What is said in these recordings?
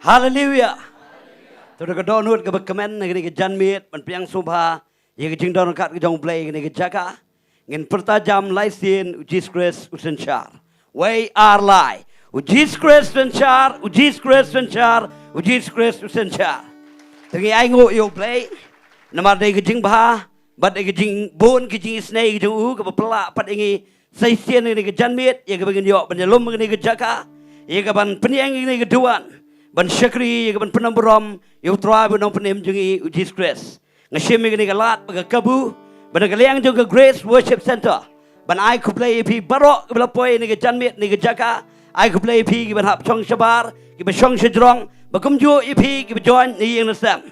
Hallelujah. Tôi có đo nuốt cái bậc comment này cái jan miết mình piang subha ye cái Jingduwai nó cắt cái Ri-Bhoi cái Jaka ngin pertajam laisin ujis grace usenchar way are lie ujis grace usenchar ujis grace usenchar ujis grace usenchar Tegi ai ngộ U Blei nama đây cái jingba bat cái jing bon cái jing Sngi cái jing u cái bapla pat ini sai sien ini cái jan miết ye cái bagian yo penjelum cái Jaka ye cái ban penyang ini cái Duwan ban Sohthri ban penamburam yo Trai ban penem jungi ujis grace ngashim ini cái lat ban kabu ban kaliang juga Grace Worship Center ban ai ku play pi barok ke Ri-Bhoi ni ke janmit ni ke Jaka ai ku play pi ke ban hap chong shabar ke ban chong shjrong ba kum ju pi ke join ni yang nasam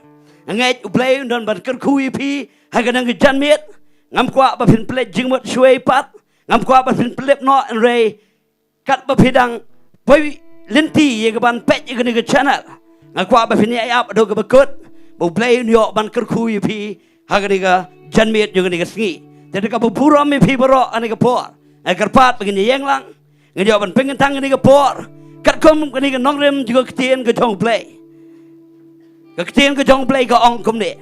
ngai u play don ban kyrkhu pi ha ke nang ke janmit ngam kwa ba phin play jingmot shwei pat ngam kwa ba phin play no and ray kat ba phidang poi linti ye ke ban pet ke ni ke channel ngam kwa ba phin ai ap do ke ba kut bu play yo ban kyrkhu pi ha ke ni ke janmit juga ni ke Sngi jadi ka buram mi pi baro ani ke por ai karpat begini yang lang ngi ban pengen tang ni ke por kat kom ni ke Nonglum juga Ktien U Blei ke Ktien U Blei ke ong Kumne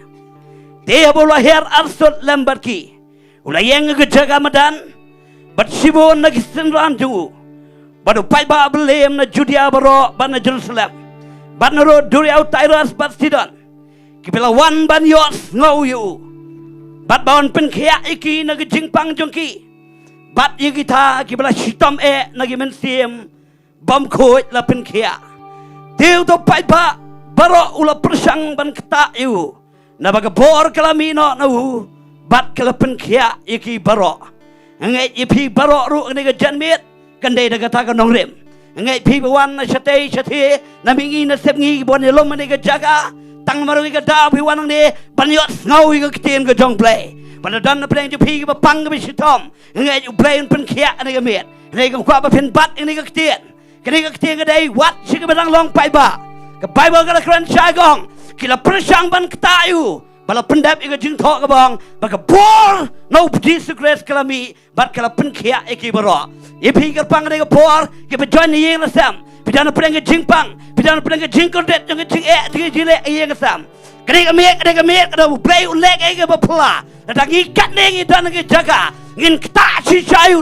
dia bola her arsut lambat ki ula yang ke jaga madan bat sibon na kisenran ju badu pai ba belem na Judea baro ban na Jerusalem ban na ro duri au Tairas bat sidon kipela wan ban yos ngau yu bat bawan penkhia iki nagi jingpang jongki bat iki tha ki bala shitam e nagi mensiem bam khoi la penkhia tiu to pai ba baro ula persang ban kta yu na baga bor kalamino na u bat kala penkhia iki baro ngai ipi baro ru ngi janmit kandai daga ta ka Nonglum ngai pi bawan na sate sate na mingi na sepngi bon lom ni ga Jaka tang maru ke da pi wanang ni banyot ngau ke Ktien U Blei pada dan pleng ju pi ke pang ke sitom ngai U Blei pen khia ni ke met ni ke kwa ba pin bat ni ke Ktien ke dai wat si ke badang long pai ba ke pai ba ke kran chai gong kila persang ban ktayu bala pendap ke jing tho ke bong ba ke por no Jesus Christ kalami bat kala pen khia ke baro ye pi ke pang ni ke por ke ba join ni yeng sam pidana pleng ke jingpang pidana pleng ke jingkyrkhu jong jing jile yeng sam kene ke mek ada Blei ulek ke bapla datangi kat nengi dan ke Jaka ngin kta si chai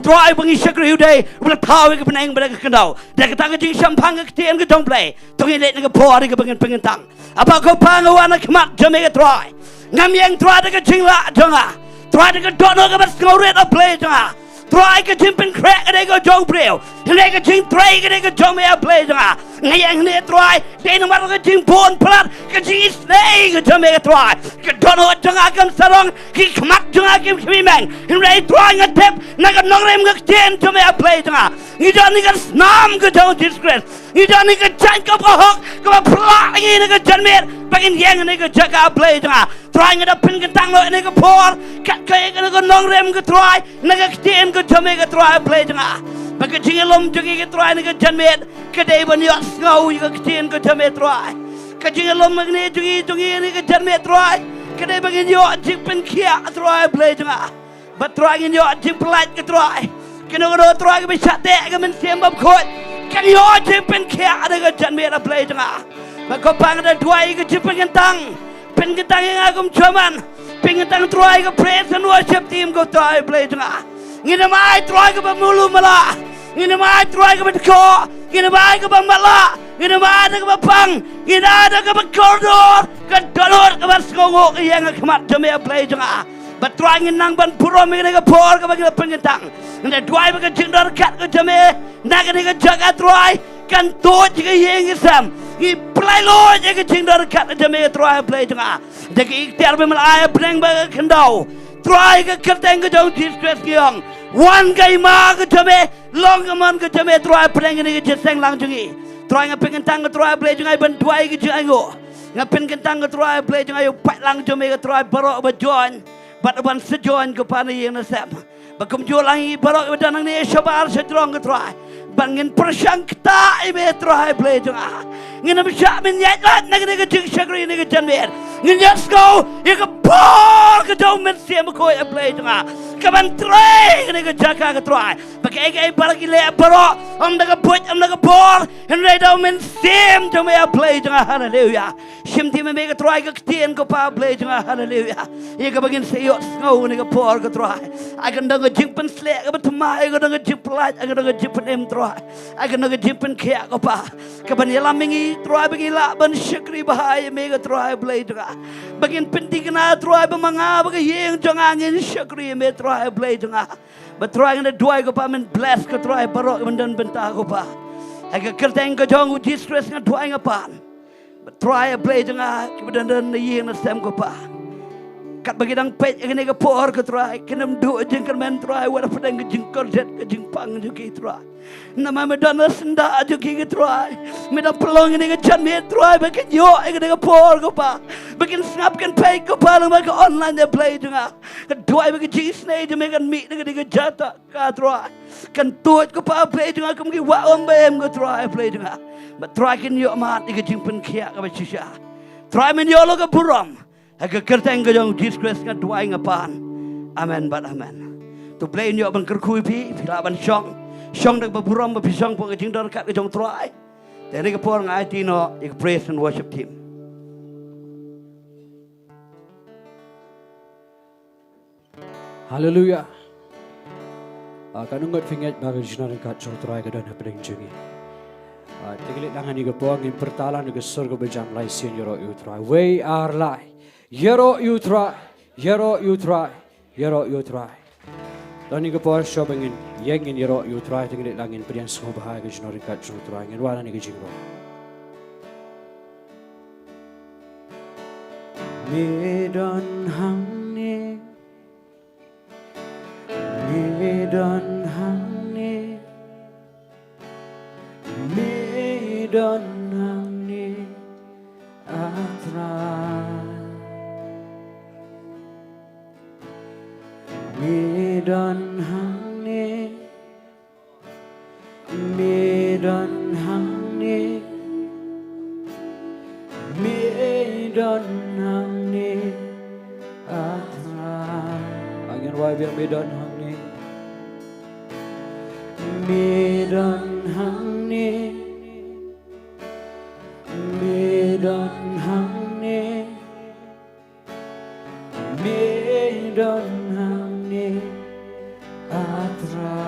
Trai bangi Sohkymphor dei ula thau ke peneng bela ke kendau dak tang jing sampang ke Ktien U Blei tongi le ke por ke pengen tang apa ko pangawan ke mat jame ke Trai ngam yang Trai ke jingla jonga Trai ke dono ke bas ngauret U Blei jonga Trai ke jimpen crack ke ke jong breu ne ke jing Trai ke jong me U Blei jonga ngayang ne Trai de no mar ke jing pon plat ke jing Sngi ke jame ke Trai ke dono jonga kam sarong ki khmak jonga kim khimeng ne Trai ngatep na ke Nonglum ke Ktien jame U Blei jonga ngi jani ke nam ke jong disgrace ngi jani ke chan ke hok ke plat ngi ne ke janmit bagin yang ne ke Jaka U Blei jonga Trai ngada pin ke tang lo ne ke por kat ke Nonglum ke Trai ne ke Ktien ke jame ke Trai U Blei jonga bagi jingiaroh jungi ke Trai ne ke janmit ke dei ban yo ngau ke Ktien ke jame Trai ke jingiaroh ne jungi ne ke janmit Trai ke dei bagin yo jing pen khia Trai U Blei jonga bat Trai ngin yo jing plat ke Trai ke no Trai ke bisate ke men siem bab khoi ke yo jing pen khia ne ke janmit U Blei jonga ba ko pang da duai ke jing pen kentang yang agum cuman pengentang Trai ke praise and worship team ko Trai U Blei jonga ngina mai Trai ke Dongmuloom mala ngina mai Trai ke Bedko ngina mai ke Mawlai ngina mai ke Bapang ngina ada ke Kynduh ke donbor ke Sngi ke yang kemat jame U Blei jonga bat Trai nginang ban purom ngina ke por ke bagi pengentang ngina duai ke Jingduwai kat ke jame nak ke Jaka Trai kan tot ke yang sam i play lo ke Jingduwai kat ke jame Trai U Blei jonga deki ikhtiar be malai breng ba kendau Trai ke kerteng ke jong distress kiong wan kai ma ke jame long man ke jame Trai breng ni ke jeseng lang jungi Trai ngapeng tang ke Trai U Blei jonga ban duai ke jango ngapeng tang ke Trai U Blei jonga yo pat lang jame ke Trai baro ba join bat ban sejoin ke pana yang nasam bakum jolangi baro ba danang ni shabar sejrong ke Trai bangin persang kta ibe Trai U Blei jonga ngin bisa menyat lat nak ke jing Sohkymphor ni ke janmit ngin just go ye ke por ke dong men siem ko U Blei jonga Kaman Trai kene ke Jaka ke Trai. Pakai barang le baro am daga buat am daga bor and right now men sim to me a play jangan hallelujah. Sim ti me ke Trai ke Ktien ko pa play jangan hallelujah. Ia ke bagin seyok ngau ne ke por ke Trai. Akan daga jimpen slek ke betema akan daga jimpelat akan daga jimpen em Trai. Akan daga jimpen kek ko pa. Kapan ia lamingi Trai bagi la ban syukri bahaya me ke Trai play jangan. Bagin penting na Trai bemanga bagi yang jangan angin syukri me Trai play jangan. But Trai ngene Duwai ko pa men bless ko Trai barok men Bynta ko pa. Aga kerteng ko jong uji stress nga Duwai nga pan. But Trai play nga kibadan na yin na stem ko pa. Kat bagi dang pet ngene ko por ko Trai kinam du jingker men Trai wala padang jingkor det ke jingpang ju ki Trai. Nama me dan senda ju ki Trai. Me dan pelong ngene ko jan me Trai bagi yo ngene ko por ko pa. Bagi snap kan pay ko pa lang bagi online de play nga. Duwai bagi Sngi je me kan meet ngene ko jata ka Trai. Kan tuat ko pa play nga kum ki wa om bem ko Trai play nga. But Trai kan yo mat ke jingpen kia ka ba shisha. Trai men yo lo ka buram. Aga kerteng ko jong disgrace nga Duwai nga pan. Amen but amen. Tu play nyo bang kerkhu pi laban syong. Syong dak baburam ba pisong po ka Jingdoh kat ka jong Trai. Tene ka por nga tino ik praise and worship team. Hallelujah. Kanungot finget bagi jinaran kat jong Trai ka dan hapedeng jungi. Tigilit langan ni ka po ang impertalan ni ka surga bejam lai Syiemlieh u Trai. We are lai. Jingiaroh u Trai. Jingiaroh u Trai. Jingiaroh u Trai. Dan ni ka po syobangin yang Jingiaroh u Trai tigilit langin pedian semua bahaya ka jinaran kat jong Trai. Ngin wala ni ka jingro. Medan hangne. Medan hangne. Medan hangne atra. Medan hangne. Medan hangne. Medan hangne atra. Angin wai biar medan hangne. Medan hangne. Medan hangne. Medan hangne atra.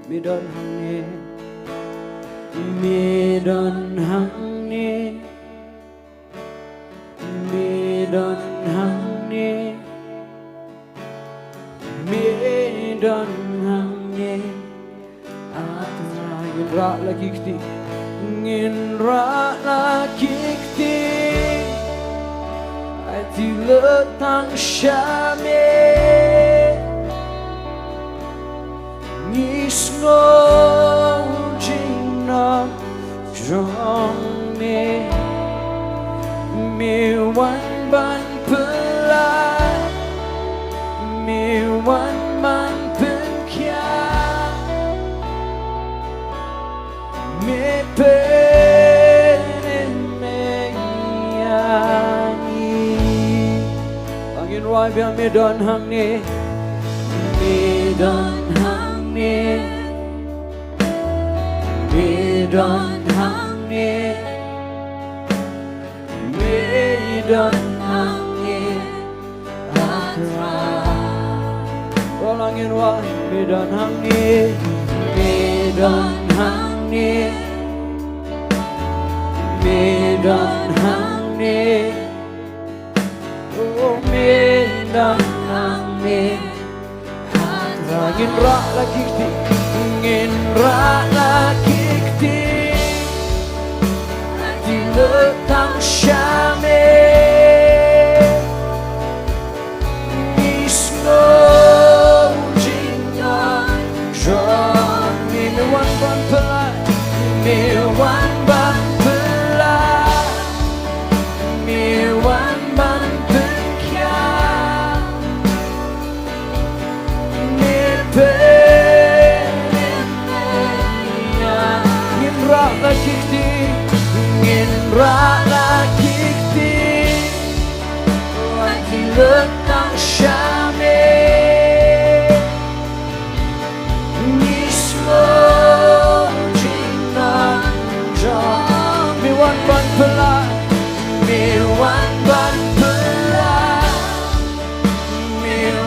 Medan hangne. Medan hangne. Medan hangne. Medan hangne atra. Gendrak lagi kti. Nginrak lagi kti. Ati letang syame. Nisno jina jong me. Me wan ban pelai. Me wan man penkia. Me pen me nyanyi. Angin wai biar medan hangne. Medan hangne. Medan hangne. Medan hangne atra. Rolangin wai medan hangne. Medan hangne. Medan hangne. Oh medan hangne atra. Nginrak lagi kti. Nginrak lagi kti. Di letang syame. Nisno jina jong me wan ban pelai. Me wan ban pelai. Me wan ban penkia. Me penenya. Nginrak lagi kti. Nginrak lagi kti. Wati letang syame. wan ban pelai, Wan ban pelai,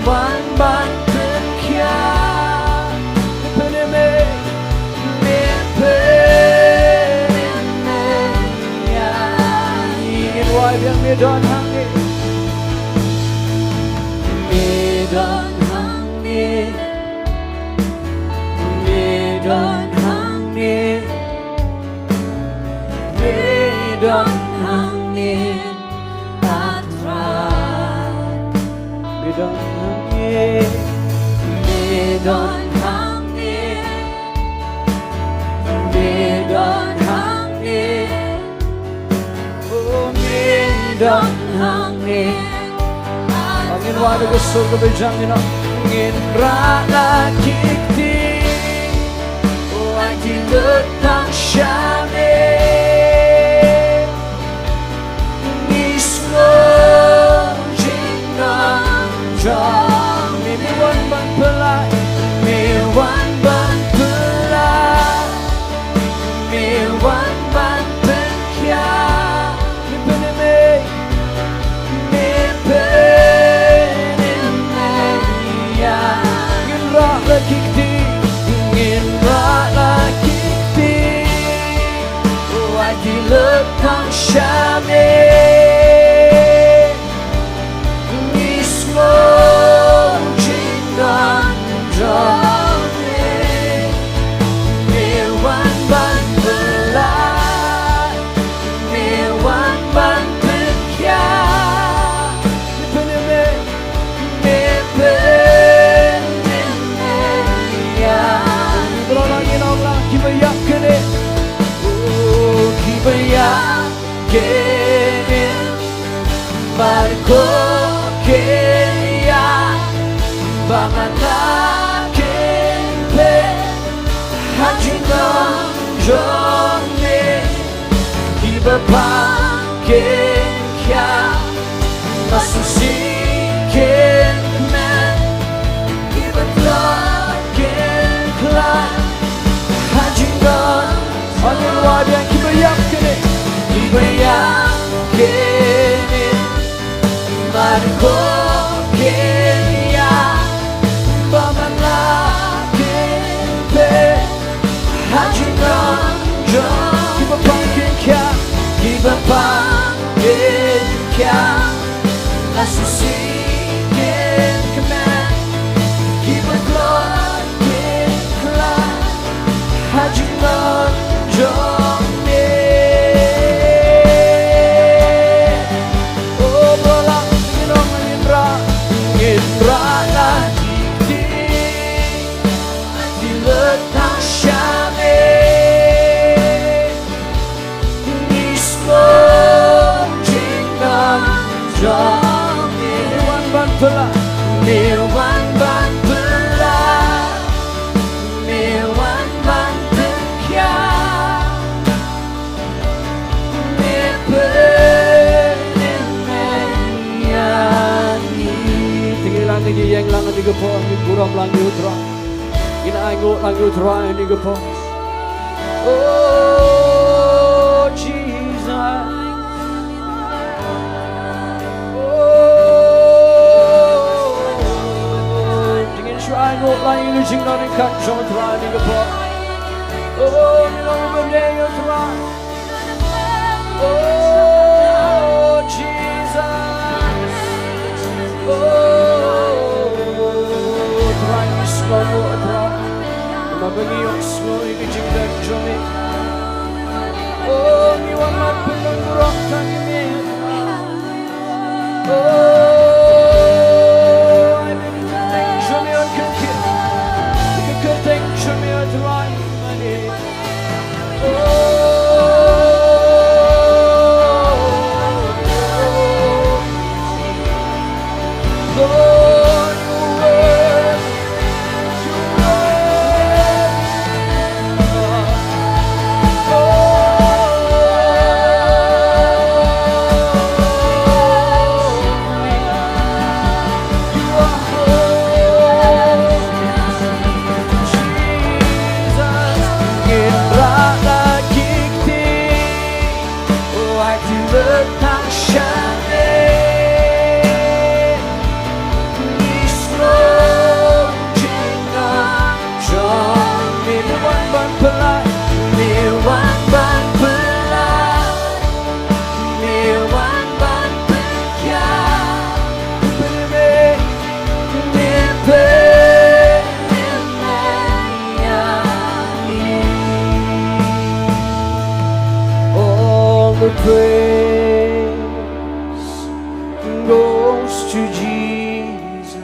wan ban terkia, peneme, ingin wai biang medon hangne, Medon hangne, medon hangne, medon hangne, atrai, medon hangne, medon hangne, medon hangne, oh medon hangne. angin wai de gesur ke bejang ina, Ngin rana kikti Wajib letang syame Nislo jingan jang wan ban pelai, Mewan ban pelai Mewan ban terkia peneme, ingin rak lekikti, Ingin lagi di Wajib letang syame Nismo jingan jame Mewan ban belai Mewan ban terkia peneme, terolangin Allah kibayak kene, Barko kaya Bangata kempe Hajinong jone Kiba pangkenya Masusi kemen Kiba tlaken klan Hajinong angin wai biang kibayak kene, Kibayak kene Marco Kenya Bamala Kempe Hajinong Jong kiba pangkin kya, Kiba pangkenya Nasusi kemen Kiba tlaken klan Hajinong Jong Mewan ban pelai Mewan ban terkia Mepenemeyangi tinggilan tinggi yang langan di gepo, angin buram langi utra, ina angin langi utra ini gepo. Oh Jesus, Trai ngộ lại như chính nó nên khăn trong Trai đi gặp họ. Oh, như nó bên đây ở Trai. Oh, Jesus. Oh, Trai như snow ngộ Trai. Mà bên đi ông snow như cái chính đất cho mình. Oh, như ông mắt bên đông rộng thang như mình. Oh, the praise goes to Jesus,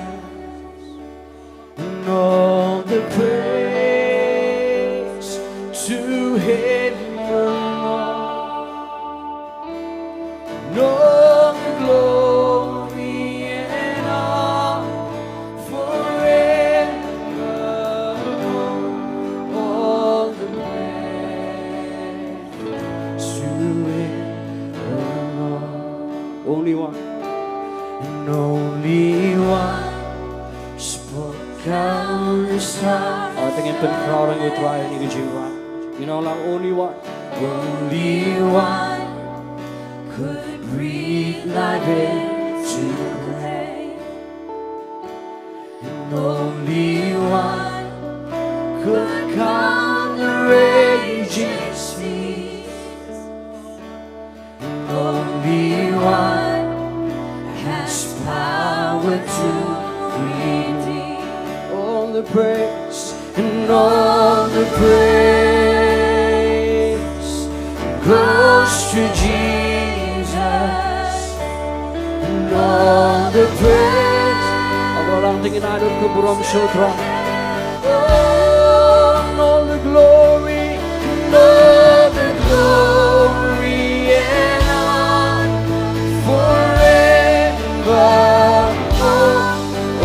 and all the praise to Him alone, and all the glory and honor forever, all the praise to Him alone. Only one, and only one spoke countless times. Tingin penkrauran yung Trai ni Jingduwai. You know lang, only one. Only one could breathe life into the grave. And only one could calm the raging seas. And only one has power to redeem. All the praise and all the praise goes to Jesus, and all the praise. Balang tingin idol ko buram Sohthri. Oh, and all the glory, and all the glory and honor forever.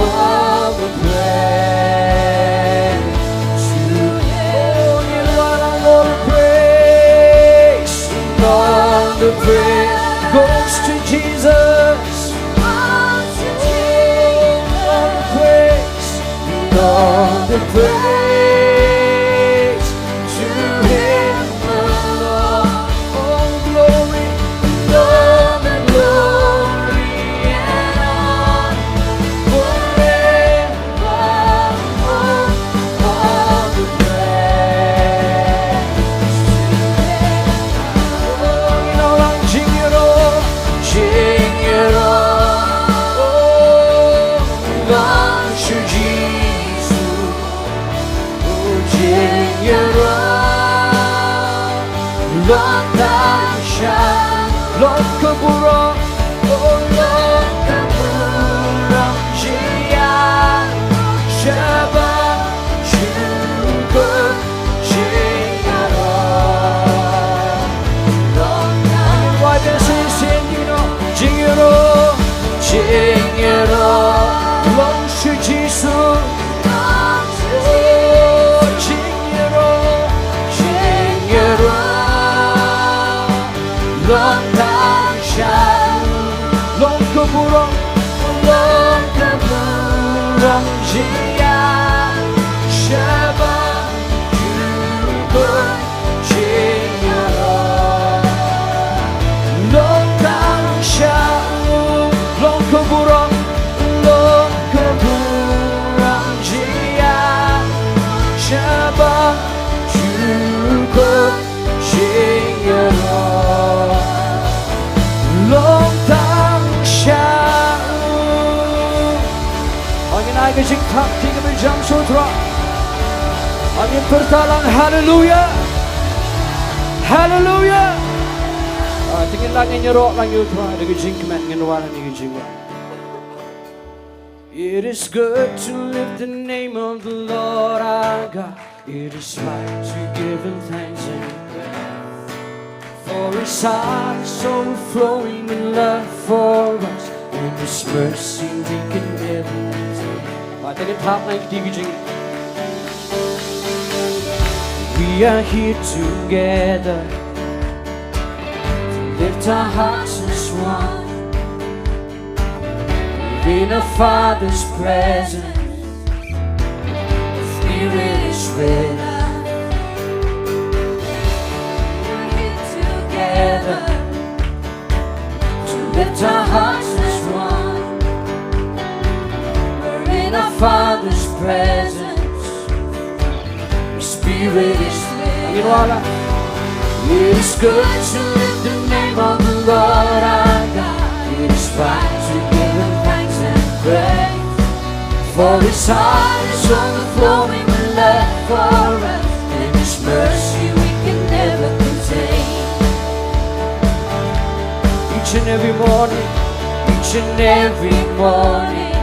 All the praise to only one, and all the praise, and all the praise goes to Jesus. All the praise to Him alone. All glory, all the glory and honor forever. All the praise to Him alone. You know, like jingiaroh, jingiaroh. Oh, long should Jingiaroh, long shine, long kabura, oh long kabura, Jingiasyllok, jingiaroh, long time. Why does He sing, you know, Jingiaroh, jingiaroh, long should Jesus. Long time shine, long kaburang, Jingiasyllok, jingiaroh. Long time shine, long kaburang, Jingiasyllok, jingiaroh. Long time shine. Angin ay kasing Ktien U Blei Sohthri. Angin pertalang hallelujah. Hallelujah. Tingin lang jingiaroh lang yung Trai. Naging jingmane ginawa ng Jingduwai. It is good to lift the name of the Lord our God. It is right to give Him thanks and for His heart is overflowing in love for us, and His mercy we can never repay. I think it hot like DJing. We are here together to lift our hearts as one. We're in our Father's presence. The Spirit is with us. presence. Your spirit is Angin there. wala. It is good to lift the name of the Lord our God. It is right to give Him thanks and praise. For His heart is overflowing with love for us, and His mercy we can never contain. Each and every morning, Each and every morning,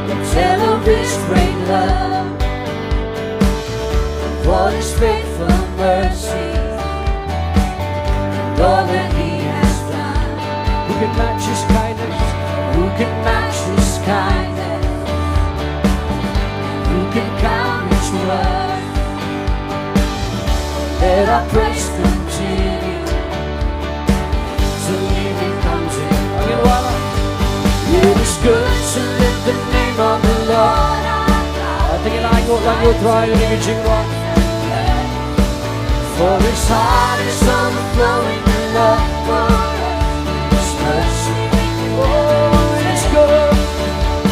we tell of His great love, of all His faithful mercy, and all that He has done. who can match His kindness? Who can match His kindness? Who can count His worth? Let our praise continue till He becomes it. Angin wala. It is good to lift the name of the Lord our God. Tingin na ingo lang yung try ni Jingduwai. For His heart is overflowing with love for us. His mercy we can Oh, it is good.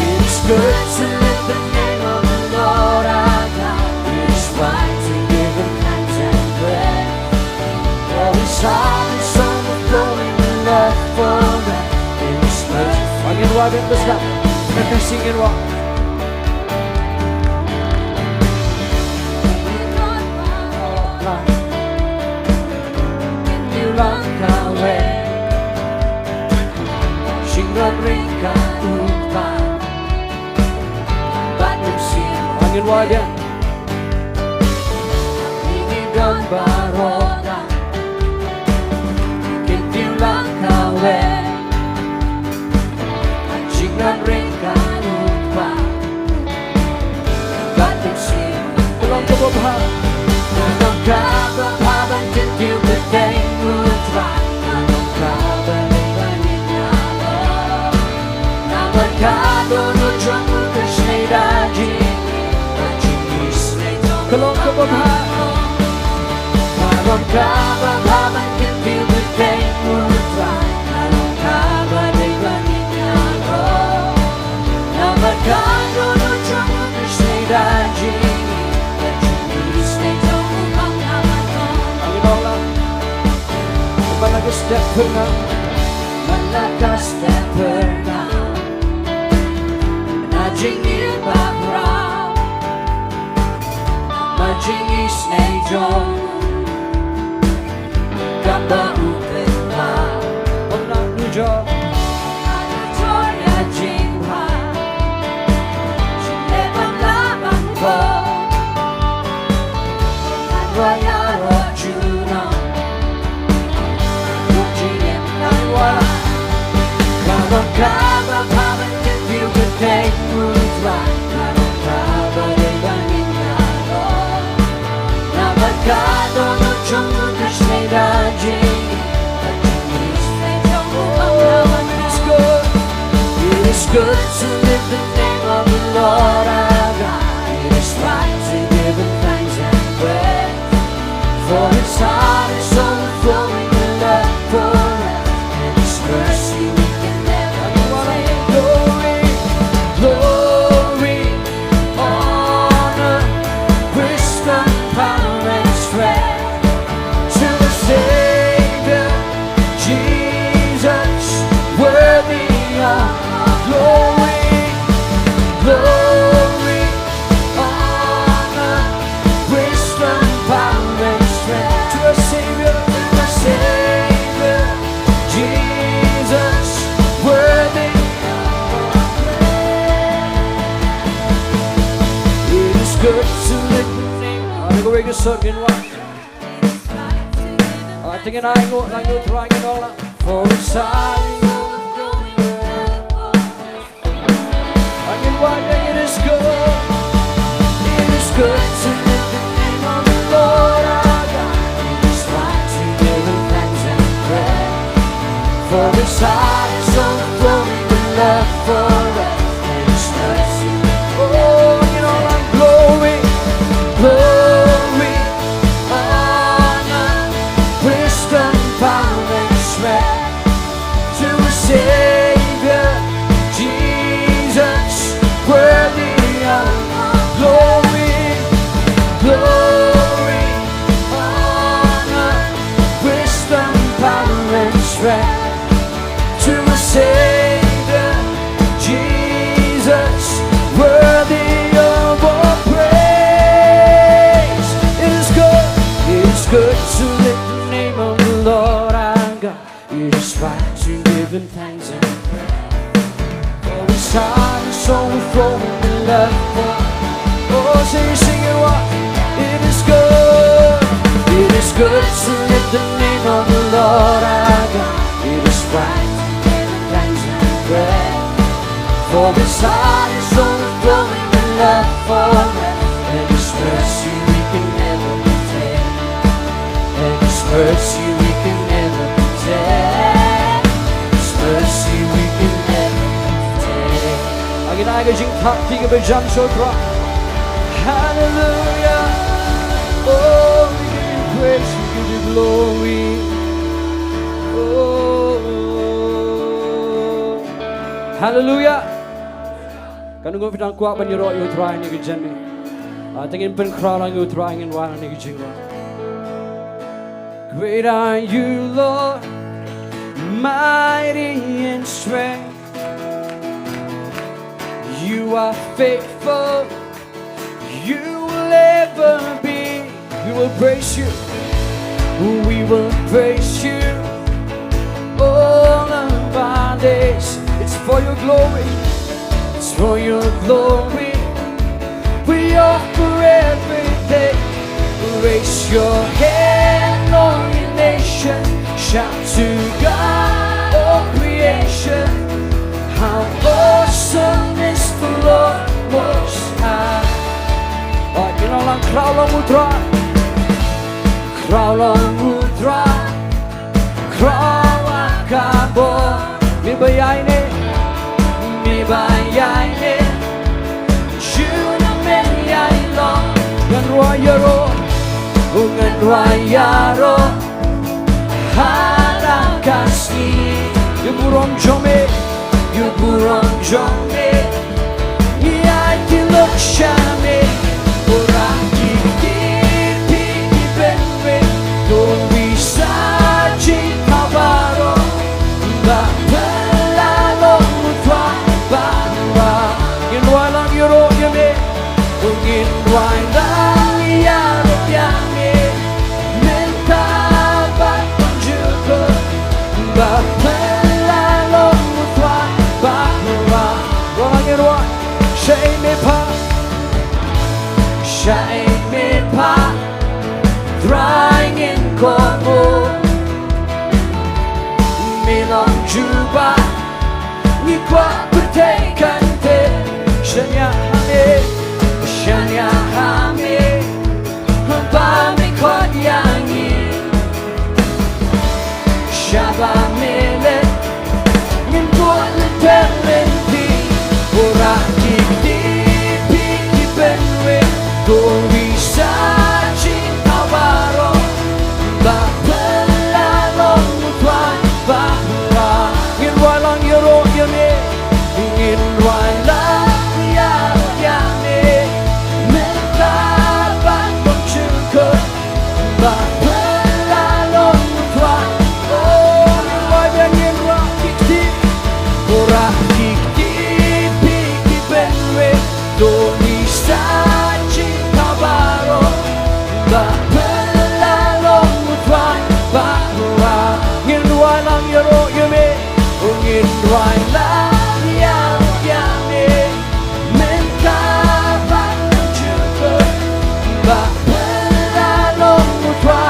It is good to lift the name of the Lord our God. It is right to give Him thanks and praise. For His heart is overflowing with love for us. His mercy. Angin wala din basta. Nakasingin wa. Angin wala din. Tulong ko po Paham. Tulong ko po Paham. Angin wala. Malakas na pernah. Malakas na pernah Najingil bagrao Majingis na ijong Kaba upit pa Huwag na nujo. Anator na jingwa Sinepan labang ko Nanwayaro juno Ujiyem na wala Kaba paman can feel the day moves right. Kaba de banginyaro. Nabagado no chungu kashneda jing. It is good to lift the name of the Lord our God. It is right to give Him thanks and praise. For His heart is overflowing with love for us, and His mercy we can never contain. Glory, honor, wisdom, power, and strength to the Savior, Jesus, worthy of glory, glory, honor, wisdom, power, and strength to the Savior, Jesus, worthy of praise. It is good to lift the name. Ano ko wig sa angin wala. Tingin na ingo lang yung try angin wala. For His heart is overflowing with love for us. Angin wala. It is good. It is good to lift the name of the Lord our God. It is right to give Him thanks and praise. For His heart is overflowing with love for us, and His mercy. Oh, you know, like glory, glory, honor, wisdom, power, and strength to a Savior, Jesus, worthy giving thanks and prayer. For His heart is overflowing with love for. Oh, sing it what? It is good. It is good to lift the name of the Lord our God. It is right to give thanks and prayer. For His heart is overflowing with love for man. And His mercy we can never pretend. And His mercy we can never pretend. His mercy we can never pretend. Again, I get jingkyrkhu bejam Sohthri. Hallelujah. Oh, we give you praise, we give you glory. Oh, Hallelujah. Kanunggu fitang kuat ban yero yu Trai ni gejani. Tengin pen krala yu Trai ngin wana ni gejingwa. great are you, Lord, mighty in strength. You are faithful, you will ever be. We will praise you, we will praise you all of our days. It's for your glory, it's for your glory. We offer everything. Raise your hand, all your nation. Shout to God, all creation. How awesome is the Lord Most High. You know, lang kraw long utra. Kraulong Udra, Krawa Kabo, Mi bayai ne, Mibayayne, Jingmane, ngan roi yero, Ungan Rayaro, Harakasni, yuburong jome, Yuburong Jome, Yaikilok Shame, Uraki Piki Benwe, Dobisa Jingkabaro, Bapelalo Mutwa, Bamba, ngin roi lang yero yeme, Ungin Wailang Yaropiame, Bynta Bakunjuko, Bapelalo Mutwa, Bamba, roi ngin roi, shay me pa, Shine me pa, Trai in Komo, Milong Juba, Nikwa Kutekante, shanya hame, Shanya Hame, Bami Kodyangi, Shaba Mele, Nimbola Telenti, Uraki Piki Benwe, Dorisa Jingkabaro, Bapelalo Mutwa, Bapela, ngin roi lang yero yeme, in Wailang Yaropiame, Menta Bakunjuko, Bapelalo Mutwa, roi ben ngin roi kikti, Uraki Piki Benwe, Dorisa Jingkabaro, Bapelalo Mutwa, Bapela, ngin roi lang yero yeme, Ungin Wailang Yaropiame, Menta Bakunjuko, Bapelalo Mutwa,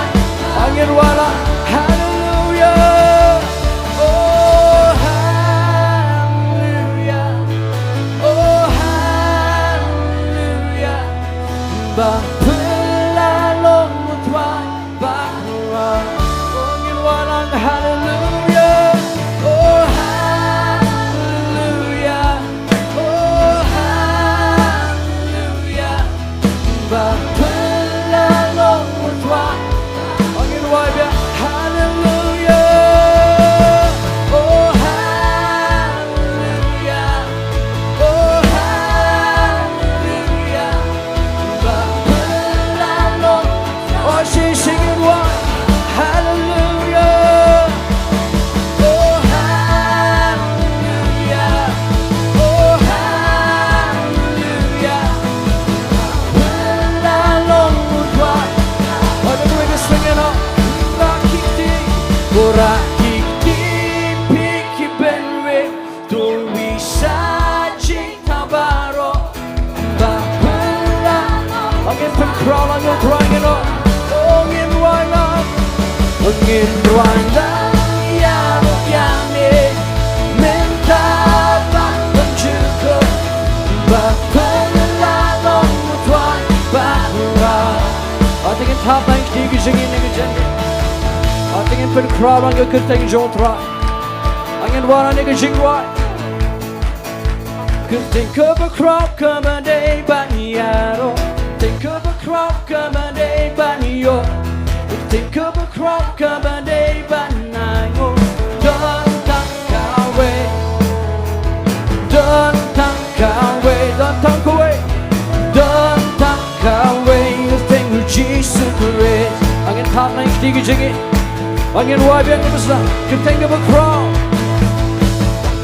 ngin roi lang, hallelujah, oh hallelujah, oh hallelujah, Bapelalo Mutwa, Bapela, ngin roi lang hallelujah, oh hallelujah, oh hallelujah, Bapelalo Mutwa, ngin roi ben, hallelujah, oh hallelujah, oh hallelujah, Bapelalo, oh sing it roi, hallelujah, oh hallelujah, oh hallelujah, Bapelalo Mutwa, oh the way to sing it up, Rakikti, Urakikti, Piki crowd lang yung try you know. Oh, ngin why lang. Ngin why lang. Yaroh yangne. Minta bak penjuko. Bapelalong mutwai bakura. Atingin top lang stige singin nige jenge. Atingin pen crowd lang yung kuteng Sohthri. Angin wala nige Jingduwai. Kuteng kaba crowd kaba day banyaroh. Kuteng kaba crowd kaba day banyo. Kuteng kaba crowd kaba day banayo. Don tang kawe. Don tang kawe. Don tang kawe. Don tang kawe. Kuteng Jesus Christ. Angin top lang stige jingi. Angin wabian ngebesla. Kuteng kaba crowd.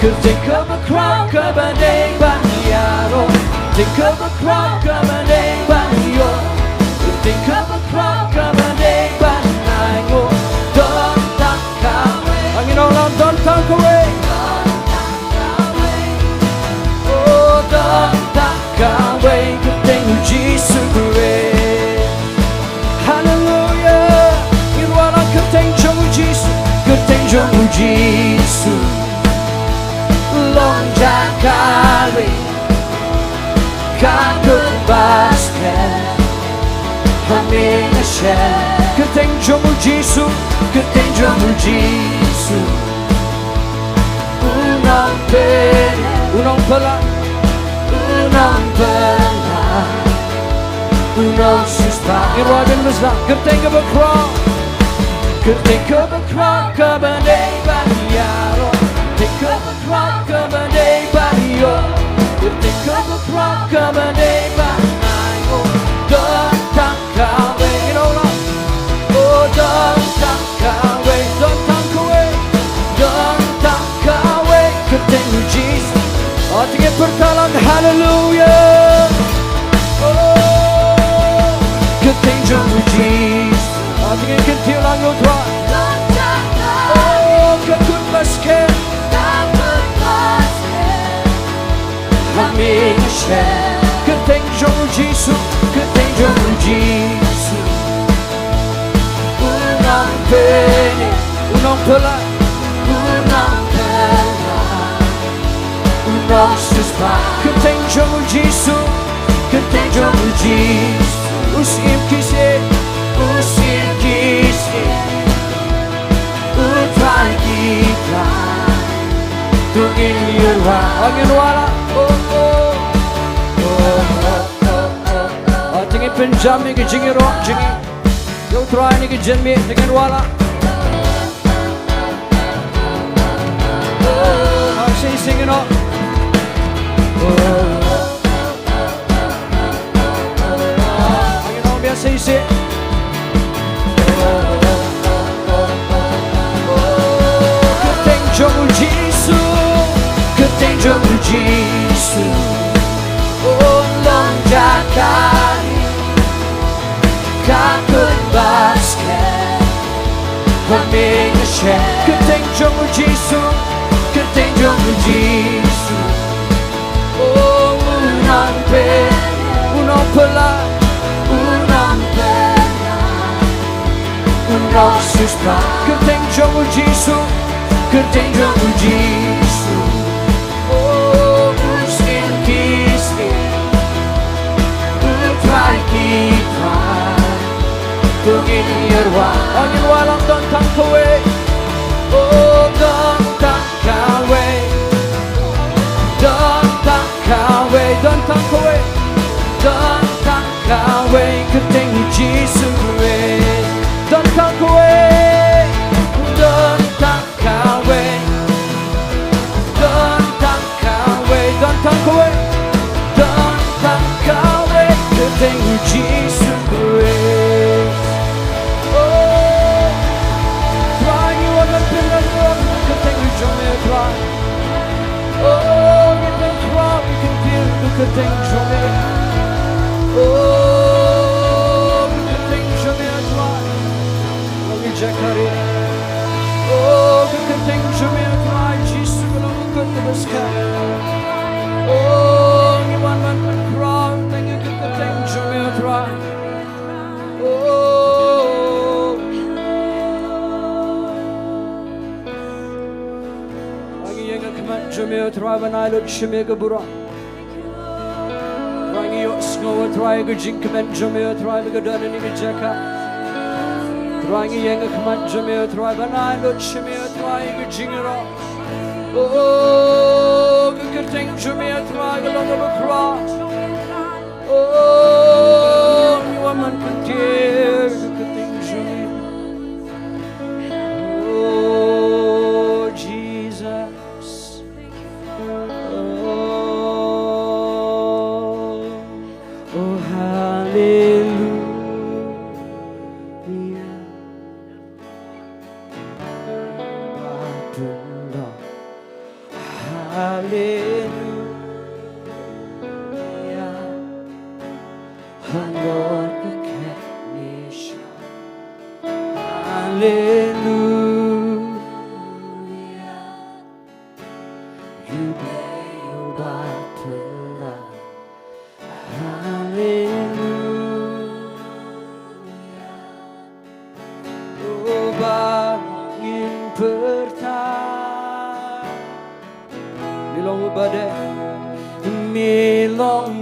Kuteng kaba crowd kaba day banyaroh. Kuteng kaba crowd kaba day banyo. Kuteng kaba crowd kaba day banayo. Don tang kawe. Angin orang don tang kawe. Oh don tang kawe. Kuteng Jesus Christ. Hallelujah. Ngin wala kuteng jong Jesus. Kuteng jong Jesus. Long Jaka kynduh basket hangne Kuteng U Blei unong pala unong suspa irwagan besar Kuteng U Blei kaba day banyaroh Kuteng U Blei kaba day banyo Kuteng U Blei kaba day banayo Don tang kawe inolong Oh don tang kawe Don tang kawe Don tang kawe Kuteng U Jesus Oh tingin pertalang hallelujah Oh Kuteng U Jesus Oh tingin kintilang yung Trai Oh kakut basket hangne Kuteng U Jesus Kuteng U Jesus unong pene unong pala unong suspa Kuteng U Jesus Kuteng U Jesus usim kise Trai kita tungin yurwa angin wala tingin penjam ni ke jingiaroh jingi yo Trai ni ke jinmane dengan wala sing singing up angin on biasa isi Kuteng U Jesus Kuteng U Jesus Oh long Jaka kynduh basket hangne Kuteng U Jesus Kuteng U Jesus Oh unong pene unong pala unong suspa Kuteng U Jesus Kuteng U Jesus Oh usin kisi Trai kita tungin yurwa angin walang don tang kawe Oh don tang kawe Don tang kawe Don tang kawe Don tang kawe Kuteng U Jesus Christ Don tang kawe Don tang kawe Don tang kawe Don tang kawe Don tang kawe Kuteng U Jesus Christ Oh Trai you are the pillar of Kuteng U Trai Oh in the crowd you can feel the Kuteng Oh Kuteng Trai Oh Jaka Oh Kuteng Trai Jesus belong to the sky Oh you want one crowd thank you Kuteng Trai Oh, Rangi yang keman jumio Trai banai lut shime ke burang. Rangi yo Sngi Trai ke jingkeman jumio Trai ke dan ni ke Jaka. Rangi yang keman jumio Trai banai lut shime Trai ke jingiaroh. Oh, ke Ktien jumio Trai ke lyngba cross. Oh, you are man Ktien jumio. Oh, Jesus. Oh, hallelujah. Bynta. Hallelujah. Lord, the catnation. Hallelujah. You play your Bynta. Hallelujah. Oh, bangin pertama Milong badai Milong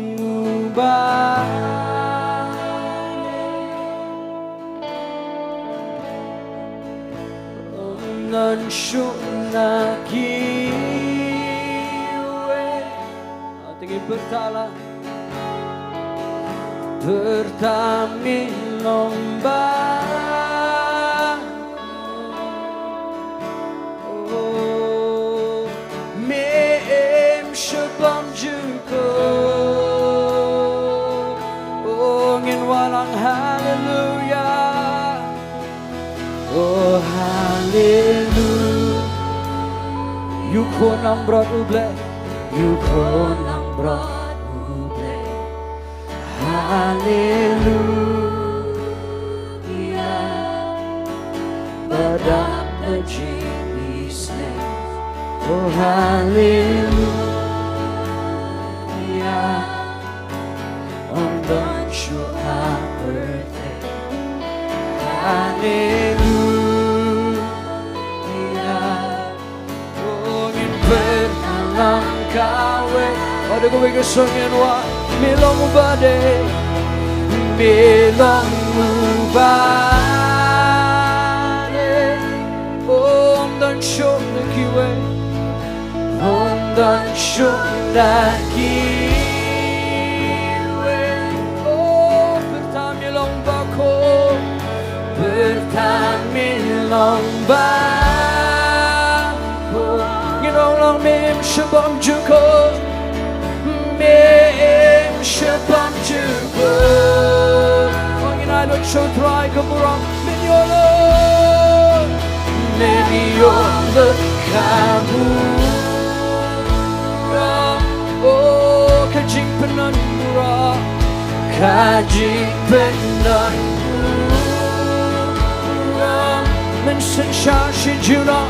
nan syukna kiwe tinggi bertala bertami lomba oh meem syebam juko oh ngin walang hallelujah oh hallelujah you konang brot u blei you konang brot u blei hallelujah badam the Jingiasyllok oh hallelujah on don't you birthday hallelujah oh ngin bertalang kawe pada kowe kesengin wa milong badai milong badai om dan syok na kiwe om dan syok na kiwe oh bertami lomba ko bertami lomba ko nginong mim syabam juko mim syabam juko ongin alot Sohthri keburang Menyola kaburang oh kajing penandura kajing penandura mensensya si juna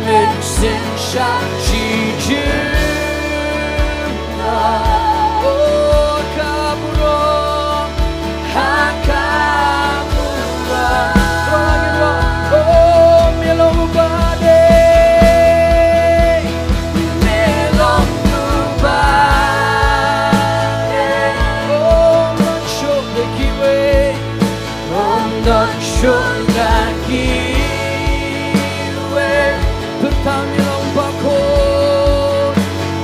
mensensya si juna oh kaburang hakaburang oh milong badai milong badai oh non syok de kiwe oh non syok de kiwe bertami lomba ko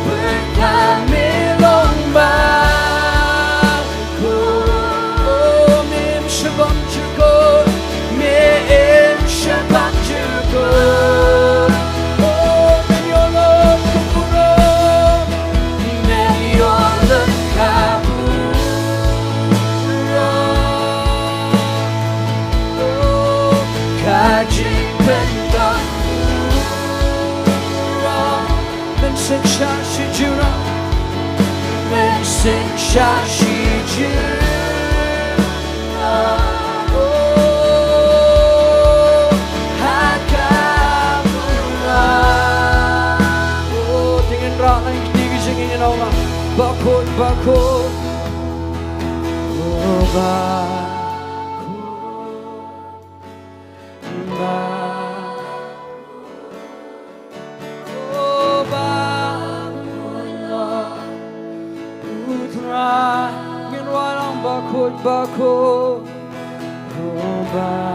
bertami lomba ko oh mim syabam syukur mim syabam syukur oh menyola keburang menyola kaburang oh kajing pendang mensensya si juna mensensya si juna oh hakaburang oh tingin rak lang kini singin Allah bakut bakut oh bako ba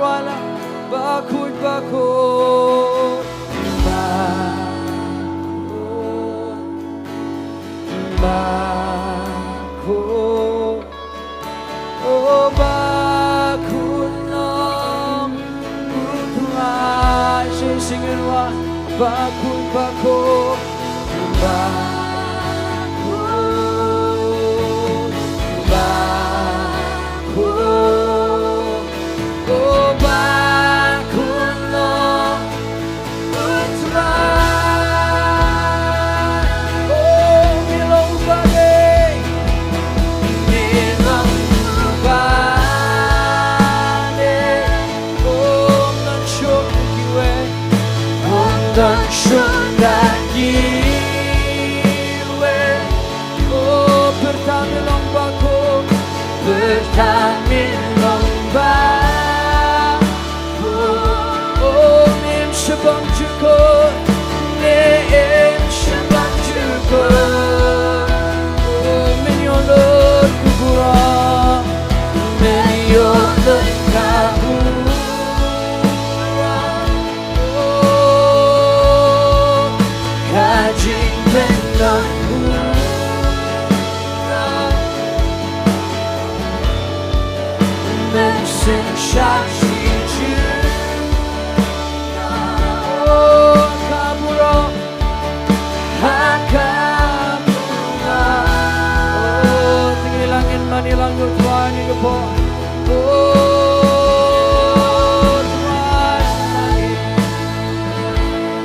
wala bakut bakut bakut oh bakut nom utrai singin wa bakut bakut bakut bakut dan sudah giwe oh pertama lombaku pertama lomba oh nim sebang cukup nim sebang cukup oh menyolot kuburan menyolot kabur Diengdoh Mesin saksi oh kaburo hakamuna oh tingilangin manilanggut wani kepo oh Trai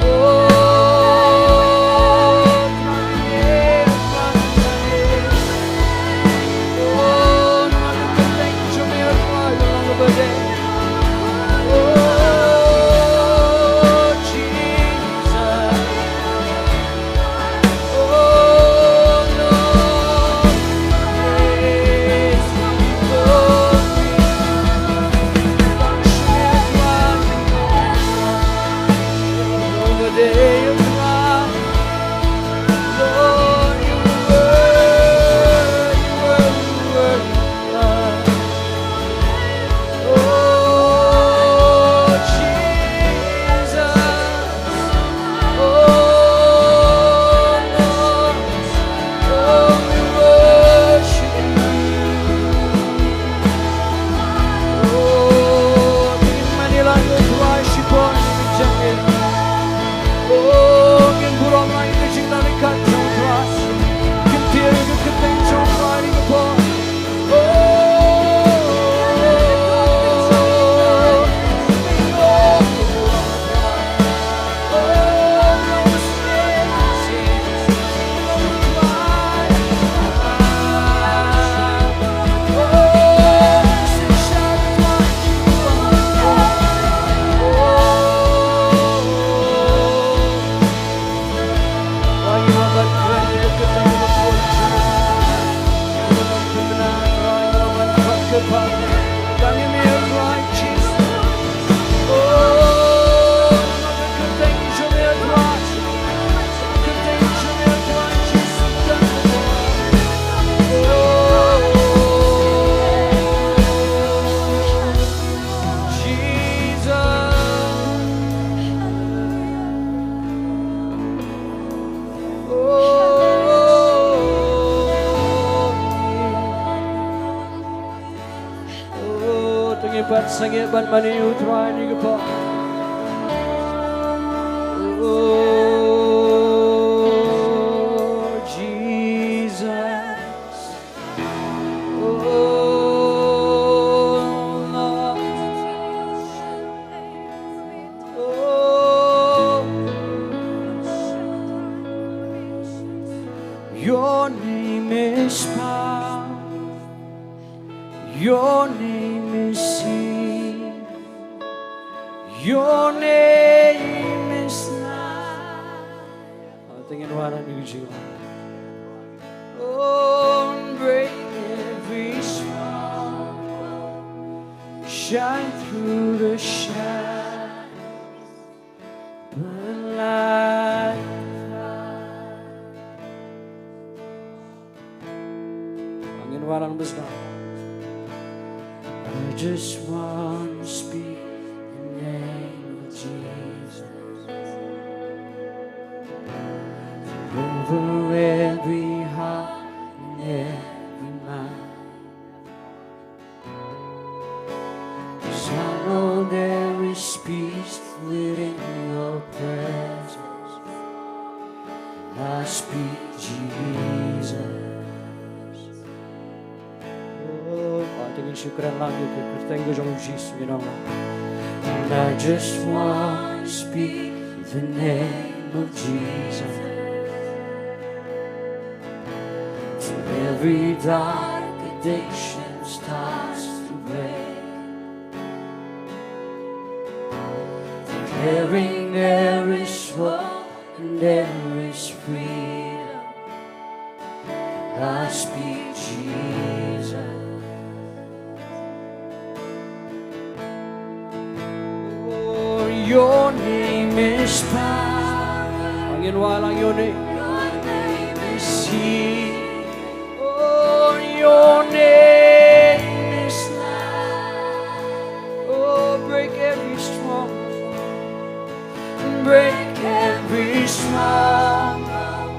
oh Sngi ban mani Trai ni kepo oh Jesus oh Lord oh your name is power your name is your name is life. Tingin wala ni Jiwa. Oh, break every small shine through the shadows, burn like fire. Angin walang besar. I just want to speak the name of Jesus over every heart and every mind. 'Cause I know there is peace within your presence. I speak Jesus. Tingin syukuran lagi ke Kertenggo Jong Jesus Minong. And I just want to speak the name of Jesus to every dark addiction starts to break, declaring there is hope and there is freedom. I speak Jesus. Your name is power. Angin walang your name. Your name is healing. Oh, your name is life. Oh, break every stronghold. Break every stronghold.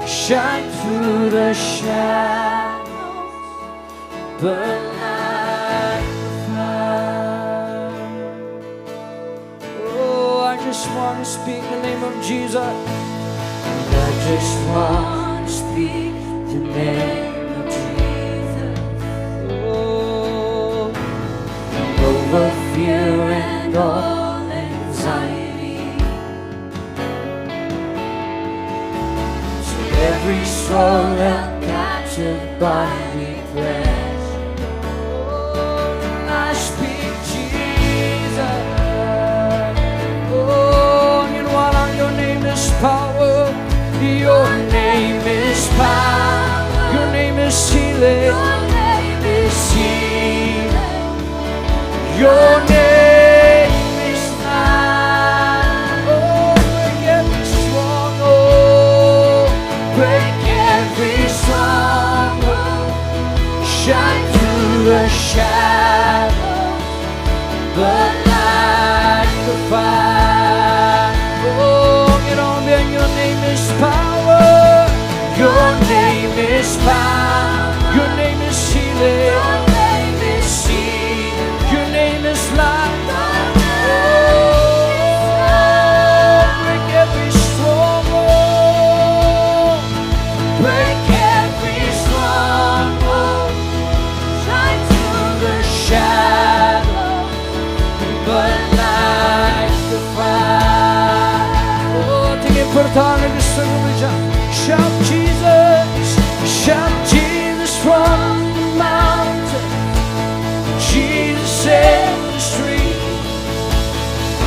Shine through the shadows. Burn like fire. I just want to speak the name of Jesus. And I just want to speak the name of Jesus. Oh, over fear and all anxiety. To every soul held captive by depression. Oh, I speak Jesus. Power, your name is power, your name is healing, your name is healing, your name is life. Oh, break every stronghold, break every stronghold, shine through the shadows, burn like the fire. Oh, your name is power, your name is power, your name is healing, your name is healing, your name is life. Oh, break every stronghold, break every stronghold, shine through the shadows, burn like the fire. Pertana ke surga, shout Jesus from the mountain, Jesus in the street,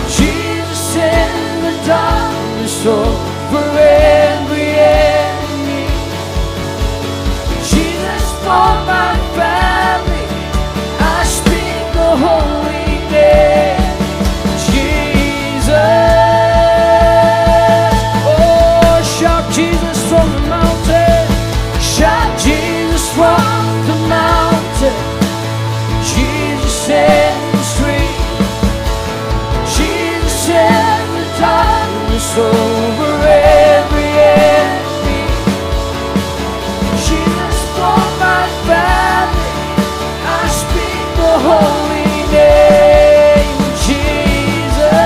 Jesus in the darkness over every enemy, Jesus for my family, I speak the holy name, Jesus. Jesus from the mountain, shout Jesus from the mountain, Jesus in the street, Jesus in the darkness over every enemy, Jesus for my family, I speak the holy name, Jesus.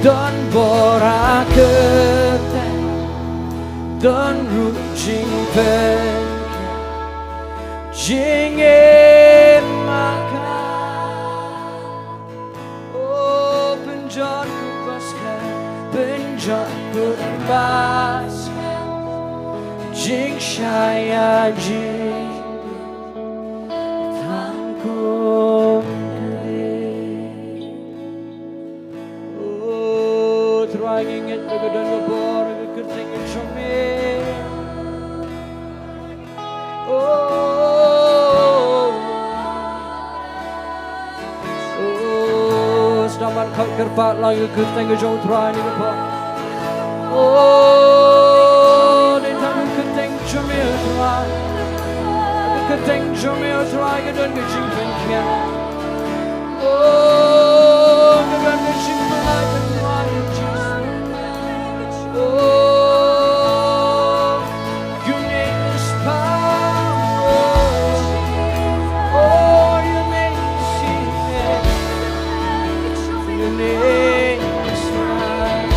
Donbor Ktien, Don Ru Jing Pen, jingin makan. Oh penjat ku baskan, penjat ku baskan, jing saya jing tangkum kering. Oh Trai ingat kegedan ngebor kekerting comel. Sedangkan kau kerpat lagi kerteng ke jauh Trai ni kepa. Oh, dan tak kerteng comel Trai, kerteng comel Trai ke dan ke jingkyrkhu. Oh, ke dan ke jingkyrkhu Trai Jesus. Oh, your name is power. Oh, your name is healing. Your name is life.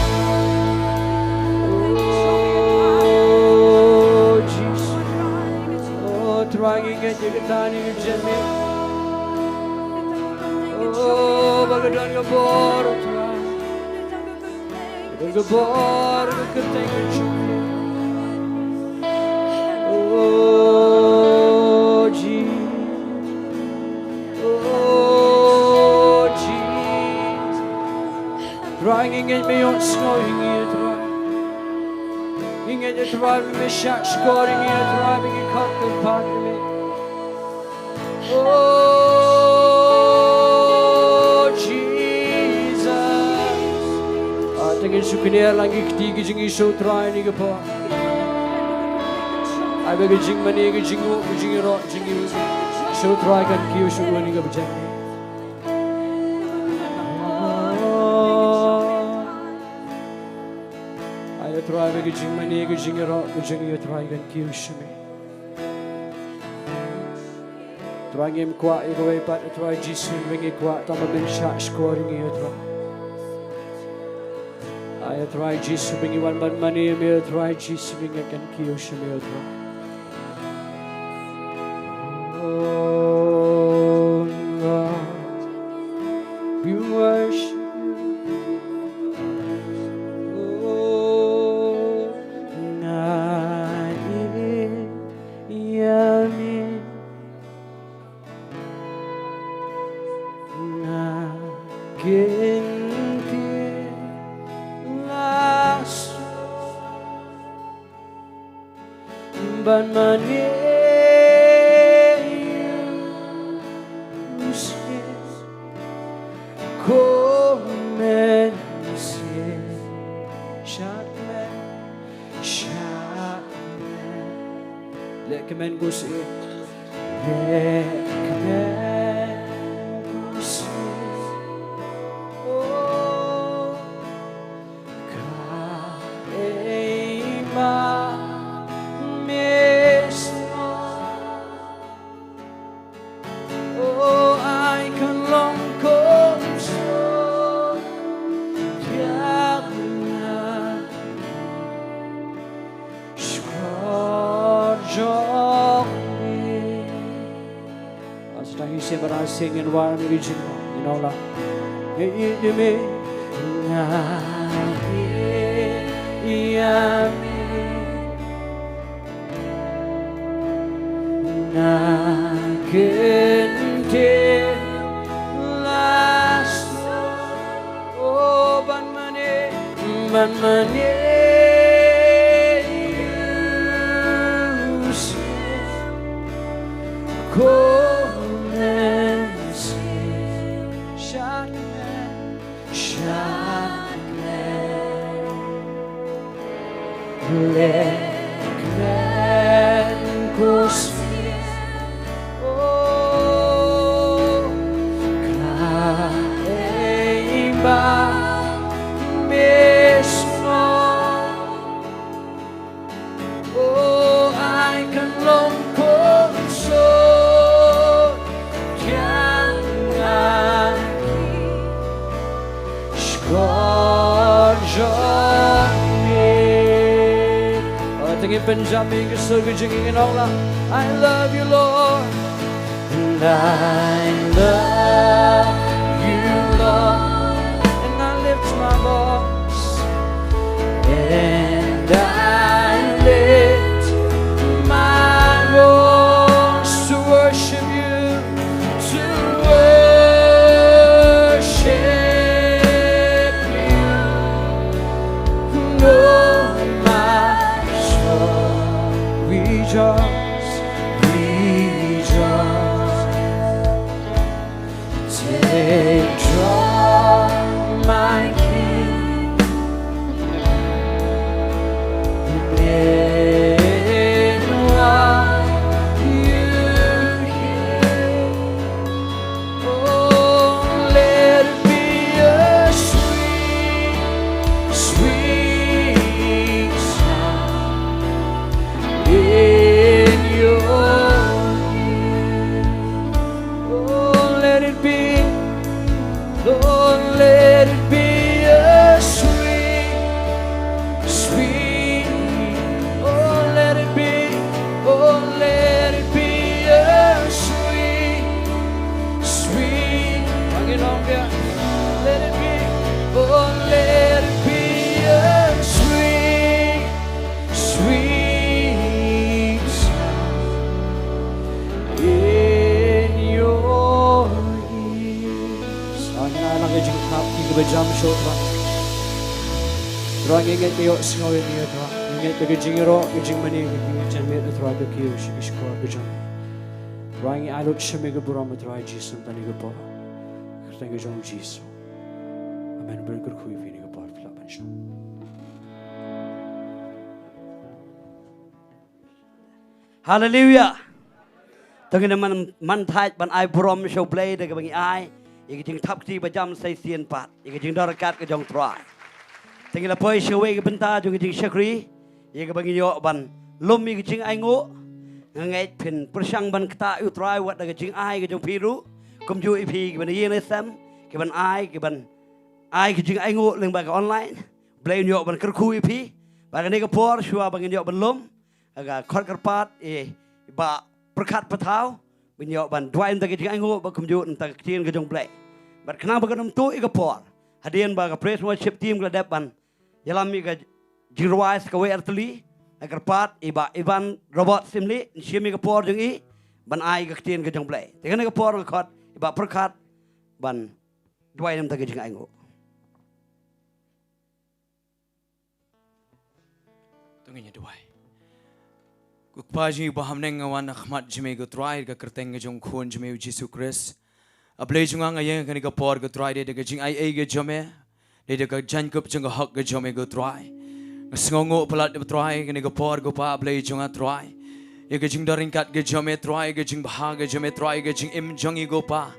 Oh, Jesus. Oh, Trai ingat je tani jemil. Oh, bagadan ngebor Trai. Ngebor kekerteng jemil. Oh, Jesus. Oh, Jesus. Trai ingat me on Sngi ingat Trai. Ingat je Trai me syak skor ingat Trai me kat kepat me. Oh, Jesus. Tengin sukinia lagi ketiga jingiasyllok Trai ni kepa. I beg a jingmane, a jingiaroh, a jingiaroh, Jingiasyllok Trai kan kynduh ni ke berjaya. Ayo Trai beg a jingmane, a jingiaroh, Trai kan kynduh. Trai ngem kuat Ri-Bhoi pat Trai Jesus ringi kuat tambah Bynta scoring ya Trai. Ayo Trai Jesus ringi wan ban mani me Trai Jesus ringi kan kynduh me Trai. Oh Lord, we worship you. Oh Yami. Kinti las ban mani usis komense shakmen lekmen gusi lekmen singing while I'm original, you know, like, you me, oh, ban mane, Penjami ke surga jingin Allah. I love you Lord. And I love you, Lord, and I lift my voice, and I lift my voice to worship you, to worship you. Oh, my soul, rejoice, rejoice. Take joy, my King, in what you hear. Oh, let it be a sweet, sweet sound in your ear. Oh, let it be, Lord, let it be a sweet, sweet. Oh, let it be, oh, let it be a sweet, sweet. Let it be, oh, let it be a sweet, sweet sound in your ears. Ang ijing kap ni bajam Sohthri. Trai ingat kayo Sngi ni Trai. Ingat ke jingiaroh, ke jingmane, ke janmet Trai ke kiyo shikishkor bajam. Trai ingat alot shame ke buram Trai jisum tani ke po. Kerteng ke jong jisu. Amen jingkyrkhu ini ke par pelaban show. Hallelujah. Tengah man thai ban ai brom show play de ke bangi ai. Iki jing thap ti bajam sai sien pat. Iki jing darakat ke jong Trai. Tengah lapoi show ke Bynta jong jing Sohthri. Iki bangi yo ban lom iki jing ai ngo. Ngai pin persang ban Ktien U Blei wat de jing ai ke jong piru. Kum ju ipi ke ban yen sam ke ban ai ke ban ai ke jing ai ngo lyngba ke online. Blei yo ban kyrkhu ipi. Ba ke ne ke por shua bangi yo ban lom. Aga khot karpat ba perkat patau binyo ban Duwan tak jing ai ngo ba kum ju tak Ktien ke jong Blei. But kenapa kena tu ika por? Hadian baga praise worship team kala depan. Jalan ika Jowai sekawe arteli. Agar pat iba Iban robot Syiemlieh. Syiemlieh ika por jeng i. Ban ai ika Ktien ke jong Blei. Dengan ika por ika iba perkat ban Duwan tak jing ai ngo. Tunggunya Jowai. Kukpaji Paham neng awan akhmat jeme go Trai ke kerteng ke jong khun jeme Yesus Kristus. Ablay jungang ayang kani ka por go Trai de ke jing ai ge jome de ke jankup jeng hak ge jome go Trai. Ngasngongo pelat de Trai kani ka por go pa ablay junga Trai. Ye ke jing daringkat ge jome Trai ge jing bah ge jome Trai ge jing im jongi go pa.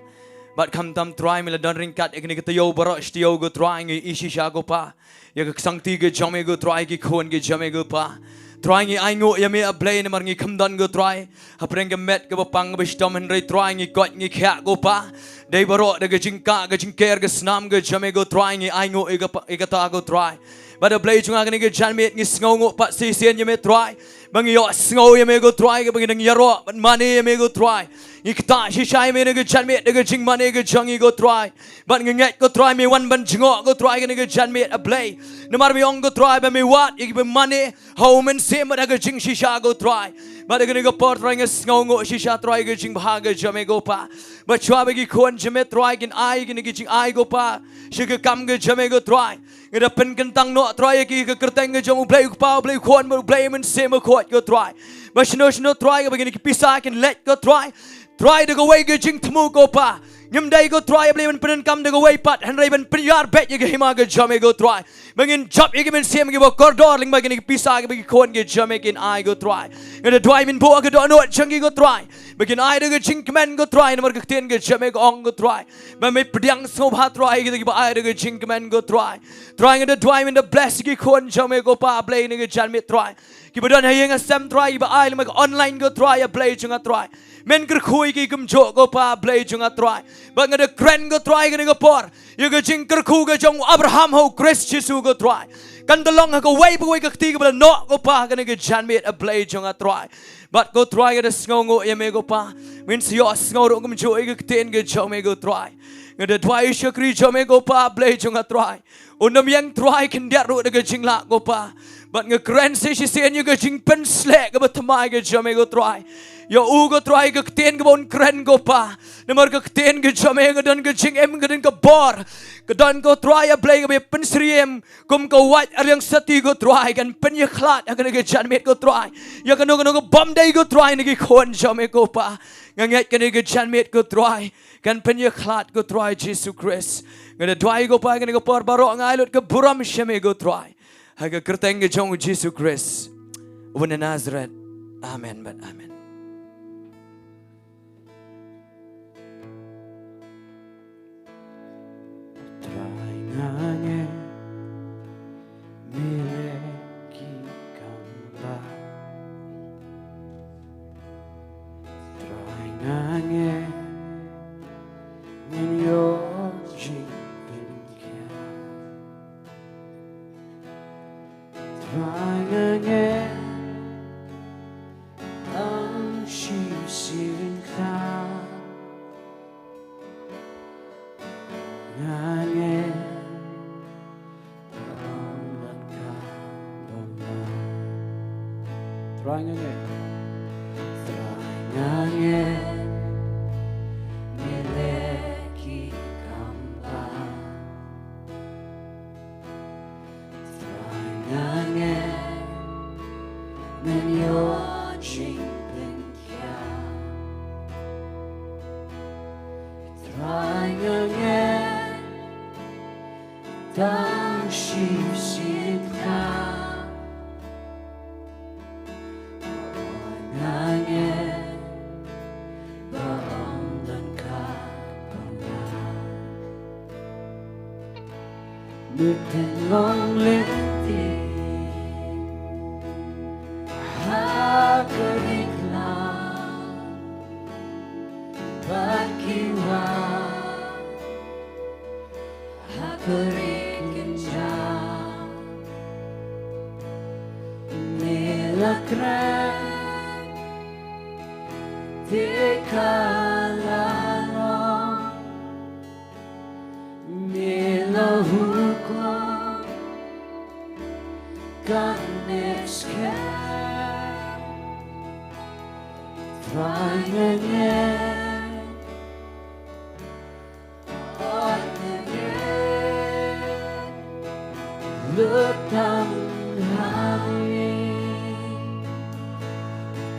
Bat kam tam Trai mila daringkat kani ka tayo baro stio go Trai ngi isisha go pa. Ye ke sangti ge jome go Trai ge khun ge jome go pa. Trai ngi ai ngo yame ablay ne mar ngi khamdan go Trai hapreng ge met ge bapang ge stom henry Trai ngi kot ngi kha go pa dei baro de ge jingka ge jingker ge snam ge jame go Trai ngi ai ngo e ga ta go Trai ba de ablay chunga ge janmet ngi sngo ngo pa si sien yame Trai bangi yo sngo yame go Trai ge bangi jingiaroh ban mane yame go Trai ngi kta shi shai me ge janmet de ge jingmane ge jangi go Trai ban ngi nget go Trai me wan ban jingo go Trai ge janmet ablay ne mar me ong go Trai ba me wat ge be mane home and same ada ge jing shisha go Trai ba de ge por Trai ge sngo ngo shisha Trai ge jing bha ge jame go pa ba chwa be gi khon jame Trai gen ai ge jing ai go pa shi ge kam ge jame go Trai ge da pen kentang no Trai ge kerteng ge jong Blei pa Blei khon mo Blei men same khot go Trai ba shno Trai ge ge pisa ken let go Trai Trai de go way ge jing tmu go pa Nyam dai go Trai Blei men pen kam de go way pat henry ben priar bet ye ge hima ge jame go Trai bangin job ye ge men same ge bo corridor ling ba ge pisa ge khon ge jame ken ai go Trai ge de Dwai min bo ge do no changi go Trai begin ai de ge jing command go Trai nomor ge Ktien ge jame go ong go Trai ba me pdiang so bha Trai ge ba ai de ge jing command go Trai Trai ge de Dwai min de bless ge khon jame go pa Blei ne ge janmet Trai ki badon hayeng asam Trai ba ai le online go Trai Blei chunga Trai men kyrkhu ki kum jo go pa Blei chunga Trai ba ge de kren go Trai ge go por ye ge jingkyrkhu ge jong Abraham ho Christ Jesus go Trai kan dolong ha go way ba way ka ti ge no go pa ge ge janmet Blei chunga Trai But go try get a sngo ya me go pa. Means your sngo gum joy ga Ktien ga jo me go try. Ga Dwai shakri jo me go pa blei jo ga try. Unam yang try can get ro ga jingla go pa. But nga grand say she say you ga jing pen slack ga tamai ga jo me go try. Yo u go try ga Ktien ga bon kren go pa. Namar ga Ktien ga jo me ga don ga jing em ga don ga bor. Ga don go try ya blei ga be pen sriem kum ga wat yang sati go try kan pen ya khlat ga ga jan met go try. Ya ga no ga bom dai go try ni ga khon jo me go pa. Ngangat kan ga jan met go try kan pen ya khlat go try Jesus Christ. Ga Dwai go pa ga por barok ngai lut ga buram sheme go try. Ha ga kerteng ga jong Jesus Christ. Wan Nazareth. Amen but amen. Hangne miliki kamba Trai hangne min yo jingkyrkhu Trai hangne ang shivsirka hangne Trai hangne miliki kamba Trai hangne min yo jingkyrkhu Trai hangne dang shivsirka Nonglum hakarikla bakiwa hakarikinja milakran dekalano milahuko Ganneske Trai hangne Lutang hari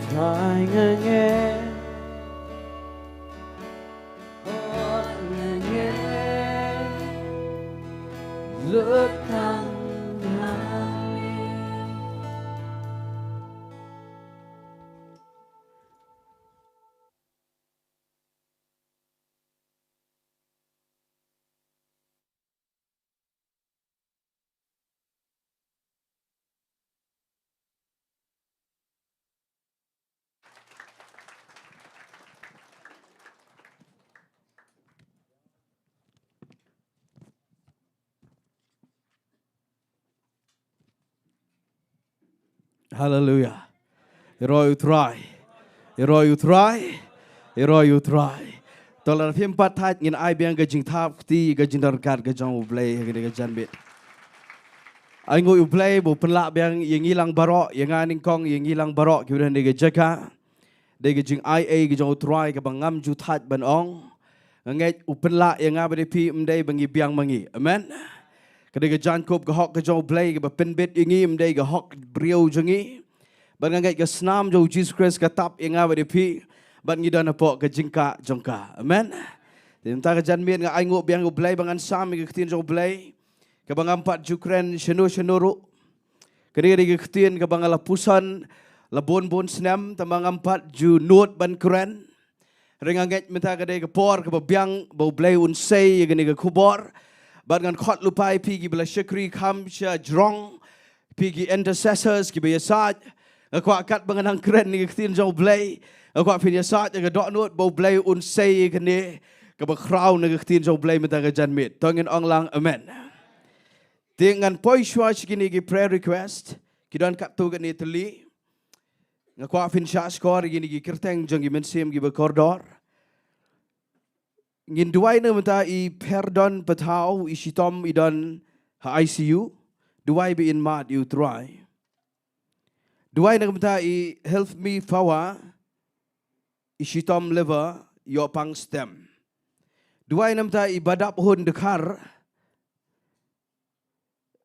Trai hangne Lutang Hallelujah. Ri-Bhoi Trai. Ri-Bhoi Trai. Ri-Bhoi Trai. Tolong phim pat thai ngin ai biang ga jing thap ti ga jing dar kat ga jong U Blei ga jan bit. Ai ngoi U Blei bo penlak biang yang hilang barok yang aning kong yang hilang barok ki dan ga Jaka. De ga jing ai ga jong Trai ga bangam ju thai ban ong. Ngai U penlak yang abade pi mdai bangi biang mangi. Amen. Kadang jan kop ke hok ke jauh Blei ke penbet ingi mdai ke hok beriau jengi. Bangangai ke senam jauh Jesus Christ ke tap inga beripi. Ban ngidan apa ke jingka jongka. Amen. Tentang ke jan miet ngai ngok biang U Blei bangan sam ke Ktien jauh Blei. Ke bangan 4 Jukren shenuru. Kadang ke Ktien ke bangan lapusan labon senam tambang 4 ju not ban keren. Rengangai minta kadang ke por ke biang bau Blei unsei ke kubor. Bagan khot lupai pigi bela syakri kham sya jrong pigi intercessors ki biasat aku akat bangan keren ni Ktien jauh Blei aku biasat ke dok not bau Blei unsei kene ke bakrau ni Ktien jauh Blei meta ke jan mit tongin ong lang amen dengan poi shwa kini ki prayer request ki don kat tu ni teli ngakwa fin sha skor gini gi kerteng jong gi mensim gi bekordor ngin duai na mata I perdon petau I shitom idon ha ICU duai be in mat you try duai na mata I help me fawa I shitom liver yo pang stem duai na mata I badap hun dekar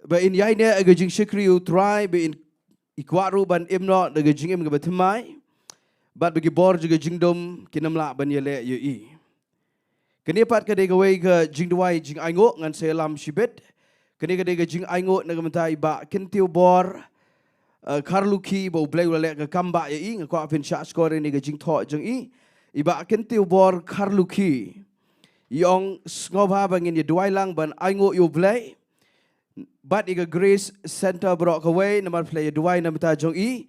ba in yai ne aga jing shikri you try be in ikwaru ban imno daga jingim ga bathmai bat bagi bor juga jingdom kinamla ban yele ye I kene pat ka dega wei ga jingduwai jing aingo ngan selam shibet kene ka dega jing aingo na gamtai ba kintiu bor karluki bo blei wala ga kamba ye I ngako afin sha skore ni ga jing tho jing I iba kintiu bor karluki yong ngobha bangin ye duai lang ban aingo you blei But iga Grace Center brought away namar play duai namta jong I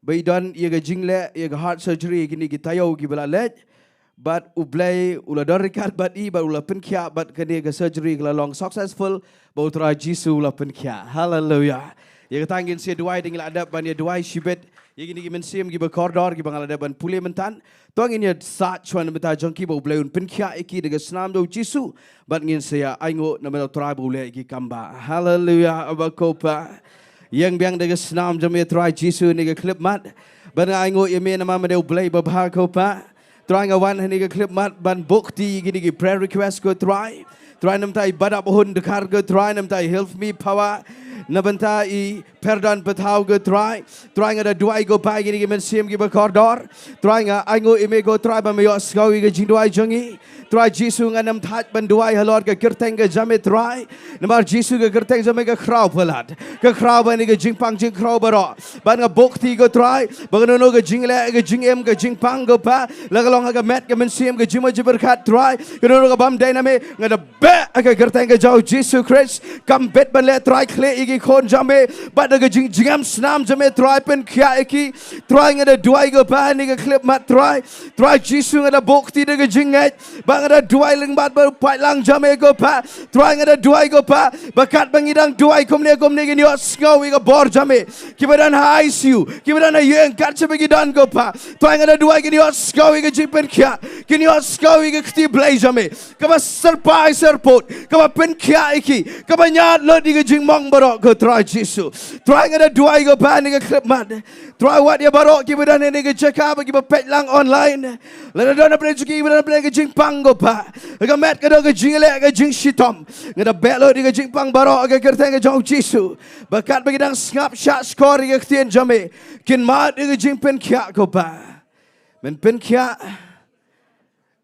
baidon iga jingle iga heart surgery gini gitayo gibala led but ublay ula dorikat but I but ula penkia but kani iga surgery gala long successful but Trai Jisu ula penkia hallelujah iga tangin si duai dingil adab ban ya duai shibet iga ni mensim giba koridor giba ngala ban pule mentan tong in ya sa chuan namta jong ki ublay un penkia iki daga snam do Jisu but ngin saya aingo namel Trai bule iki kamba hallelujah abakopa yang biang daga snam jame Trai Jisu ni ga clip mat ban aingo yeme nama made ublay babha kopa Trai ngawan ni ga clip mat ban bukti gini gi prayer request go Trai namtai badap hun dekar go Trai namtai help me power nabanta I perdon petau go Trai ngada duai go pa gini gi mensim gi bakordor Trai nga aingo ime go Trai ba mayo skawi ga jingduai jongi Trai Jisu nganam that ban duai halor ga kerteng ga jame Trai namar Jisu ga kerteng jame ga kraw pelat ga kraw ban ga jingpang jing kraw baro ban ga bukti go Trai bagano ga jingle ga jingem ga jingpang go pa lagalong ga met ga mensim ga jima jiberkat Trai gano ga bam dyname ngada be ga kerteng ga jau Jisu Christ kam bet ban le Trai kle igi kon jame bat ga jingam snam jame Trai pen kya iki Trai ngada duai go pa ni ga clip mat Trai Jisu ngada bukti ga jinget ada duai lengbat baru pai lang jame go pa Trai ada duai go pa bakat bangidang duai kumne gini ngawi go bor jame kibadan ha ICU kibadan yang kat sebagidan go pa Trai ada duai gini ngawi go jipen kya gini ngawi go Ktien U Blei jame kaba serpai serpot kaba pen kya iki kaba nyat lo di go jingmong baro go Trai Jisu Trai ada duai go pa ni go clip mat Trai wat ya baro kibadan ni go Jaka bagi pet lang online lada dona pen juki kibadan pen go jingpang go pa aga met kada ga jingle ga jing shitom ngada belo di ga jingpang baro aga kerteng ga jong Jisu bakat bagi dang ngap shat skor ga ktien jame kin mat ga jingpen kya ko pa men pen kya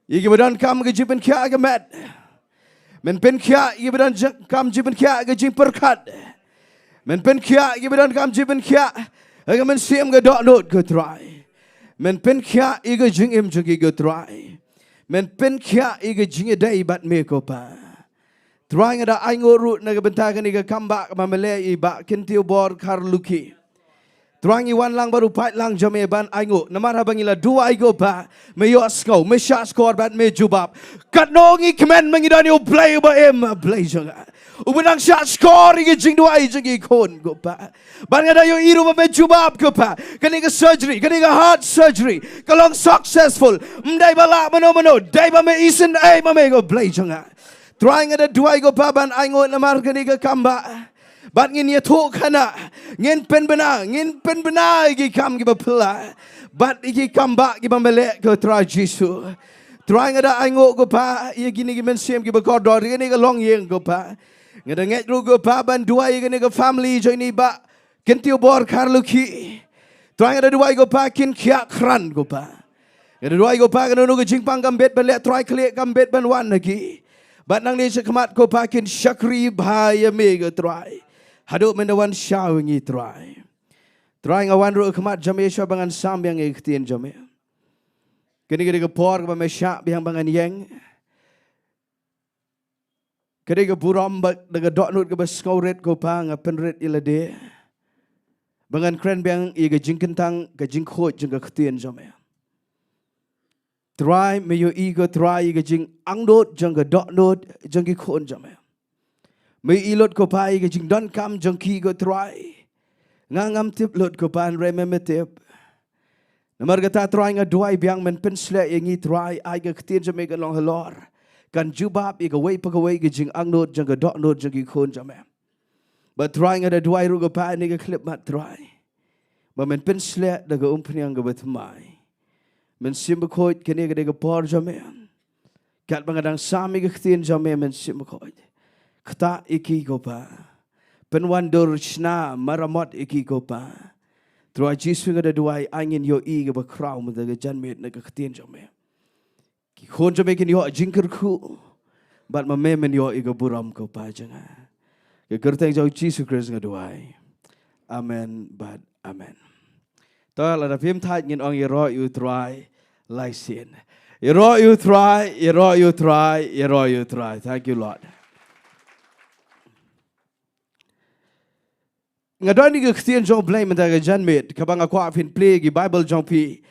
igi badan kam ga jingpen kya ga met men pen kya igi badan kam jingpen kya ga jing perkat men pen kya igi badan kam jingpen kya aga men sim ga dot lot ga Trai men pen kya igi jing im jing ga Trai men pen kya iga jingiaroh bat me ko pa Trai ngada aingo rut na bentakan iga kamba mamele iba kintiu bor karluki Trai wan lang baru pat lang jame ban aingo namar habangila dua igo pa me yo sko me sha skor bat me jubab kat nongi kemen mangidani u blei ba em blei jonga ubenang sha skor iga Jingduwai jingi kon go pa ban ngada yo iru ba me jubab ko pa kaniga surgery kaniga heart surgery kalong successful mdai bala mano dai ba me isen ai ma me go blei jonga Trai ngada duai go pa ban aingo namar kaniga kamba bat ngin ye thuk khana ngin pen bena gi kam gi bapla bat gi kamba gi bamele ko Trai Jisu Trai ngada aingo go pa ye gini gi mensim gi bakordor ni ga long yeng go pa ngada nget ru go pa ban duai gi ga family joini ba kintiu bor karluki Trai ngada duai go pa kin kya kran go pa ngada duai go pa ngada no go jingpang gambet ban le Trai kle gambet ban wan lagi bat nang ni sekmat ko pa kin syakri bahaya me go Trai haduk mendawan syawingi Trai ngawan ru kemat jame sya bangan sam yang iktien jame kini ke por ba me sya biang bangan yeng kini ke buram ba daga dot nut ke beskauret ko pa ngapen ret ilade bangan kren biang i ke jingkentang ke jingkyrkhu jeng ke ktien jame Trai me yo i go Trai ke jing angdot jeng ke dot nut jeng ke khon jame May ilot ko pa iga jing don kam jong ki go Trai ngangam tip lot ko pa remember tip Namar kata Trai nga Duwai biang men pensle yengi Trai ai ga Ktien jame ga long halor. Kan jubab i ga wei pagawai ga jing angnot jang ga donor jang gi khon jame. Ba Trai nga da Duwai ru ga pa ni ga klip mat Trai. Ba men pensle da ga umpniang ga batmai. Men simbakhoit kene ga por jame. Kat bangadang sami ga Ktien jame men simbakhoit. Kta iki go pa. Penwandur shna maramot iki go pa. Trai jisu nga da Duwai angin yo i ga ba kraw mo da ga janmet na ga Ktien jame. Ki khon jame kin yo jingkyrkhu. Bat ma men yo i ga buram ko pa janga. Ga kerteng jau jisu Christ nga Duwai. Amen bat amen. Ta la da phim thai ngin ong yero yu Trai lai sin. Yero yu Trai, yero yu Trai, yero yu Trai. Thank you Lord. Ngadon ni ga Ktien U Blei men da ga janmet ka bang akwa fin play gi Bible jong pi.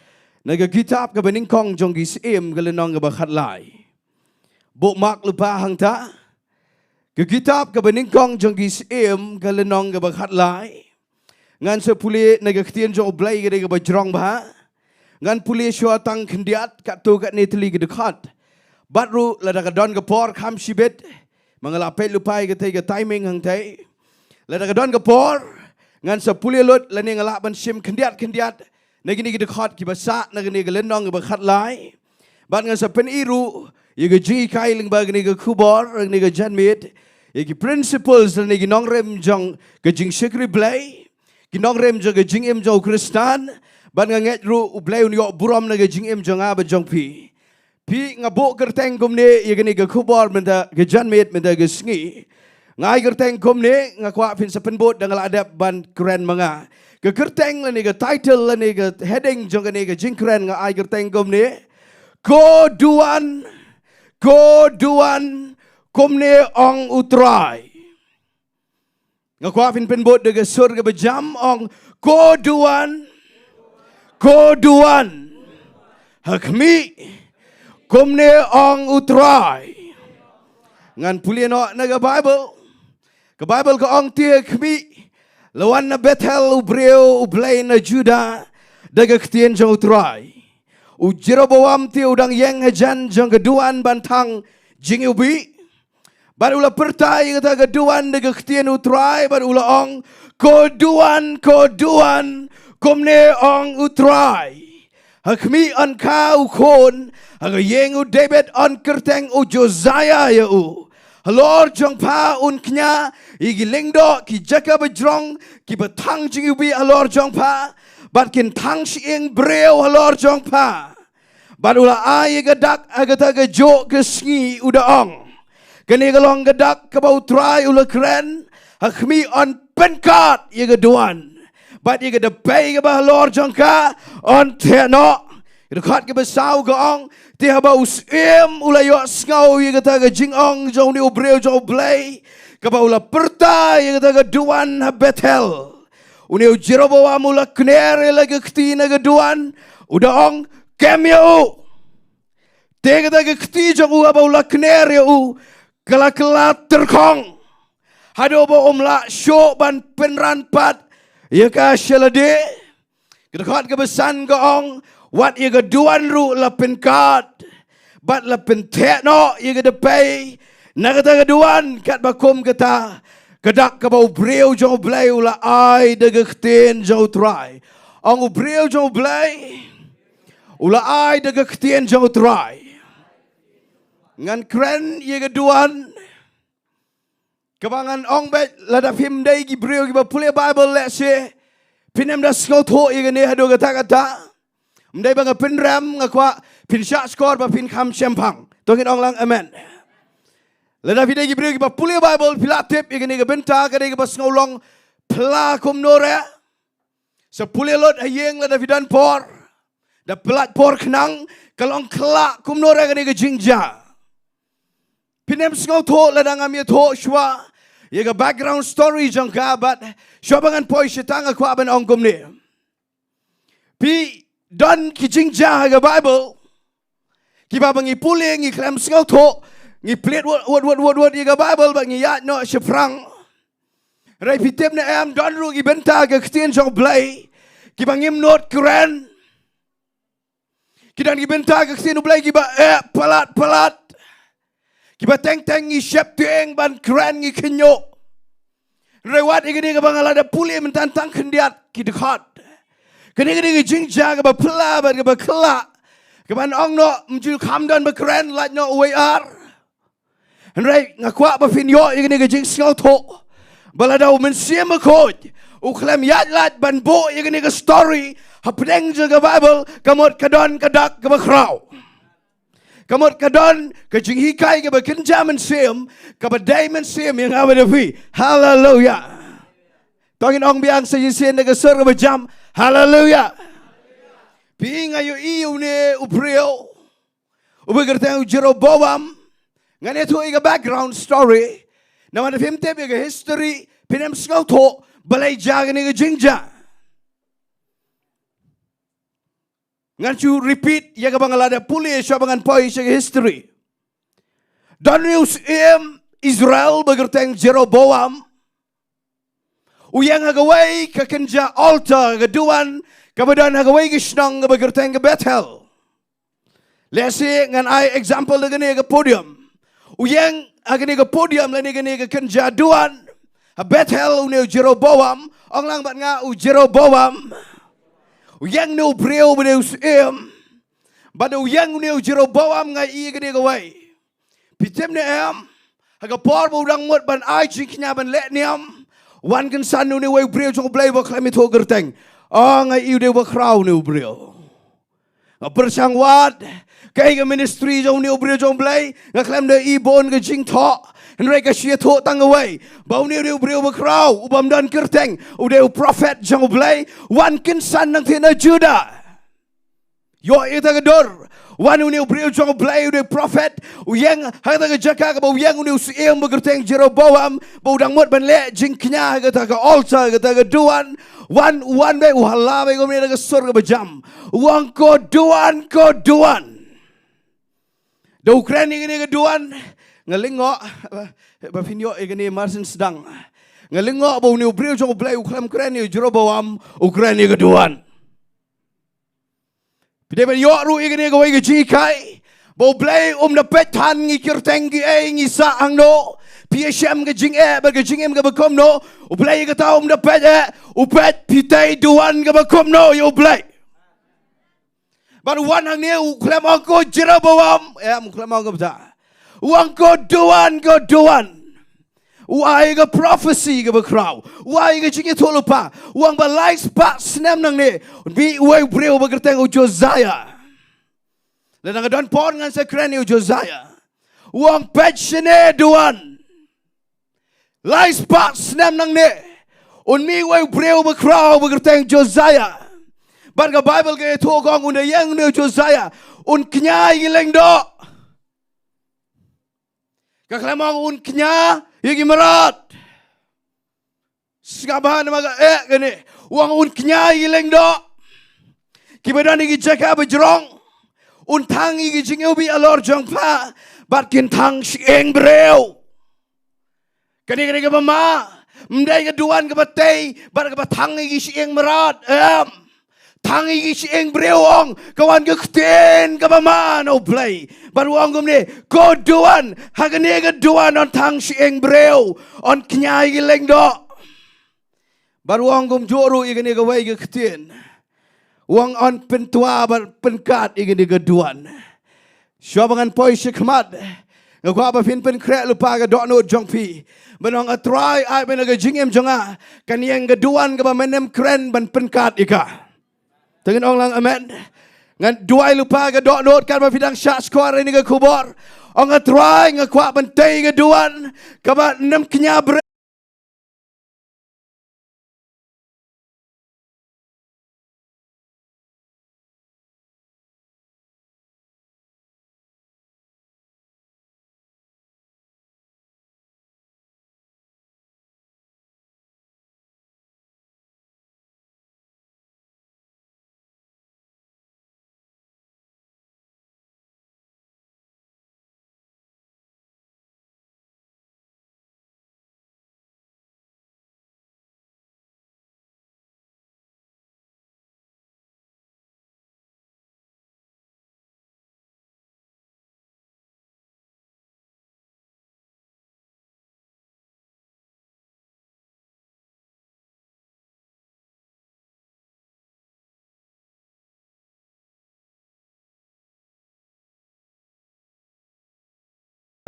Na ga kitab ka bening kong jong gi sim ga lenong ga ba khat lai. Bo mak lupa hang ta. Ga kitab ka bening kong jong gi sim ga lenong ga ba khat lai. Ngan se puli na ga Ktien U Blei ga ba jrong ba. Ngan puli shwa tang khndiat ka tu ka netli ga dekat. Batru la da ga don ga por kham shibet. Mangala pe lupai ga te ga timing hang tai. La da ga don ga por ngan se puli lut la ni ngala ban sim khndiat. Nagini ga dekat ki ba sa nagini ga lenong ga ba khat lai. Bat ngan se pen iru ye ga ji kai lyngba ga ni ga khubor ni ga janmet. Ye ki principles ni ga nongrem jong ga jingshikri blai. Ki nongrem jong ga jingim jong Kristan. Ban nga nget ru u blai un yo buram na ga jingim jong a ba jong pi. Pi nga bo kerteng kumne ye ga ni ga khubor men da ga janmet men da ga Sngi. Ngai kerteng kumne nga kwa fin sa penbot da ngala adap ban keren mga. Ga kerteng la ni ga title la ni ga heading jong ga ni ga jingkren nga ai kerteng kumne. Ko Duwan kumne ong utrai. Nga kwa fin penbot da ga sur ga bejam ong ko Duwan hakmi kumne ong utrai. Ngan pulino na ga Bible. Ka Bible ka ong tia kmi. Lawan na Bethel u Blei na Juda. Daga Ktien U Trai. U Jeroboam tia udang yang hajan jang Duwan bantang Jingiasyllok. Bar ula pertai kata ga Duwan daga Ktien U Trai. Bar ula ong ko Duwan kumne ong u Trai. Hakmi an ka u khon. Haga yang u David an kerteng u Josiah ya u. Halor jong pa un knya igi Diengdoh ki Jaka bejrong ki batang jingiasyllok halor jong pa bat kin tang sieng breu halor jong pa bat ula ai gadak agata ga jo ke Sngi udaong kani galong gadak ka bau Trai ula kren hakmi on penkat ye ga Duwan bat ye ga de pay ga halor jong ka on teno dekat ke besau gaong ti haba usim ula yo Sngau ye kata ga jingong jong ni ubreu jong Blei ka ba ula perta ye kata ga Duwan ha Bethel uni Jeroboam ula knere lagi Ktina ga Duwan udaong kemyo te kata ga Kti jong ula knere u kala terkong hado ba umla syo ban penran pat ye ka shelade dekat ke besan gaong wat ye ga Duwan ru la penkat bat la pentekno ye ga de pay na kata ga Duwan kat bakum kata kadak ka bau breu jong Blei ula ai de ga Ktien U Trai ong breu jong Blei ula ai de ga Ktien U Trai ngan kren ye ga Duwan kabangan ong bet la da phim dei gi breu gi ba pule Bible le se pinem da skau tho ye ga ne hado kata Mdai bang pin ram nga kwa pin syak skor ba pin kham sempang. Tongin ong lang amen. Lada video gi brio gi ba puli Bible pilatip ye ga Bynta ga ba ngolong pla kum nore. Sa puli lot ayeng lada vidan por. Da plat por knang kalong kla kum nore ga jingja. Pinem ngau tho lada ngam ye tho shwa. Ye ga background story jong ka bat shwa bangan poi shetang kwa ban ong kumne. Pi don ki jingja ga Bible ki ba bangi puli ngi klem ngau tho ngi plet wot ye ga Bible ba ngi ya no shefrang rai pitep na am don ru gi Bynta ga Ktien U Blei ki bangim not kren Kita ni Bynta ke Ktien U Blei kiba palat. Kiba teng ngi syep tueng ban keren ngi kenyo. Rewat igini ke bangala da puli mentantang kendiat ki dekat. Kini ke jingja ke ba pela ba ke ba kela. Ke ban ong no mjul kamdan ba keren like no OAR. Henry ngakwa ba finyo igini ke jing singau to. Baladau men Syiemlieh kod. Uklem yatlat ban bo igini ke story. Hapdeng je ke Bible kamot kadon kadak ke ba kraw. Kamot kadon ke jinghikai ke ba kenjaman sim ke ba diamond sim yang awe defi. Hallelujah. Tongin ong biang sejisen ke sur ke ba jam. Hallelujah. Pi ngayo iu ne upriyo. Ubegertang Jeroboam. Ngane tu iga background story. Nama de fimte iga history. Pinem skau to balai jaga ni ke jingja. Ngan cu repeat ya ke bangalada puli sya bangan poi sya history. Danius Israel begertang Jeroboam. Uyang hagawai ke kenja altar ke Duwan kemudian hagawai ke Shillong begertang ke Bethel. Lesi ngan ai example dengan ke podium. Uyang agani ke podium lani ke kenja Duwan Bethel uni Jeroboam onglang bat nga Jeroboam. Uyang no breu bedeus bada uyang no Jeroboam ngai i gede gawai pitem ne haga por bo dang mot ban ai jingknya ban let niam wan kan san no ne wai breu jong blai bo klami to gerteng ngai i de bo kraw no breu persang wat kai ga ministry jong ne breu jong blai ngaklam de i bon ga jing tho Henry ka shia to tang away. Bau ni dia beriu berkrau. Ubam dan kerteng. Udah prophet jang blai. Wan kinsan nang tina Judah. Yo ita gedor. Wan uni beriu jang blai udah prophet. Uyang hata ke Jaka ke bau yang uni usiam berkerteng Jeroboam. Bau dang mot ban le jingknya kata ke altar kata ke Duwan. Wan be uhala be gomni ke sur ke bejam. Wang ko Duwan. Da Ukraine ini ke Duwan. Ngalingok ba finyo igani marsin sedang ngalingok ba uni ubriu jong blai ukram Ukraine Jeroboam Ukraine keduan pide ben yo ru igani go igi jikai ba blai da petan ngi kirteng gi ngi sa angno PSM ke ba ke jingem ke bakomno blai ke ta da pet upet pitai duan ke bakomno yo blai baru wan hangne ukram angko Jeroboam ukram angko beta Wang ko Duwan. Wai ga prophecy ga bakraw. Wai ga jingi tolupa. Wang ba lies pa snem nang ne. Bi wai breu begerteng Josiah. Dan nga don pon ngan sekren Josiah. Wang petshene Duwan. Lies pa snem nang ne. Un mi wai breu bakraw begerteng Josiah. Ban ga Bible ga to gong un yang ne Josiah. Un knyai Diengdoh. Kaklamang un knya yagi marat. Skabahan maga gani. Wang un knya Diengdoh. Kibadan igi Jaka bejrong. Un tang igi jingiubi alor jong pa. Batkin tang sieng breu. Kani ke mama. Mdai ke Duwan ke batay. Bat ke batang igi sieng marat. Tang igi sieng breu ong. Kawan ke Ktien ke mama no Blei. Baru orang gumne, ko Duwan, hagane ke Duwan on tang sieng breu, on knyai Diengdoh. Baru orang gum joru igane ke wai ke Ktien. Wang on pentua bar penkat igane ke Duwan. Syabangan poi syekmat. Ngakwa apa fin pen krek lupa ke dokno jongpi. Benong a Trai ai ben ke jingem jonga. Kan yang ke Duwan ke ba menem keren ban penkat ika. Tengin orang lang amen. Ngan Jowai lupa ke dok not kan mafidang syak skor ini ke kubor. Ong Trai ngakwa pentai ke Duwan. Kabat 6 kenya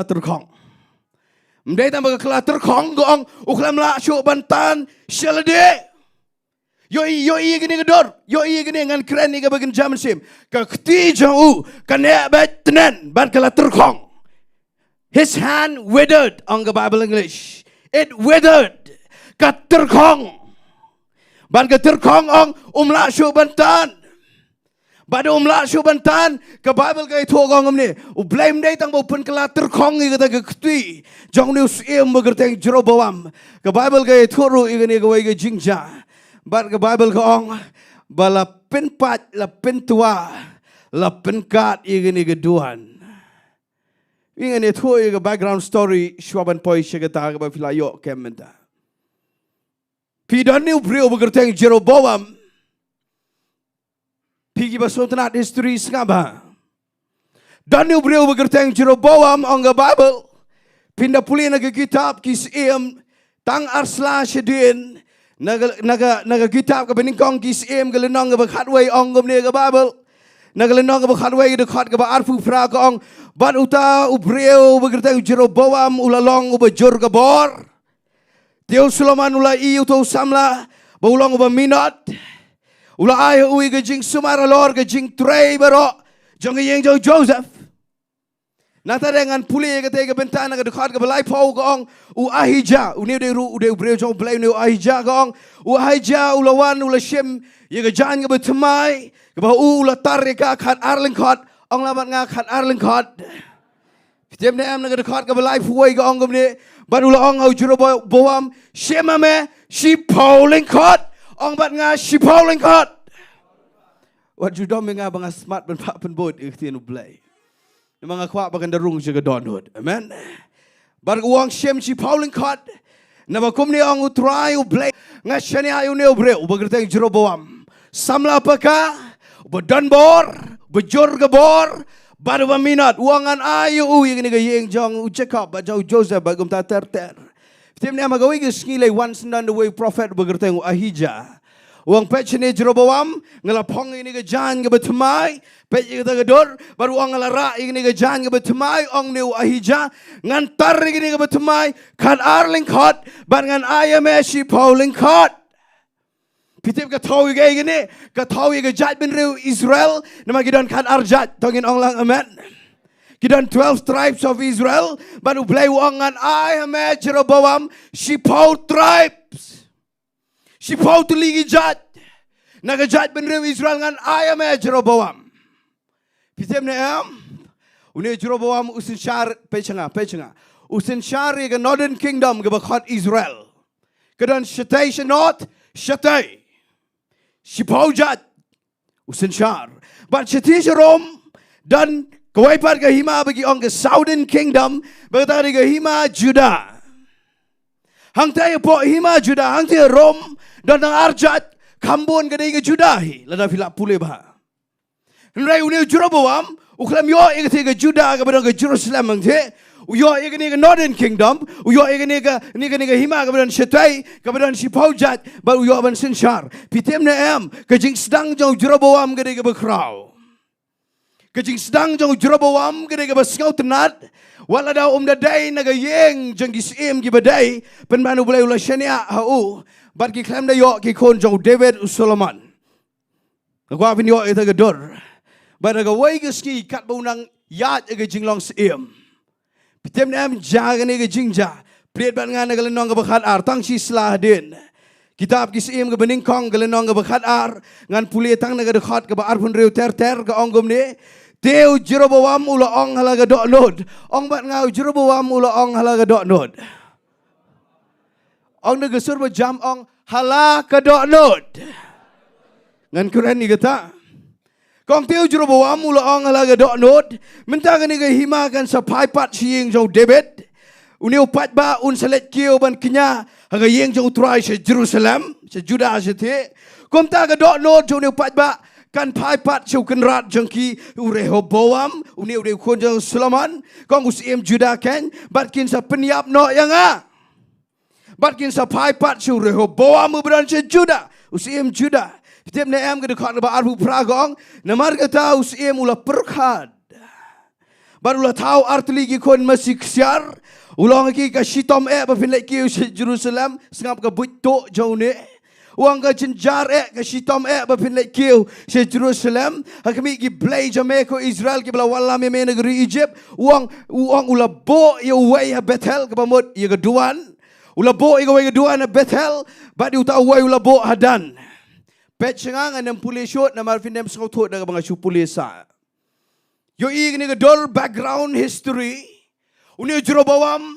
terkong. Mdai tambah kelah terkong gong uklam la syuk bantan Syiemlieh. Yoi gini gedor. Yoi gini ngan keren ni ke bagian zaman sim. Ka Ktien U kena bet tenen ban kelah terkong. His hand withered on the Bible English. It withered. Ka terkong. Ban ka terkong ong la syuk bantan. Pada umla syubantan ke Bible ke itu orang ni. Ublai mdai tang bau pen kelah terkong ni kata ke Ktui. Jong ni usiem bergerteng jero bawam. Ke Bible ke itu ru igani ke wai ke jingja. Bat ke Bible ke ong bala penpat la pentua la penkat igani ke Duwan. Igani itu ke background story syuaban poi syagata ke bafilayo kementa. Pidan ni ubriu bergerteng jero bawam. Pigi basontanat history sengaba. Dan ni beliau bergerteng jero bawam angga Bible. Pindah pulih naga kitab kisiem tang arsla syedin naga kitab ke beningkong kisiem ke lenong ke bakhatway anggam ni ke Bible. Naga lenong ke bakhatway dekat ke arfu fra ke ong ban uta beliau bergerteng jero bawam ulalong ubajur ke bor. Tio Sulaiman ulai utau samla baulong ubaminat. Ula ai ui ke jing sumara lor ke jing Trai baro jong yang Joseph. Nata dengan puli ke te ke Bynta ke dekat ke balai pau ke ong u ahija uni de ru de breu jong blai uni ahija ke ong u ahija ulawan ula shim ye ke jan ke betemai ke ba ula tar ka khat arling khat ong labat nga khat arling khat. Fitem ne am ke dekat ke balai puai ke ong ni ban ula ong au juro bawam shemame shi pauling khat. Ong bat nga sipau lengkot. Wat judom nga banga smart ben pak pen bot Ktien U Blei. Mga kwa bagan darung jaga donhood. Amen. Bar uang shem sipau lengkot. Na ba kumne ong Trai U Blei nga shani ayu ne ubre ubagerteng jero bawam. Samla paka ba donbor, ba jorgabor, ba minat uangan ayu uy ni ga yeng jong Jaka ba Joseph ba gum ta ter. Tim ni amagawi ke Sngi once and the way prophet bergerteng ahija. Uang pecene jerobawam ngelapong ini ke jan ke betemai pec kita gedor baru uang ngelara ini ke jan ke betemai ong neu ahija ngantar ini ke betemai kan arling kot ban ngan ayame si pauling kot. Pitip ke tahu ke gini ke tahu ke jat ben reu Israel nama gidan kan arjat tongin ong lang amen. Kidan 12 tribes of Israel. Baru Blei wangan I am Jeroboam. Shipau tribes. Shipau tu ligi jat. Naga jat benrew Israel ngan I am Jeroboam. Pitem ne am. Uni Jeroboam usin syar pechenga. Usin syar ke Northern Kingdom ke bakat Israel. Kidan Shetay Shenot. Shetay. Shipau jat. Usin syar. But Shetay Sherom. Dan Kawaipat ke hima bagi orang ke Southern Kingdom berkata ke hima Judah. Hang tayo po hima Judah, hang tayo Rom dan ang Arjat kambon ke ke Judah hi. Lada filap pule bah. Henry uni Jeroboam uklam yo ke Judah ke bedang ke Jerusalem hang te. Uyo ke Northern Kingdom, uyo ke hima ke bedang Shetay ke bedang Sipaujat baru uyo ban sensyar. Pitem ne am ke jing sedang jauh Jeroboam ke bekrau. Kejing sedang jauh Jeroboam gede ke basngau tenat wala dah dadai naga yeng jeng gisim gi badai pen manu boleh ulah syania hau bat ki klaim da yo ki kon jauh David Solomon gua vin yo eta gedor bat naga wai ke ski kat baunang yat ke jinglong sim pitem nam jaga ne ke jingja priet bat ngan naga lenong ke bakhat ar tang si slah din kitab kisim ke beningkong ke lenong ke bakhat ar ngan puli tang naga dekat ke ba ar pun reu ter ke onggom ni Teu Jeroboam ula ong halaga dok nod. Ong bat ngau Jeroboam ula ong halaga dok nod. Ong negesur berjam ong halaga dok nod. Ngan keren ni kata. Kong teu Jeroboam ula ong halaga dok nod. Mentang ni ke himakan sapai pat siing jauh David. Uni upat ba un selet kio ban kenya haga yeng jauh Trai se Jerusalem se Judah se te. Kom ta ke dok nod jauh ni upat ba kan pai pat chau kan rat jangki Rehoboam uni ude kon jang Solomon kong usim Judah kan batkin sa penyap no yang batkin sa pai pat chau Rehoboam beran se Judah usim Judah tiap ne am ke dekat ba arbu pragong namar kata usim ula perkhad barulah tahu arti lagi kon masih kesiar. Ulang lagi ke shitom bafin lagi Jerusalem sengap ke butok jauh ni. Uang ke jenjar ke shitom bafin lagi Jerusalem. Hakami ki Blei Jamaica Israel ki bala wala me negeri Egypt. Uang ulah bo ya way Bethel ke pamut ya ke Duwan. Ulah bo ya way ke Duwan Bethel. Badi uta way ulah bo hadan. Pet cengang anam pulis shot na marfin dem sengautot na mga pulisa. Yo ini ke dol background history. Uni Jerobawam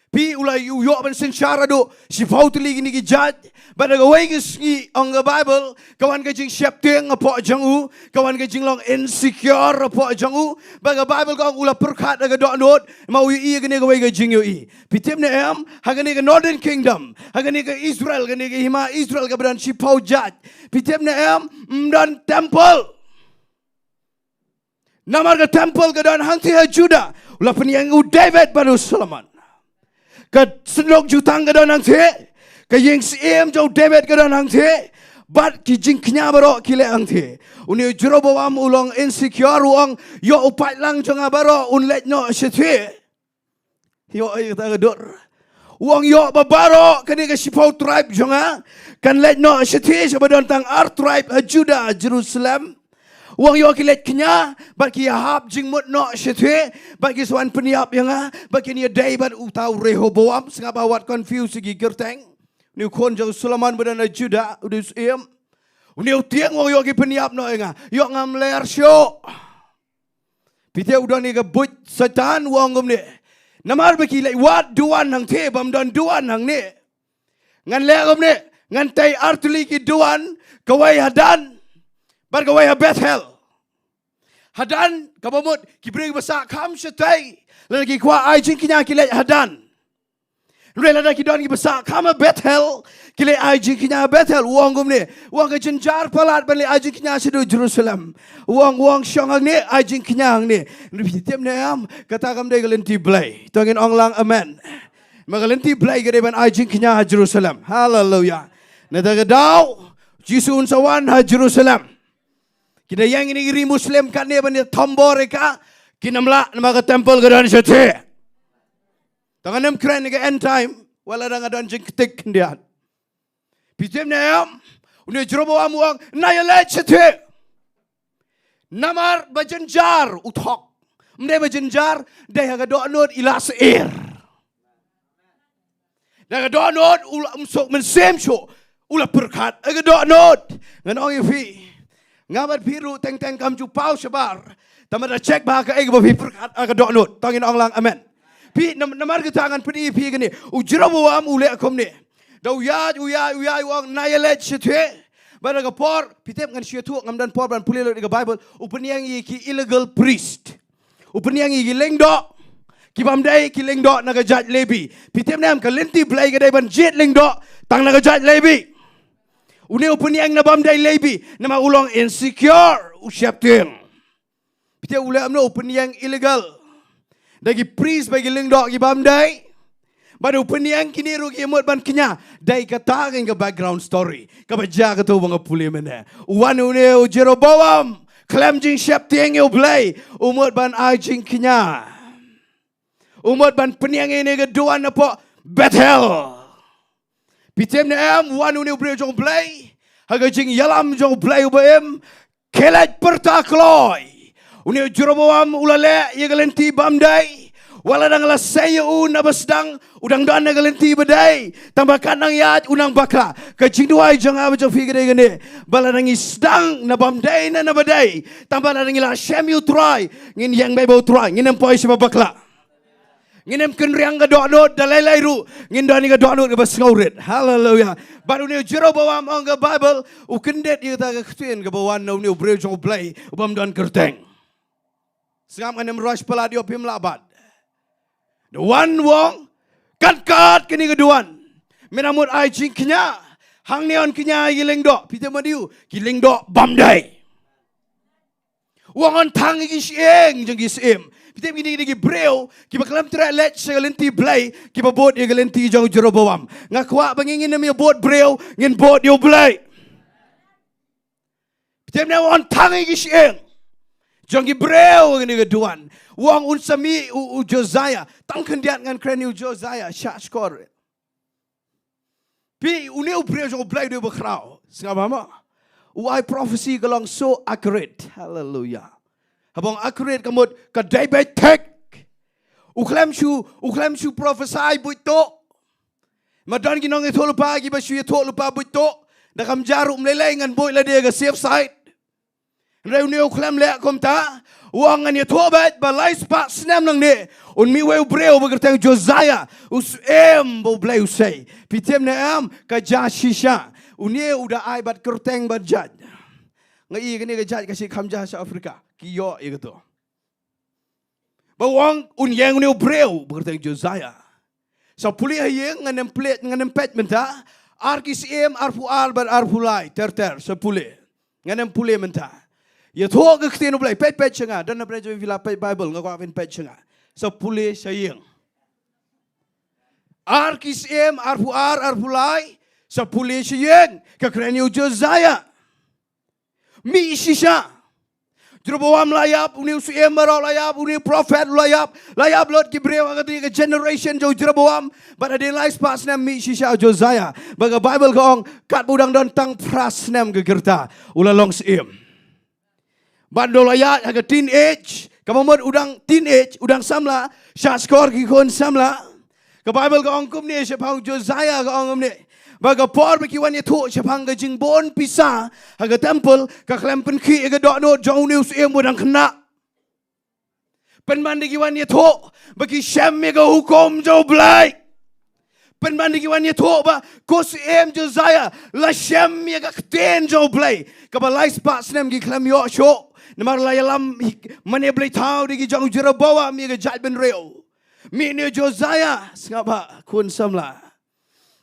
pi ulai yo ban sensyara do si fautli gini ki judge pada gawai ke Sngi on the Bible kawan ke jing syapteng apa jangu kawan ke jing long insecure apa jangu pada Bible kau ulah perkat aga dok not mau i gini gawai ke jing yo i pitim ne am hagani ke Northern Kingdom hagani ke Israel gani ke hima Israel ke badan si fau judge pitim ne am dan temple namar ke temple ke dan hangti Juda ulah peniang David baru Solomon. Ke senok jutang ke dalam hangte. Ke yang siem jauh David ke dalam hangte. Bat ki jingknya baru kile hangte. Uni Jerobawam ulang insecure uang. Yo upat lang jangan baru unlet no syetwe. Yo ayo kata kedor. Uang yo babaro kini ke sipau tribe jangan. Kan let no syetwe sebab tang ar tribe Juda Jerusalem. Uang yo kilet kenya, bagi hab jingmut no syetwe, bagi suan peniap yang bagi ni day bat utau Rehoboam, sengap awat confuse gi gerteng. Ni kon jauh Solomon badan Juda, udah siem. Ni utiang uang yo ki peniap no yang, yo ngam ler show. Pite udah ni ke but setan uang gom ni. Namar bagi lek wat Duwan hang te bam dan Duwan hang ni. Ngan ler gom ni, ngan tay artuli ki Duwan, kawai hadan. Bar kawai Bethel. Hadan kabamut kibring besar kam syai. Lagi kuat ai jingkinya kilet hadan. Rela dah kidon ki besar kam Bethel. Kilet ai jingkinya Bethel uang gum ni. Uang ke jenjar palat balik ai jingkinya sedu Jerusalem. Uang syong ni ai jingkinya ni. Tiap ni am kata kam dia gelenti Blei. Tongin onglang amen. Magalenti Blei ke depan ai jingkinya Jerusalem. Hallelujah. Nada kedau Jisun sawan Jerusalem. Kita yang ini iri Muslim kan dia benda tombor reka kita melak nama ke temple ke dan syete. Tangan nem keren ke end time wala dang adan jing ketik dia. Pijem nem uni Jerobawam uang nayalet syete. Namar bajenjar uthok. Mde bajenjar dah ke dok not ila seir. Dah ke dok not ula umsok mensem syo ula berkat ke dok not ngan ong ifi. Ngabat biru teng kam pau sebar. Tamada cek bahaka ego bi perkat aga donut. Tangin onglang amen. Pi namar ketangan pedi pi gini. Ujrabawam ule akom ni. Da uyad uang nayalet syetwe. Bada por pitep ngan syetwe ngamdan por ban pulilo di Bible. Upeniang ki illegal priest. Upeniang ki Lengdoh. Ki bamdai ki Lengdoh naga judge lebi. Pitep nam kalenti Blei gadai ban jet Lengdoh tang naga judge lebi. Uni upeniang na bamdai lebi nama ulang insecure usiap ting. Pita ulam no upeniang illegal. Dagi priest bagi Lengdoh ki bamdai. Bada upeniang kini rugi emot ban kenya. Dai kata ke background story. Kabaja kata bang puli mana. Uwan uni Jerobawam klaim jing siap Ktien U Blei umot ban ai jing kenya. Umot ban peniang ini ke Duwan apa Bethel. Pitem ne am wan uni Blei jong Blei haga jing yalam jong Blei ubem kelet pertakloi uni Jerobawam ulale ye galenti bamdai wala dang la sayu nabasdang udang dan galenti badai tambahkan nang yat unang bakla ke Jingduwai jong aba jong figure gene bala nang isdang na bamdai na badai tambah nang ila Syiemlieh Trai ngin yang Bible Trai ngin empoi siapa bakla nginem kenriang ke donut dalai ru ngindani ke donut ke basngaurit. Hallelujah. Baru ni Jerobawam on ke Bible ukendet dia tak Ktien ke bawan ni Blei jong Blei ubam dan kerteng. Sengam nginem rush pelat dia pim labat. Duwan wong kat kini ke Duwan. Menamut ai jing kenya hangne on kenya ki Lengdoh pite madiu ki Lengdoh bamdai. Wong on tang ki sieng jeng ki sim. Kita begini lagi breu, kita kelam terak let segalenti Blei, kita bot dia galenti jauh Jerobawam. Ngakwa bangingin namanya bot breu, ngin bot dia Blei. Kita menawan tangi kiseng, jauh ki breu ngini ke Duwan. Wang unsami u Josiah. Tang kendiat ngan kren u Josiah. Syak skor. Pi uniu pria jo blai dia berkrau. Sengah mama. Uai prophecy gelong so accurate. Hallelujah. Habang accurate kamut kadai bai tek. Uklem shu prophesy buito. Madan ginong itu lupa gi basu itu lupa buito. Dakam jarum lelai ngan boy la dia ke safe side. Reu ni uklem le kom ta. Wang ngan itu bat balai spak senam nang ni. Un mi weu breu begertang Josiah. Us bo blai usai. Pitem na ka jashisha. Unie udah ai bat kerteng bat jad. Ngai kini ke jad kasih kamjah sa Afrika. Kiyo gitu. Bawang unyeng uniu breu begertang Josiah. Sa puli hayeng nganem plate nganem pet menta. Arkis arfu bat arfu lai ter sa puli. Nganem puli menta. Ya thua ke Ktien U Blei pet cenga dan apa je vila pet Bible ngak wafin pet cenga. Sa puli sayeng. Arkis arfu lai sa puli sayeng ke kreniu Josiah. Mi shisha. Jeroboam layap, uniu Syiemlieh marau layap, uniu prophet layap lot kibreu agati ke generation jo Jeroboam, but ada lai spas nam mi shisha Josiah. Baga Bible kong kat budang don tang pras nam ke gerta ulalong Syiemlieh. Bandol layat aga teenage, kamamod udang teenage, udang samla, syaskor kikon samla. Ke Bible kong kumne sepang Josiah kong kumne. Baga por bekiwan ye tu sepang ke jingbon pisah aga temple ka klempen ki aga dokno jong news budang kena. Penmandi kiwan ye tu bagi syam ga hukum Jo Blei. Penmandi kiwan ye tu ba kos Josiah la syam ga Ktien Jo Blei. Ka balai spak snem gi klem yo sho. Namar la yalam mane blei tau di jong jerabawa mi ga jat ben reo. Mi ne Josiah ngapa kun samla.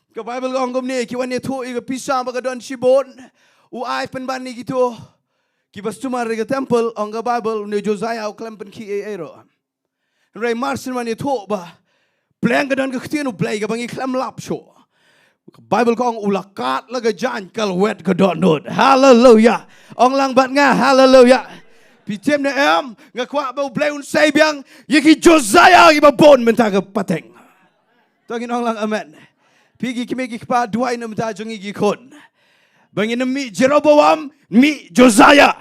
Ke Bible kong kumne kiwan ye tu iga pisah baga don shibon. Uai penbani gitu. Kibas cuma rega temple ong ke Bible ne Josiah u klem pen ki ero. Rai marsin man ye tu ba. Pleng ke don ke Ktien U Blei ke bangi klem lap sho. Bible kong ulakat laga jan kal wet ke don not. Hallelujah. Ong lang bat nga hallelujah. Pitem na ngakwa ba Blei un say biang yeki Josiah ki ba bon menta ke pateng. Tangin ong lang amen. Pigi kimegi kpa Duwan nam ta jongi gi kon. Bangin mi Jeroboam mi Josiah.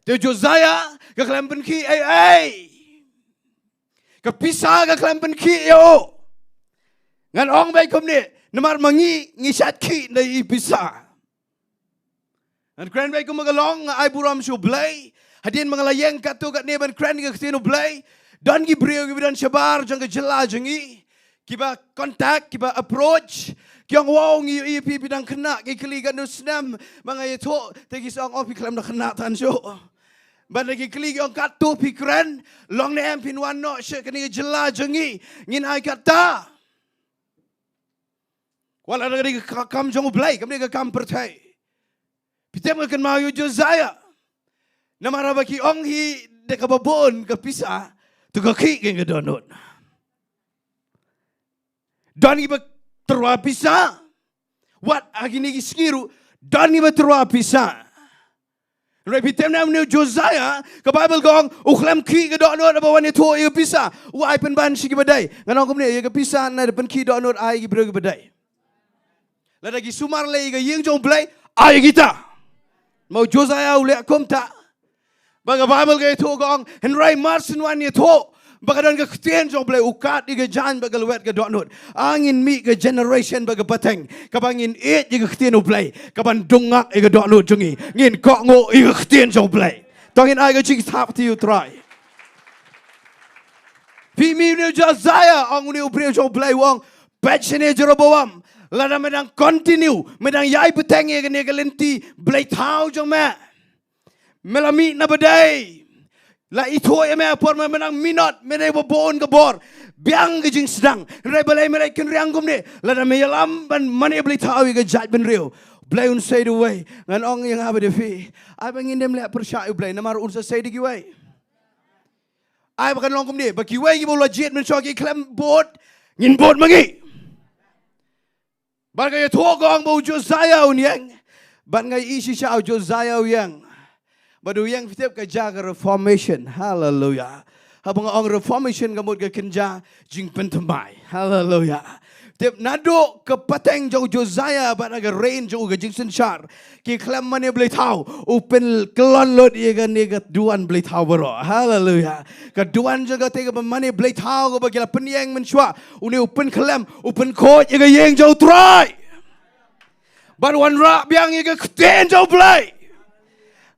Te Josiah ka klempen ki ai. Ka pisah ka klempen ki yo. Ngan ong bai kumne namar mangi ngisat ki dai pisah. Ngan kren bai kumagalong ai buram shu Blei. Hadin mangalayeng katu kat neban kren ka Ktien U Blei. Dan gi brio gi bidan syabar jang ke jela jangi. Kiba kontak, kiba approach. Kiang wow ngi ipi bidang kena ki kli kan senam mangai to tegi song opi klam na kena tan syo. Ban lagi kli kiang katu pikran long ne em pin wan no she kani jela jangi ngin ai kata. Wala lagi kam jong Blei kam ni kam pertai. Pitem kan mau Josiah. Namara baki ong hi de kababon ka pisah tu ka ki ke donot. Dan iba terwa pisah. Wat agini giskiru. Dan iba terwa pisah. Repitem nam ni Josiah. Ke Bible kong. Uklem ki ke doknot. Abawan itu iba pisah. Uai penban si badai. Nganong kumne. Iba pisah. Na depan ki doknot. Ai iba badai. Lagi sumar le iba yeng jong Blei. Ai kita. Mau Josiah ule akom tak. Baga Bible ke itu kong. Henry Marson wan itu. Bagadan ke Ktien Jo Blei ukat iga jan baga luet ke doknot. Angin mi ke generation baga pateng. Kabangin it iga Ktien U Blei. Kaban dungak iga doknot jungi. Ngin kok ngo iga Ktien Jo Blei. Tongin ai ga jing tap ti u Trai. Pi mi ni Josiah ang uni ubri Jo Blei wong. Petchene Jeroboam. Lada medang continue. Medang yai pateng iga ni galenti. Blei tau jong me. Melami na badai. La itu yang apa menang minat menai babon kebor biang ke jing sedang rai balai merai ken riang kumne la da meyalam ban mane beli tahu ke jat ben riu Blei un say the way ngan ong yang apa de fi ai bangin dem le persya Blei namar un say the way ai bakan long kumne ba ki way ki bola jet men shoki klem bot ngin bot mangi ban ga to gong bo Josiah un yang ban ngai isi sha Josiah yang Badu yang fitip ke Jaka reformation. Hallelujah. Habang ang reformation gamot ke kenja jing pentemai. Hallelujah. Tep nado ke pateng jauh Josiah bat aga rain jauh ke jing senchar. Ki klam mane boleh tahu. Open kelon lot ia ke nega Duwan boleh tahu bro. Hallelujah. Ke Duwan juga tega mane boleh tahu ke bagi penyeng menshua. Uni open kelam, open coach ia ke yeng jauh Trai. Baruan rak biang ia ke Ktien U Blei.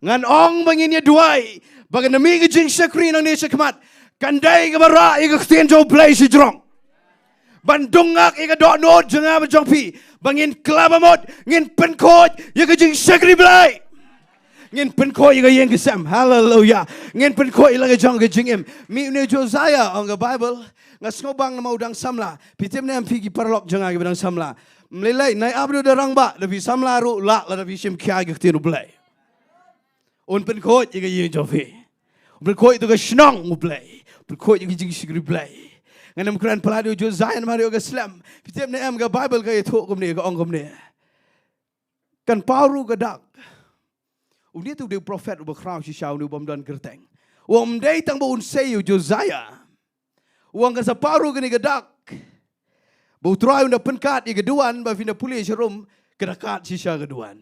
Ngan ong banginnya Jowai. Bagan demi ke jing Sohthri nang ni sekmat. Kandai ke barak ia ke Ktien U Blei si jerong. Bandungak ika dok not jangan berjong pi. Bangin kelabamot ngin penkot ika jing Sohthri Blei. Ngin penkot ika yang kesam. Hallelujah. Ngin penkot ika jong ke jing em. Mi ne Josiah on the Bible ngas ngobang nama udang samla. Pitim ne ampi ki parlok jangan ke udang samla. Melelai nai abdu darang ba lebih samla ru lak la lebih sim kia ke Ktien U Blei. On penkot ika yang jong pi. Penkot itu ke Shillong U Blei. Penkot ika jing Sohthri Blei. Nganam Quran peladu Josiah mari ke Islam. Pitem ne am ke Bible ke itu kumne ke ong kumne. Kan paru ke dak. Unia tu dia prophet uba kraw si shau ni ubam dan kerteng. Uam dai tang ba un sayu Josiah. Uang ke paru ke ni ke dak. Bu Trai unda penkat i ke Duwan ba fina puli serum ke dekat si shau ke Duwan.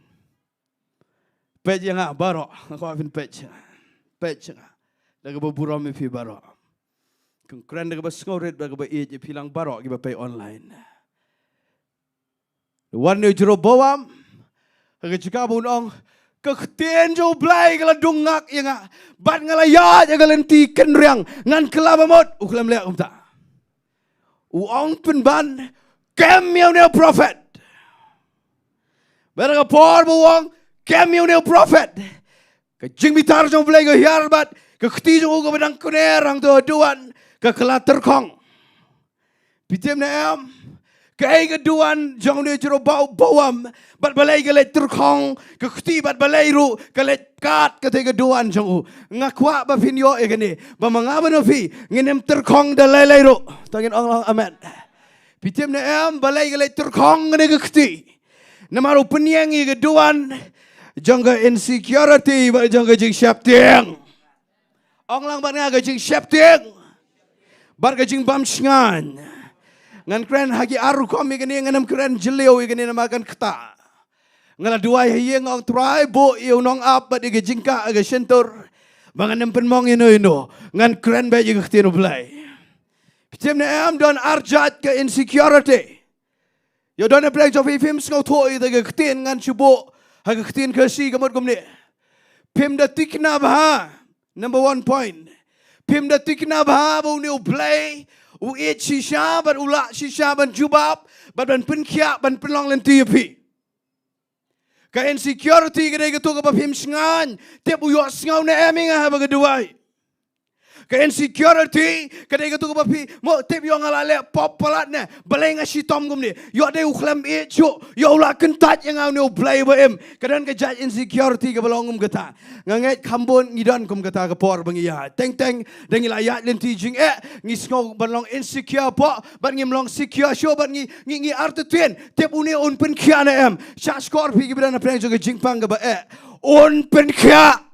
Pej yang barok ko fin pej. Pej. Daga buram mi fi barok. Keren dengan bersengoret bagi berit je pilang barok kita pay online. Warna jero bawam, ke Jaka bunong ke Ktien U Blei kalau dungak yang bat ngalayat yang lenti kenriang ngan kelabamot uklam lek umta. Uang penban kamiau ne prophet. Beraka por buang kamiau ne prophet. Ke jingbitar U Blei ke hiarbat ke Ktien U ke bedang kunerang tu Duwan. Ke kelat terkong. Pitem na am. Ke ke Duwan jong ne jero bawam. Bat balai ke let terkong. Ke Ktien bat balai ru. Ke let kat ke te ke Duwan jong u. Ngakwa ba finyo e kene. Ba mangaba no fi. Nginem terkong da lai ru. Tangin Allah amen. Pitem na am balai ke let terkong ne ke Ktien. Namaru penyeng ke Duwan. Jong ke insecurity ba jong ke jing siap tiang. Ong lang bat nga ke jing siap tiang. Barga jing bam sngan. Ngan keren hagi aru komi gani nganam keren jeleu gani namakan keta. Ngala duai hieng ong Trai bo iu nong ap bat ige jingka aga sentur. Banganam penmong ino. Ngan keren ba ige Ktien U Blei. Pitem na am don arjat ke insecurity. Yo don play jo film ngau thoi ige Ktien ngan chubo hagi Ktien ke si gamot gumni. Pim da tikna ba. Number 1 point. Pim da tikna ba bu ni U Blei u it shisha ban ulak shisha ban jubab ban penkia ban penlong lenti pi. Ka insecurity ke de tu ka pim sngan tep u yo sngaw na eming ha ba Jowai. Ka insecurity ke de tu ka pi mo tep yo ngalale pop palat ne baleng si tom gum ni yo de u khlam e chu yo la kentat yang ni U Blei ba em kadan ke judge insecurity ke balongum kata nganget kambon ngidon kum kata ke por bangia teng deng layat lenti jing ngisngau balong insecure po ban ngimlong secure show ban ngi artetuen tep uni un pen kia na em sha skor pi gidan na preng ke jingpang ke ba un pen kia.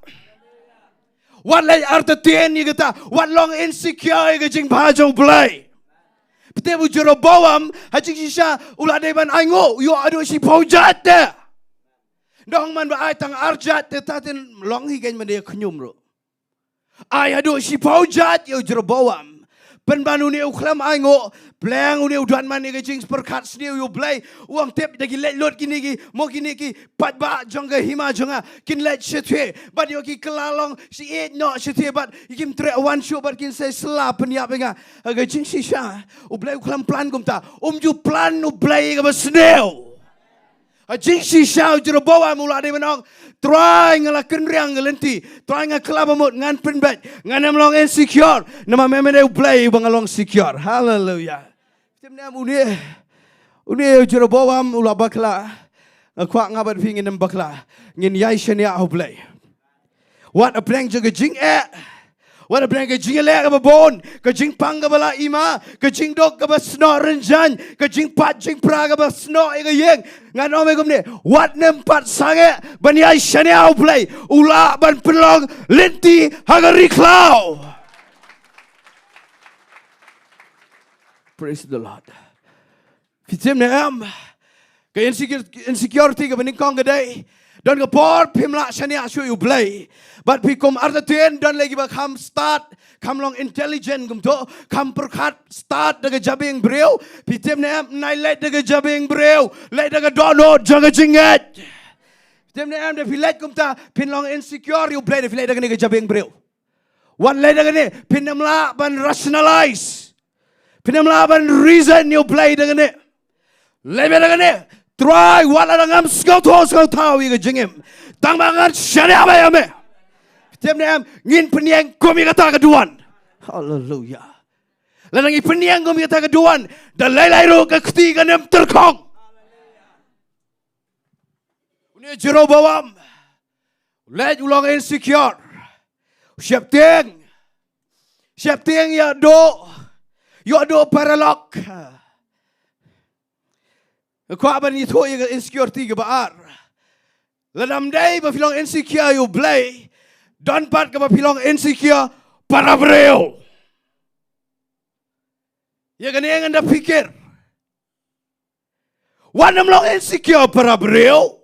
Wat lay artetuen ni kata wat long insecure ke jing ba U Blei. Pete bu jero bawam hajing sisa ulade ban aingo yo ado si paujat de. Dong man ba ai tang arjat te tatin long hi gen man de khnyum ro. Ai ado si paujat yo jero bawam. Pen banu ni uklam aingo pleng uni udan man ni ke jing perkat sni U Blei uang tep de ki let lot kini ki mo kini ki pat ba jong ke hima jonga kin let shetwe bat yo ki kelalong si et no shetwe bat ikim tre one show bat kin se sla penya penga ke jing sisa U Blei uklam plan kumta ju plan U Blei ke besneu a jing sisa jero bawa mula de menong Trai ngala kenriang ngelenti Trai ngakelabamot ngan penbet ngan amlong insecure nama memene U Blei bangalong secure. Hallelujah. Timna uni jero bawam ula bakla ngakwa ngabat pingin nem bakla ngin yai shania U Blei. Wat a pleng jaga jing What a brand ke jingiasyllok ke bon, ke jingpang ke bala ima, ke jingdoh ke basno renjan, ke jingpat jingpra ke basno ke yeng. Ngan ome kumne, what nempat sange banyai shania U Blei, ula ban pelong lenti hagari klau. Praise the Lord. Fitem ne am. Ke insecurity ke bening kong kedai. Don ke por pimla shania shu U Blei. But pikum arta tuen don lagi ba kam start kam long intelligent kum to kam perkat start daga jabing breu. Fitem ne am nai let daga jabing breu. Let daga dono jaga jinget. Fitem ne am de filet kum ta pin long insecure U Blei de filet daga ni jabing breu. One let daga ni pinamla ban rationalize. Pinamla ban reason U Blei daga ni. Lebe daga ni. Trai wala ngam skau tau i jingim. Tang bangan syariah ba yame. Tiap ne am ngin peniang komi kata ke Duwan. Hallelujah. Lanang i peniang komi kata ke Duwan. Dan lai ro ke ketiga nem terkong. Uni jero bawam. Let ulang insecure. Siap tiang ya do paralok. Kau aban itu yang insecurity ke baar. Ladam day bafilong insecure U Blei. Dan part ke bafilong insecure para breu. Ya kan yang anda fikir. Wanam long insecure para breu.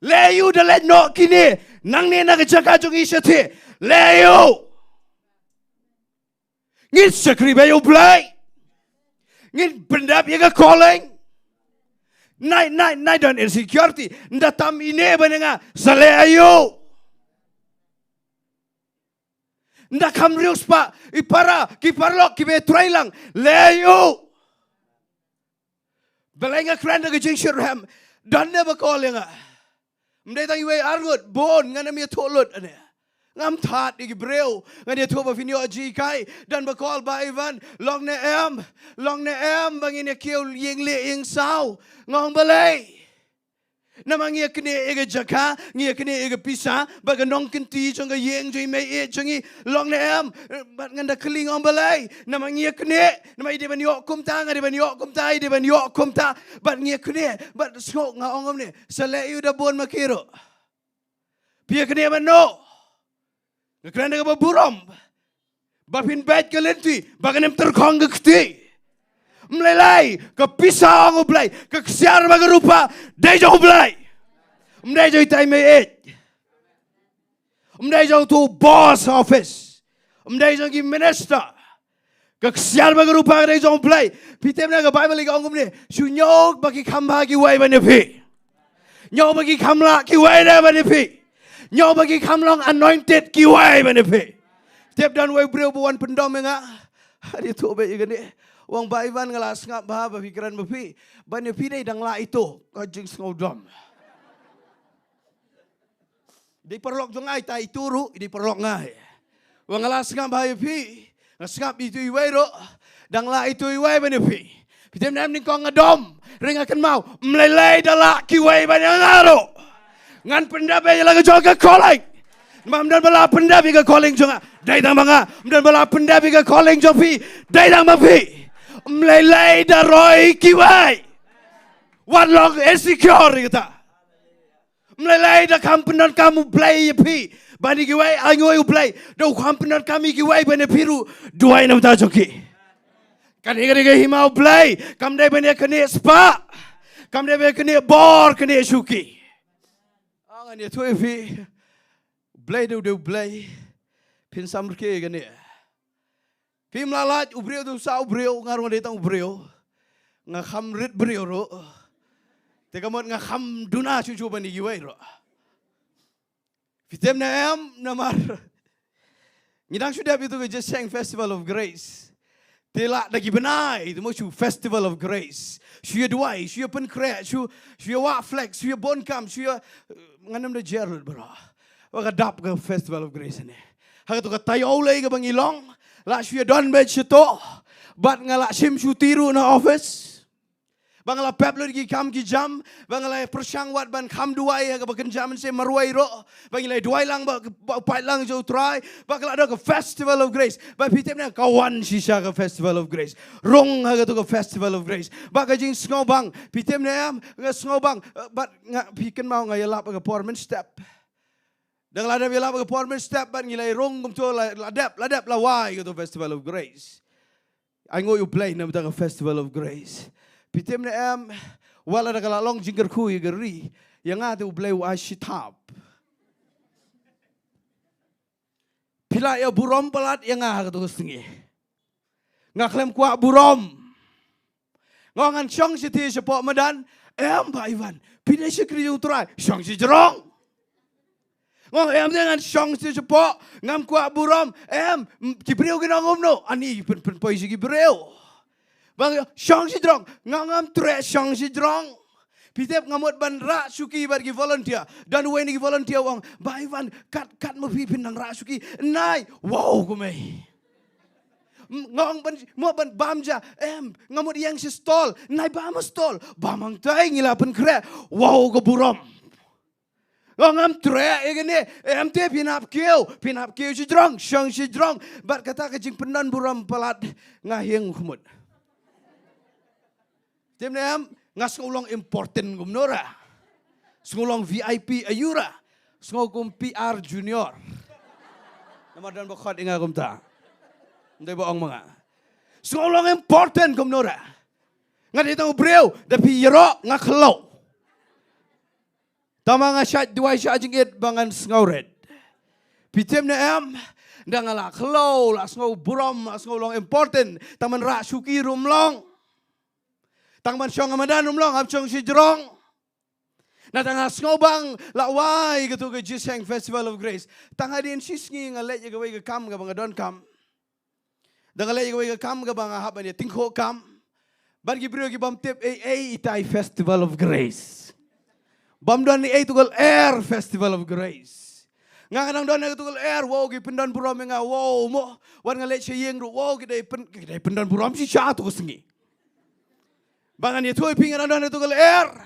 Leyu dah let no kini. Nang ni nak Jaka jung isyati. Leyu. Ngin sekri ba U Blei. Ngin bendap yang ke calling. Nai dan insecurity. Nda tam ini benenga sale ayu. Nda kam rius pa ipara kiparlok kibe Trai lang leyu. Balang kran daga jingkyrkhu dan ne bakolenga. Mdai tang iwe argut bon ngana mi tolut ane. Ngam that igi breu ngade to ba finyo jikai dan bakol ba Ivan long ne am bangin kiu Syiemlieh ing sao ngong balai namang ye kene ege Jaka ngi kene ege pisa baga nong kenti jong ga yeng joi mai e jongi long ne am bat nganda kling ngong balai namang ye kene namai de ban yo kumta ngade ban yo kumta de ban yo kumta bat ngi kene bat skok nga ongom ne sale yu da bon makiro pia kene ban no kerana apa buram, bapin bed kelenti, baganem terkong kekti, melelai, kepisah U Blei, keksiar bagai rupa, Diengdoh U Blei, Diengdoh time it, Diengdoh tu boss office, Diengdoh ki minister, keksiar bagai rupa Diengdoh U Blei, pitem na ke Bible ika ongum ni, sunyok bagi kamba ki wai benepi, nyok bagi kamla ki wai na benepi. Nyaw bagi kamlong anointed kiwai benepi. Tiap dan wai breu buan pendom nga. Hari tu be igani. Wang ba Ivan ngalas ngap bah pikiran bepi. Benepi dai dang la itu kajing sngodom. Di perlok jongai tai turu di perlok ngai. Wang ngalas ngap bah bepi. Ngasngap itu iwai ro. Dang la itu iwai benepi. Pitem nam ning kong ngadom. Ring akan mau melelai dalak kiwai banyak ngan pendapat yang lagi jaga calling. Mdan bala pendapat yang calling juga. Dai dang banga. Mdan bala pendapat yang calling jopi. Dai dang mapi. Melelai daroi kiwai. Wan long insecure kita. Melelai dah kampunan kamu Blei pi. Bani kiwai angoy U Blei. Do kampunan kami kiwai bani piru. Duwai nam ta joki. Kan higa himau Blei. Kam dai bani kene spa. Kam dai bani kene bor kene shuki. Angan ya tuai fi Blei do Blei pin samrke gane pim lalat ubreu do sa ubreu ngarong detang ubreu nga kham rit breu ro te kamot nga kham duna chuchu bani giwai ro fitem na am namar ngidang sudah itu ke just sang festival of grace Tela lagi benai itu macam festival of grace. Jowai, penkret, wak flex, bonkam, nganam dah Gerald bro. Wak dap ke festival of grace ni. Hak tu kata tayo lagi ke bangilong, lah donbor ceto, bat ngalak sim tiru na office. Bangala peplo di kam ki jam, bangala persang wat ban kam duai ke bakan jam se maruai ro, bangila duai lang ba pai lang jo Trai, bangala ada ke festival of grace. Ba pitem na kawan sisa ke festival of grace. Rong ha ke festival of grace. Ba ka jing snobang, pitem na am ke snobang, bat nga piken mau ngayalap ke performance step. Dang ladap yalap ke performance step ban ngilai rong kum tu ladap lawai ke festival of grace. Trai U Blei na betang Festival of Grace. Pitem na wala na kalalong jingkyrkhu igari yang ada U Blei wa shitap. Pila ya burom pelat yang katu Sngi. Ngaklem kuat burom. Ngongan syong si ti sepok medan Pak Ivan. Pila syekri U Trai syong si jerong. Ngong dengan syong si sepok ngam kuat burom kibreu ke Nongum no ani pen poisi kibreu bang syong si drong ngam tre syong si drong pitep ngamot ban ra suki bar ki volunteer dan we ni volunteer wang Pak Ivan kat mo pipin nang ra suki nai wow ko mai ngong ban bamja ngamot yang si stall nai bam stall bamang tai ngila pen kre wow ko burom ngam tre igene te pinap keu si drong syong si drong bat kata ke jing penan buram pelat ngahing khumut temne ngas ngulong important gumnora ngulong VIP ayura ngogum PR junior nama dan bokot inga gumta ndai boong mga ngulong important gumnora ngadi tang breu tapi yero ngaklo Tama nga syat Duwai syat jingit bangan ngauret. Pitem na da nga la khlo la ngau buram ngau long important taman ra suki rumlong. Tangman syong amadan rumlong am syong si jerong. Na tanga ngau bang la wai gitu ke Jiseng Festival of Grace. Tanga din Sngi nga let ga wai ga kam ga bang don kam. Da nga let ga wai ga kam ga bang hab ni tingko kam. Ban gi brio gi bam tip itai Festival of Grace. Bam don ni tugal Air Festival of Grace. Nga kanang don ni tugal Air wow gi pendan buram nga wow mo wan nga let Shillong ru wow gi dai pendan buram si sya tu Sngi. Bangan ni thoi ping nga don ni tugal Air.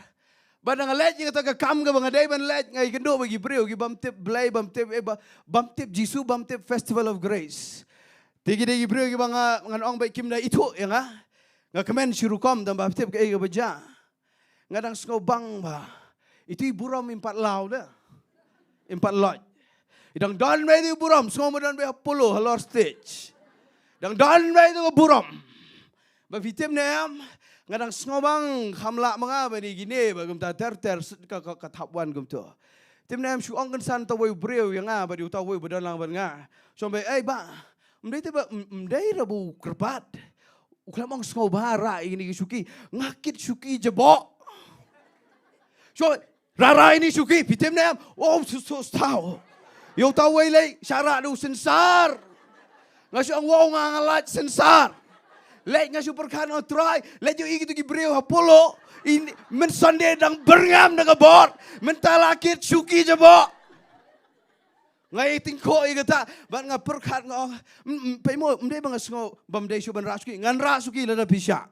Ban nga let gi ta kam ga bang dai ban let ngai kynduh bagi breu gi bam tip Blei bam tip Jisu bam tip Festival of Grace. Tigi dai gi breu gi bang ngan ong bai kim dai itu ya nga kemen sirukom dan bam tip ke ga baja. Ngadang skau bang ba. Itu buram 4 lau dah. 4 lot. Idang dan mai tu buram, semua dan mai 10 halor stage. Dang dan mai tu buram. Ba fitem nem ngadang semua bang hamla manga ba ni gini ba gum ta ter ka thapwan gum tu. Tim nem su ong kan san ta wei breu yang ba di ta wei badan lang ban nga. Sombe ba mdai te ba mdai rabu kerpat. Uklamang semua bara ini suki ngakit suki jebok. So Rara ini suki, pitem na sus tao. Yo tao way lay, syara do sensar. Ngasu ang wow nga ngalat sensar. Lay ngasu perkan o Trai, lay yo igi tu gibreu hapolo. Men Sunday dang berngam na kabor. Men talakit suki jabo. Ngai tingko igata, ban nga perkat nga pemo mde bang ngo bamde su ban rasuki, ngan rasuki la pisya.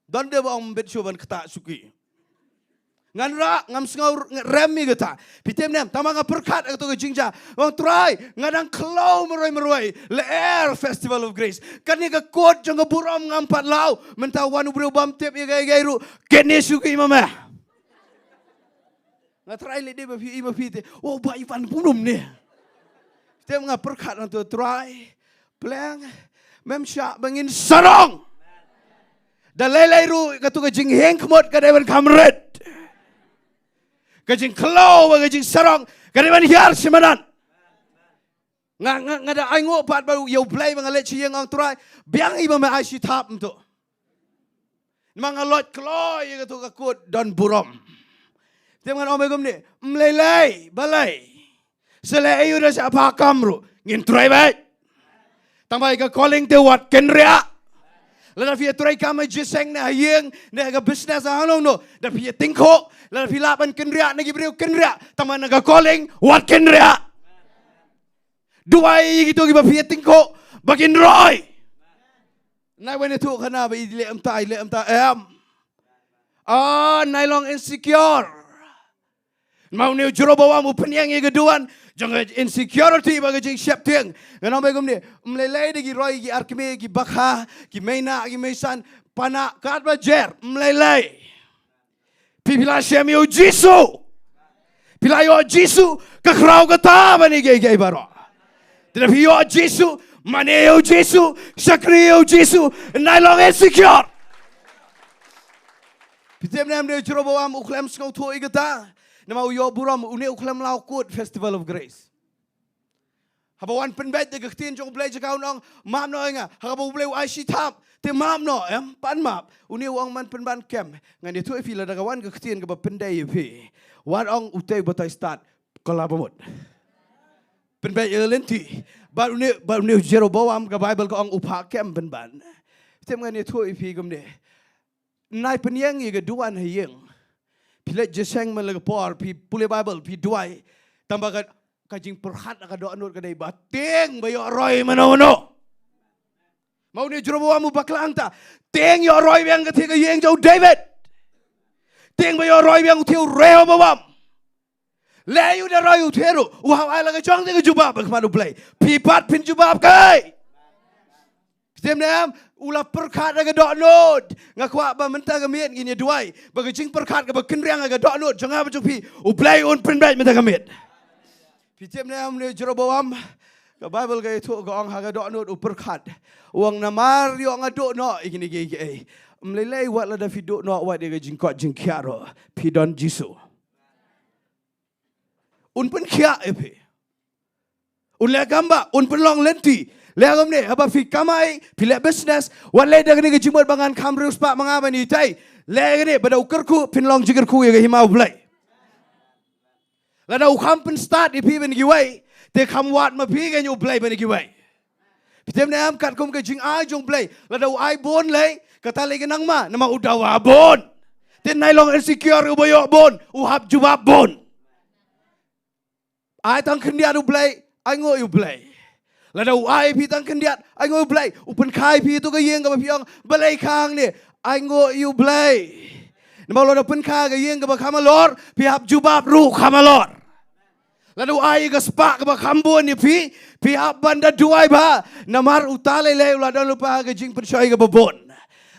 Don de bang bet su ban kata suki. Ngan ra ngam sngau remi gata pitem nem tama nga perkat ato ke jingja wang Trai ngadang klau meroi le Air Festival of Grace kani ka kot jang buram ngam 4 lau menta wanu bro bam tep ye gai ru kene suki mama nga Trai le de ba fi oh ba Ivan punum ne tem nga perkat ato Trai pleng mem sya bangin sarong da lelai ru katu ke jing heng kmot ka dewan kamret Kajing kelau, kajing sarong, kadiman hiar simanan. Ngada aingo pat baru U Blei mengalet Shillong ang Trai, biang iba me ai si tap tu. Mangalot kelau ye katu kakut dan buram. Tiap ngan omegum ni, mlelai, balai. Selai ayu dah siapa kamru, ngin Trai baik. Tambah ke calling te wat kenria. Lalu dia Trai kami Jiseng na hayeng, na ke business halong no, dah dia tingko. Lalu filapan kenria nagi beriu kenria taman naga calling wat kenria Duwai gitu giba fiating ko bakin roy nai when itu kana ba ile amta nailong insecure mau ni jero bawa mu penyang ye Duwan jangan insecurity bagi jing siap tiang ngana ba gum ni mlelai digi roy gi arkme gi bakha gi meina gi meisan pana kat ba jer mlelai Pila Syiemlieh Jisu. Pila yo Jisu ke krau kata bani gay baro. Tetapi yo Jisu Maneo Jesu, Sakrio Jesu, Nylong insecure. Pitem nam de Jeroboam uklem skau to igata. Nama uyo buram une uklem lau kut Festival of Grace. Habawan penbet de Ktien U Blei Jaka nong mam no nga. Habaw bleu ai si tap. Te mam no pan map. Une uang man penban kem. Ngan de tu fila dagawan Ktien ke pendai pi. Wan ong utei batai start kolabamut. Penbet lenti. But une Jeroboam ke Bible ko ong upa kem penban. Tem ngan de tu pi gumde. Nai penyang ye ke Duwan hayeng. Pilet jeseng man legapor pi pule Bible pi Duwai. Tambah kajing perhat nak doa nur kedai bateng bayo roy mano. Mau ni Jeroboam baklang ta. Teng yo roy yang ketiga yang jauh David. Teng bayo roy yang tiu Rehoboam. Layu dah roy uteru. Wah ai lagi jong tengah jubab kemana play. Pipat pin jubab kai. Setiap nam ulah perkat nak doa nur. Ngakwa ba mentah kemiat gini Duwai. Bagajing perkat ke bakenriang nak doa nur. Jangan macam pi. Uplay un pin baik mentah kemiat. Pitem nam ni Jeroboam ke Bible ke itu ke orang haga dok not uperkat uang namar yo ngadok no igini ge mlelai wat la David dok no wat dia jingiaroh pidon Jesu un pen kia epe un le gamba un pen long lenti le agam ne aba fi kamai pile business wat le dia ni jimot bangan kamrus pak mangaba ni tai le ni bada ukerku pin long jingkyrkhu ye hima Blei. Lada ukam pen start ipi ben giwai te kam wat ma pi kan U Blei ben giwai pitem nam kat kum ke jing ai jong Blei lada ai bon le kata le genang ma nama udawa bon te nai long insecure u boyo bon u hab jubab bon ai tang kendiat U Blei ai ngo U Blei lada ai pi tang kendiat ai ngo U Blei u pen kai pi tu ke yeng ka piong balai khang ni ai ngo U Blei nama lo da pen kha ke yeng ka kamalor pi hab jubab ru kamalor. Lalu ai ke sepak ke bakambun ni pi banda Duwai ba namar utale le uladan lupa ke jing percaya ke babon.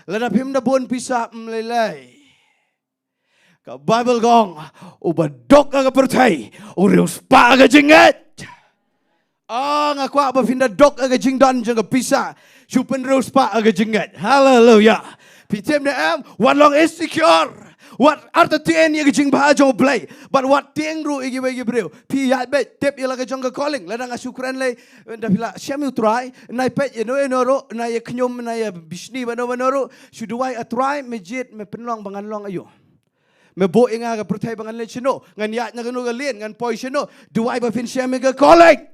Lalu pim da bon pisah melelai. Ke Bible gong ubadok ke percaya uriu sepak ke jinget. Ngaku apa pinda dok ke jingdan jeng ke pisah supen riu sepak ke jinget. Hallelujah. Pitem na wan long insecure. What arta tien ye jing ba jong Blei but what tieng ru igi bagi breu pi ya bet tep ye la jong ka calling la nga syukran le da pila Syiemlieh Trai nai pet ye no enoro na ye knyum na ye bisni ba no ro Jingduwai a Trai mejit me penlong bangan long ayo me bo inga ka pertai bangan le chino ngan ya nya no ka lien ngan poi chino Duwai ba fin Syiemlieh ka calling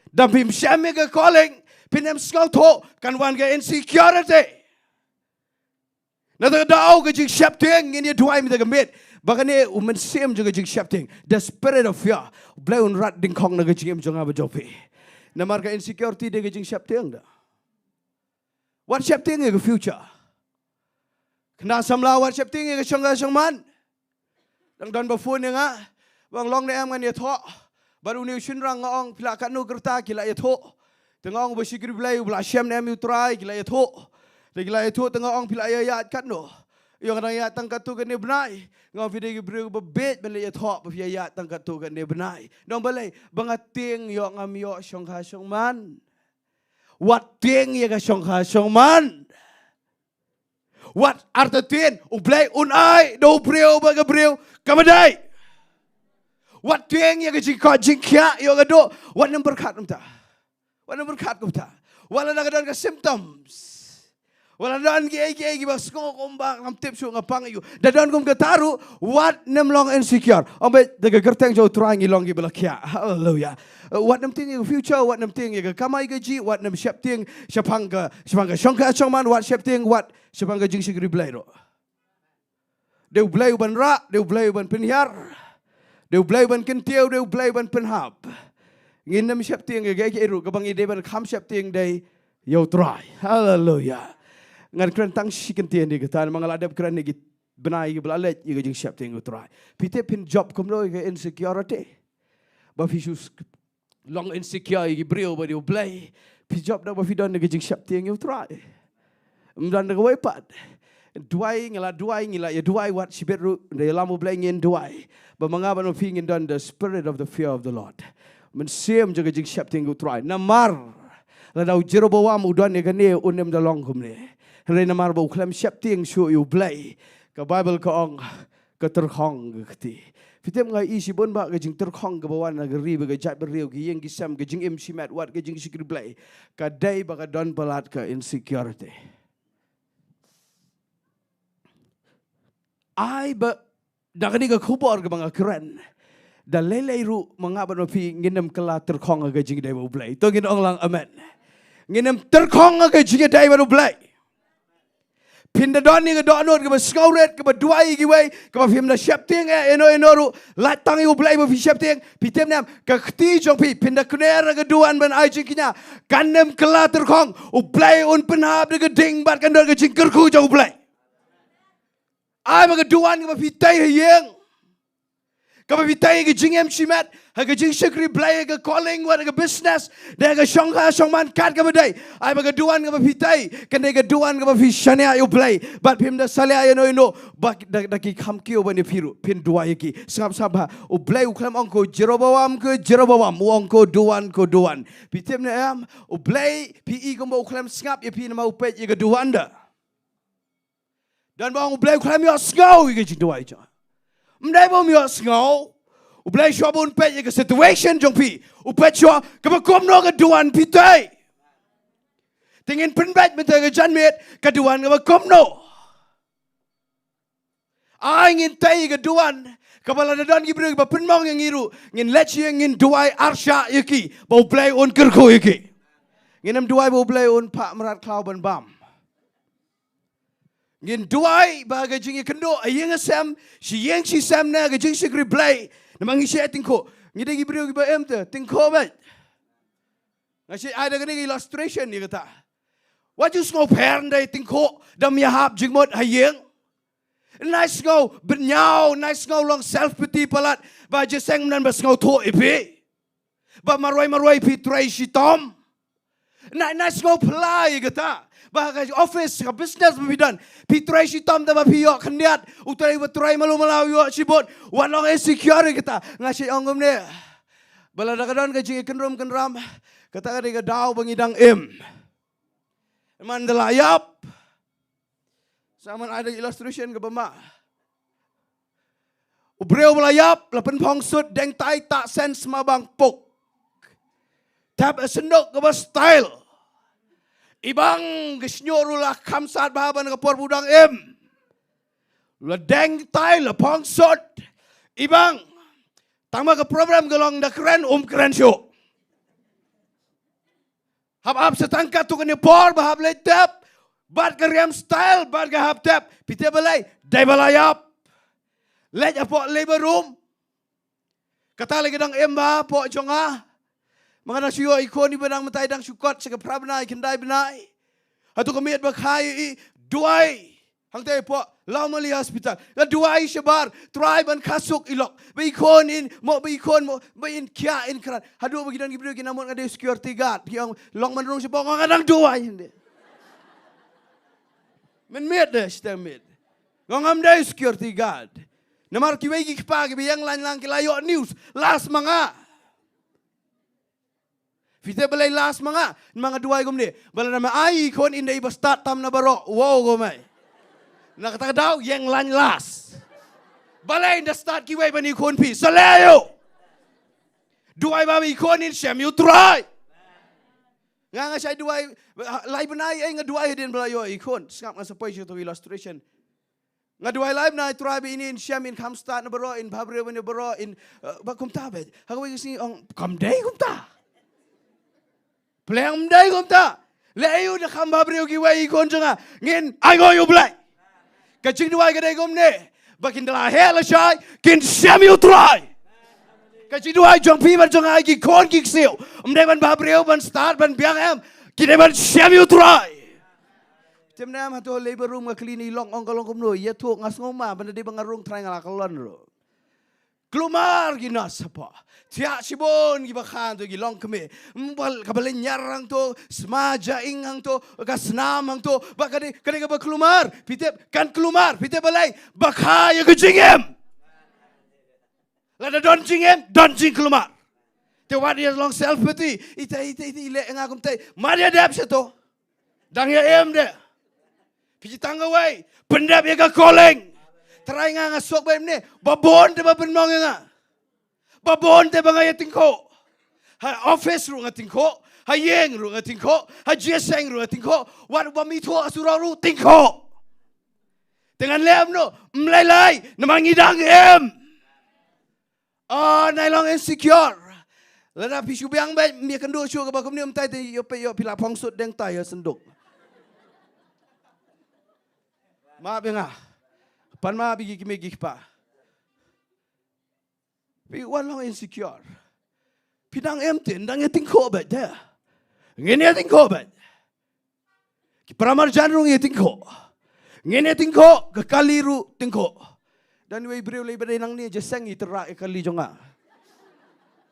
da pim Syiemlieh ka calling pinem skau tho kan wan ga insecurity. Nada dau ke jing syapting ini Duwai minta kemit. Bagane umensim juga jing syapting. The spirit of fear. Blei unrat dingkong na ke jing jonga bajopi. Namar ka insecurity de ke jing syapting da. What syapting ke future? Kena samla what syapting ke syongga syongman. Dang don bafun nga. Bang long ne am ngan ye tho. Baru ni shinrang ngong pilakan nu gerta kila ye tho. Tengong basigri Blei ubla Syam ne am Trai kila ye tho. Lagi itu tengah orang pilai ayat kan no, yang orang ayat tangkat tu kan dia benai, ngau video beri berbet beli ayat hak beri ayat tangkat tu kan dia benai. Dong balai bangating yang amyo syongha syongman, wat ting yang syongha syongman, wat artatin ublai unai do brio baga brio kamadai, wat ting yang jingkot jingkia yang ado, wat number kat umta, wat number kat umta, wala nagadan ka symptoms. Wala dan gi bas ngok ombak ngam tip su ngapang yu. Dadan kum kataru what nem long insecure. Ombe de gerteng jo Trai ngilong gi belakia. Hallelujah. What nem ting future, what nem ting ge kamai ge ji, what nem shap ting shapanga shongka chongman what shap ting what shapanga jing sigri Blei ro. De Blei ban ra, de Blei ban penhiar. De Blei ban kentiu, de Blei ban penhab. Ngin nem shap ting ge ru ke bang ide ban kham shap ting dei yo Trai. Hallelujah. Ngan kran tang shikan tian di ketan mangaladap kran ni benai ge belalet ye jing syap ting Trai. Pite pin job kumlo ge insecurity. Ba fisus long insecure ge brio ba di Blei. Pi job da ba fi don ge jing syap ting Trai. Mdan ge wepat. Duwai ngila ye Duwai wat sibet ru de lamu Blei ngin Duwai. Ba mangaba no fi ngin don the spirit of the fear of the Lord. Men sim ge jing syap ting Trai. Namar Ladau Jeroboam udan ni gane unem dalong kumne. Rena mar bau klam siap tiang Ktien U Blei. Ka Bible ka ong ka terkhong kti. Fitem ngai isi bon ba ka jing terkhong ka bawan na gari ba ka jat beriu ki yang kisam ka jing simat wat ka jing sikri Blei. Ka dai ba ka don pelat ka insecurity. Ai ba dakani ka khubor ka banga keren. Da lelei ru mangaban pi nginem kala terkhong ka jing dai ba Blei. To ngin ong lang amen. Nginem terkhong ka jing dai ba Blei. Pinda don ni ke donut ke skauret ke Duwai ki wei ke phim na siap tiang eno ru lat tang U Blei ba siap tiang pitem nam ke khti jong pi pinda kunera ke Duwan ban ai jingkinya kanem kela terkhong U Blei un penhab de ke ding bat kan ke jingkyrkhu jong U Blei ai ba ke Duwan ke pi tai hieng ke pi tai ke jingem simat ha ke jing sikri Blei ke calling wat ke business de ke shongha shongman kat ke badai ai ba ke Duwan ke pi tai kan de ke Duwan ke pi shania U Blei bat pim da salia eno ba da ki kham kio ba ni piru pin Duwai ki sab sabha U Blei u klam ongko Jeroboam ke Jeroboam ongko Duwan ko Duwan pitem ne am U Blei pi I ko mo klam ngap ye pi na mau pet ye ke Duwan da dan ba U Blei klam yo ngau ke Jingduwai ja mdai bom yo ngau U Blei shwa bun pet ye ke situation jong pi u pet shwa ke ba kom no ke Duwan pi tai tingin penbat bentar ke janmet ke Duwan ke ba kom no ai ngin tai ke Duwan kepala dadan ki bre ke ba penmong yang iru ngin lech ngin Duwai arsha yeki ba U Blei un kyrkhu yeki nginem Duwai ba U Blei un pak merat klau ban bam ngin Duwai ba ke jingi kynduh ayeng asam si yeng si sam na ke jing sikri Blei namang isi tingko ngide ki bre ke ba em te tingko ba ngasi ada ke illustration ni kata what you snow parent day tingko dam ya hab jingmot hayeng nice go benyau nice go long self pity palat ba je seng nan ba snow tho ipi ba maroi pi Trai shitom nice go play kata ba ka office ka business bidan pi Trai shitom da ba pi yo khniat utai ba Trai malu malau yo sibot wan long insecure kata ngasi ongom ne bala da kadon ka jing kenrum kenram kata ka dau bangidang man delayap sama ada illustration ke bama ubreu belayap lapen phong sut deng tai tak sense mabang pok tap sendok ke style ibang gesnyorulah kamsat bahaban ke por budang la deng tai la phong sut ibang tama ke program gelong da keren keren show hab setangkat tu kena por bahab le tap bat keriam style bat ke hab tap pite balai dai balayap let apok labor room kata lagi dang ba pok jonga mangana siyo ikon ni benang mentai dang syukot sega prabnai kendai benai hatu kemiat bakai Duwai hang te pok Laumali hospital la Duwai shabar Trai ban kasuk ilok beikon in mo beikon mo bein kia in kran hadu bagidan gibru kinamon ngade security guard yang long manrung sebong ngadang Duwai hende men met de stemmet ngam dai security guard namar ki wei ki pa ki yang lang ki layo news last manga fite belai last manga Duwai gumne bala nama ai kon indai ba start tam na baro wow gomai nak kata daw yang lan las balai da start ki wei bani kon pi salayo Duwai ba mi kon in Syiemlieh Trai nga sai Duwai lai benai ai nga Duwai den belayo ikon skap nga sapoi to illustration nga Duwai live na Trai bi in Syiemlieh kam start na baro in babre bani baro in ba kumta ba hagwe si ong kam dai kumta pleng dai kumta le ayu da kam babre ki wei ikon janga ngin ai go U Blei ka Jingduwai ka dai kumne bakin dala hela shai kin Syiemlieh Trai ka Jingduwai jong pi ban jong ai ki kon ki siu mdai ban babreu ban start ban biang em ki dai ban Syiemlieh Trai tem nam hatu labor room ka klini long ong kalong kumno ya tu ngas ngoma ban dai bangarung Trai ngala kalon ro klumar ginas apa tia sibon gi bakhan to gi long keme mbal kabalen nyarang to smaja ingang to kasnam ang to bakade kade ka klumar pitep kan klumar pitep balai bakhaya ke jingem lada don jingem don jing klumar Tewat dia long self peti. Ita ile ngakum tai. Maria dap satu. Dang ya em dia. Piji tangga wai. Pendap ya ka calling. Trai nga sok baim ne. Babon te ba penmong nga. Babon te ba nga tingko. Ha office ru nga tingko. Ha yeng ru nga tingko. Ha jeseng ru nga tingko. Wat wa mi tho asura ru tingko. Dengan lem no. Mlai namang idang em. Nai long insecure. Lada pisu biang baik mi kendo syu ka ba kumne umtai te yo pe yo pila phong sut deng tai yo senduk. Ma benga. Pan ma bigi kimi gi pa. Pi wan long insecure. Pidang em tin dang ye tingko ba de. Ngene tingko ba. Ki pramar janrung ye tingko. Ngene tingko ke kaliru tingko. Dan we breu le bade nang ni je Sngi terak kali jonga.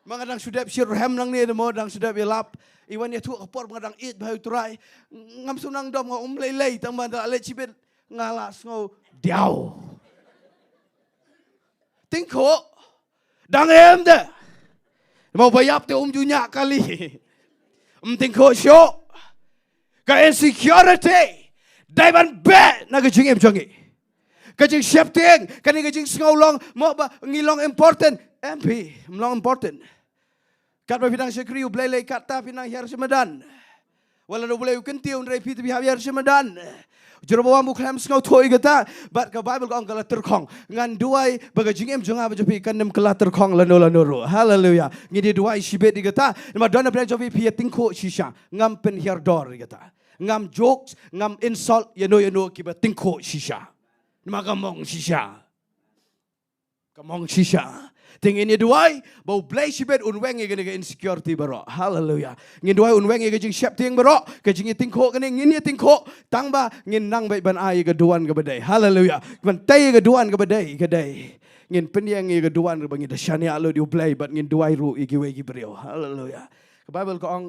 Mengadang sudah sirham nang ni demo dang sudah belap. Iwan ya tu kapor mengadang it bahu Trai. Ngam sunang dom ngau lei tambah dak le cibet ngalas ngau diau. Tingko dang em de. Mau bayap te junya kali. Tingko syok. Ka insecurity. Daiban be na gajing em jongi. Gajing shifting, kani gajing ngolong mau ba ngilong important. MP mlong important. Kat ba pidang Ktien U Blei le kata pinang hiar semedan. Wala do boleh kentiu ndrai pi bi hiar semedan. Jero bawa muklam ngau thoi gata, bat ka Bible ko angkala terkhong. Ngan duai baga jingem jonga ba jopi kanem kala terkhong lano ro. Hallelujah. Ngidi duai sibet di gata, ma dona bre jopi pi tingko shisha. Ngam pen hiar dor gata. Ngam jokes, ngam insult yano kiba tingko shisha. Nama kamong shisha. Kamong shisha. Tingin ni duai, bau Blei sibet unweng ye gene insecurity baro. Hallelujah. Ngin duai unweng ye gejing siap ting baro, gejing tingko gene ngin ye tingko, tangba ngin nang bai ban ai ke Duwan ke badai. Hallelujah. Man tai ke Duwan ke badai ke dai. Ngin penyang ye ke Duwan ke bangi dashani alo di Blei bat ngin duai ru igi we gi brio. Hallelujah. Ke Bible ko ong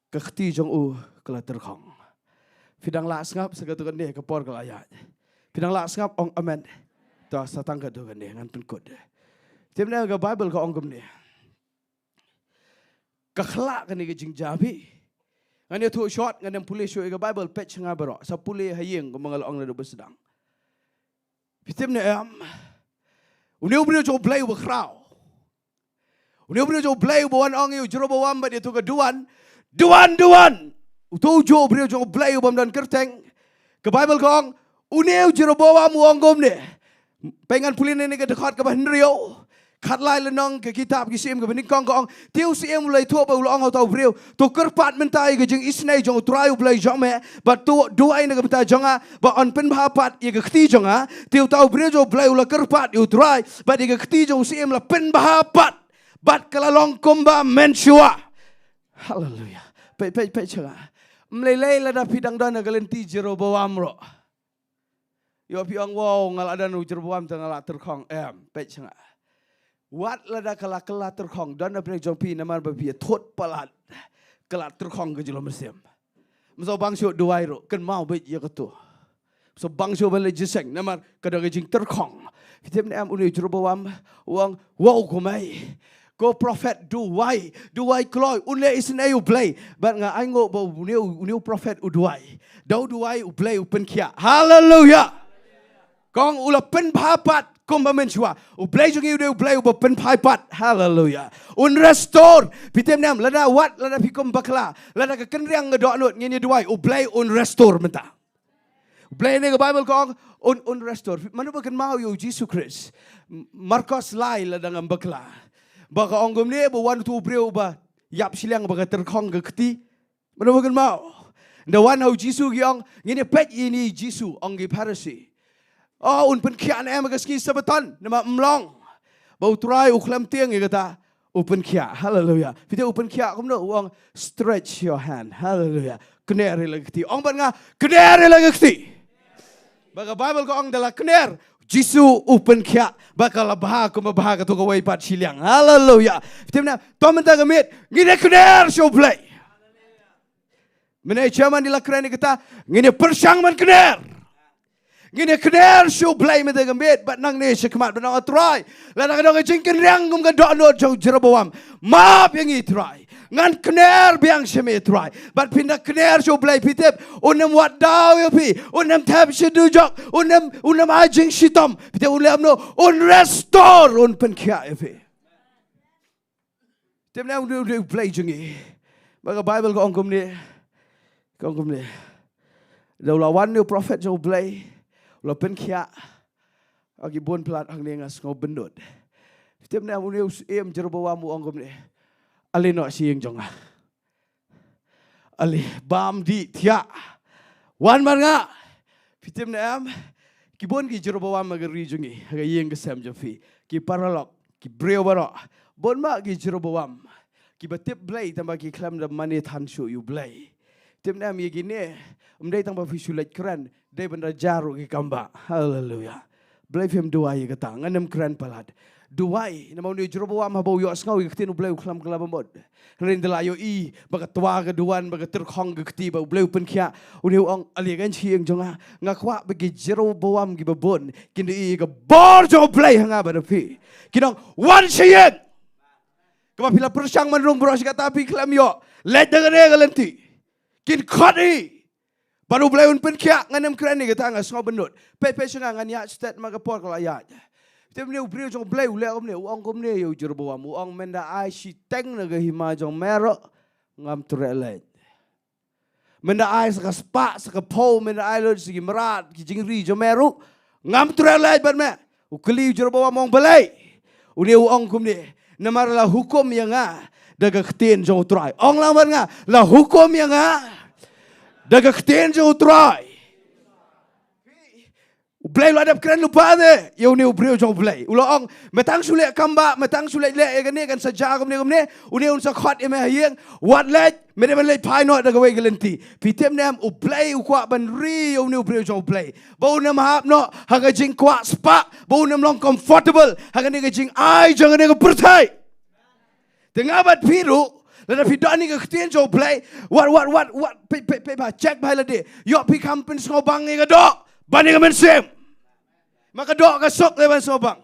ke Ktien U kala terkhong. Fidang la ngap segatu kan dia ke por ke ayat. Fidang la ngap ong amen. Ta satang ka do kan dia ngan penkut. Timna ke Bible ko ongkom ni. Kakhlak kan ni ke jingjabi. Ngan dia tu short ngan yang pulih show ke Bible patch ngabaro. Sa pulih hayeng ko mga laong na do bersedang. Timna am. Uniu brio jo Blei u krau. Uniu brio jo Blei u bawan ong yu jero bawam ba dia tu ke Duwan. Duwan. Tu jo brio jo Blei u bam dan kerteng. Ke Bible ko ong uniu jero bawam u ongkom ni. Pengan pulih ni ke dekat ke Henrio. Khat lai lenong ke kitab ki sim ke bening kong kong tiu Syiemlieh tu ba ulong au tau breu tu kerpat mentai ke jing isnai jong Trai U Blei jong me ba tu duai ne ke beta jonga ba on pen bahapat ye ke Ktien jonga tiu tau breu jo Blei ula kerpat yu Trai ba ye ke Ktien jong Syiemlieh pen bahapat bat kalalong komba mensua. Hallelujah. Pe jonga mlelei la da pidang dana galenti jero bawam ro yo piang wow ngaladan jero bawam tangala terkhong pe jonga Wat lada kala terkhong dan na pre jompi namar babi thot palat kala terkhong ke jelo mesim. Mso bangsho duai ro ken mau be ye ketu. So bangsho ban le jiseng namar kada ke jing terkhong. Fitem am uni jero bawam wang wow ko mai. Go prophet Duwai kloi unle Ktien U Blei bat nga aingo bo uniu prophet Duwai. Dau Duwai U Blei pen kia. Hallelujah. Kong ula pen papat komba mensua. U Blei jung U Blei u pen papat. Hallelujah. Un restore. Pitem nam lada wat lada pikom bakla. Lada ke kenriang ngedok nut ngini Duwai u Blei un restore menta. U Blei ni ke Bible kong un restore. Mana bukan mau yu Jesus Christ. Marcos lai lada ngam bakla. Baka onggom ni wan tu breu ba yap Shillong baka terkhong ke keti. Mana bukan mau. The one how Jesus giong ngini pet ini Jesus ong gi parasi. Oh, un pen kian em ke ski sabaton nama mlong. Bau Trai u klam tiang ye kata open kia. Hallelujah. Fite open kia kom no wong stretch your hand. Hallelujah. Kner lagi ti. Ong ban nga kner lagi ti. Baka Bible ko ong dala kner. Jisu open kia bakal bah ko mabah ka to ko wai pat Shillong. Hallelujah. Fite na to menta gamit ngine kner show play. Mene chairman di la kren kata ngine persang man kner. Ngine kner shu blai me de gambet bat nang ne shikmat banang Trai. La nang dong jingkin riang gum ga donor jo Jeroboam. Ma yang I Trai. Ngan kner biang sheme Trai. Bat pindah kner shu blai pitep unem wat daw yo pi. Unem tab shidu jok. Unem ajing shitom. Pitep ulem no un restore un penkia yo pi. Tem na un blai jingi. Baga Bible ko ongkum ni. Ko ongkum ni. Daw lawan ni prophet jo blai. Lo penkia agi bon plat hangne ngas ngo bendot. Fitem na mu neus em Jeroboam mu ongom ne. Ali no sieng jonga. Ali bam di tia. Wan man nga. Fitem na am ki bon ki Jeroboam magari jungi. Haga yeng kesam jofi. Ki paralok ki breo baro. Bon ma ki Jeroboam. Ki batip blai tambah ki klam da mani Trai U Blei. Fitem na am ye gine. Umdai tambah visulat keren. Day benda jaru ki kamba. Hallelujah. Blai fem Duwai kata. Nganem keren palat. Duwai. Nama uni Jeroboam habau yo Sngi Ktien U Blei uklam kelaba mod. Rendela yo I. Baga tua ke Duwan. Baga terkong ke Ktien U Blei penkia. Uni uang aliagan siang jonga. Ngakwa bagi Jeroboam ki babon. Kini I ke bor jo Blei hanga berapi. Kinong wan siang. Kapa pila persang manrung beros kata api kelam yo. Let dengan dia kelenti. Kin kot I. Baru Blei un penkia nganem keren ni kata ngas ngo benut. Pe senga ngan ya stat magapor kalau ayat. Tem ni ubreu jong Blei ule om ni uang kom ni yo Jeroboam uang menda ai si teng naga hima jong mero ngam trelej. Menda ai saka spa saka po menda ai lo sigi merat ki jingri jong mero ngam trelej ban me. Ukeli Jeroboam ong Blei. Uni uang kom ni namar la hukum yang daga Ktien jong Trai. Ong lamar nga la hukum yang daga Ktien jong Trai. Blei lo adap keren lupa de. Yo ni ubreu jong Blei. Ulo ong metang sulit kamba, metang sulit le egane kan saja komne. Uni un sakhat eme hayeng. Wat let mede men le pai no daga we gelenti. Pitem nem u Blei u kwa ban ri yo ni ubreu jong Blei. Bau nem hap no haga jing kwa spa. Bau nem long comfortable. Haga ni jing ai jangan ni pertai. Tengah bat piru Lada pidani ke Ktien U Blei. What? Pe check bahai lade. Yo pi kampen ngobang ke dok. Bani ke mensem. Maka dok ke sok leban ngobang.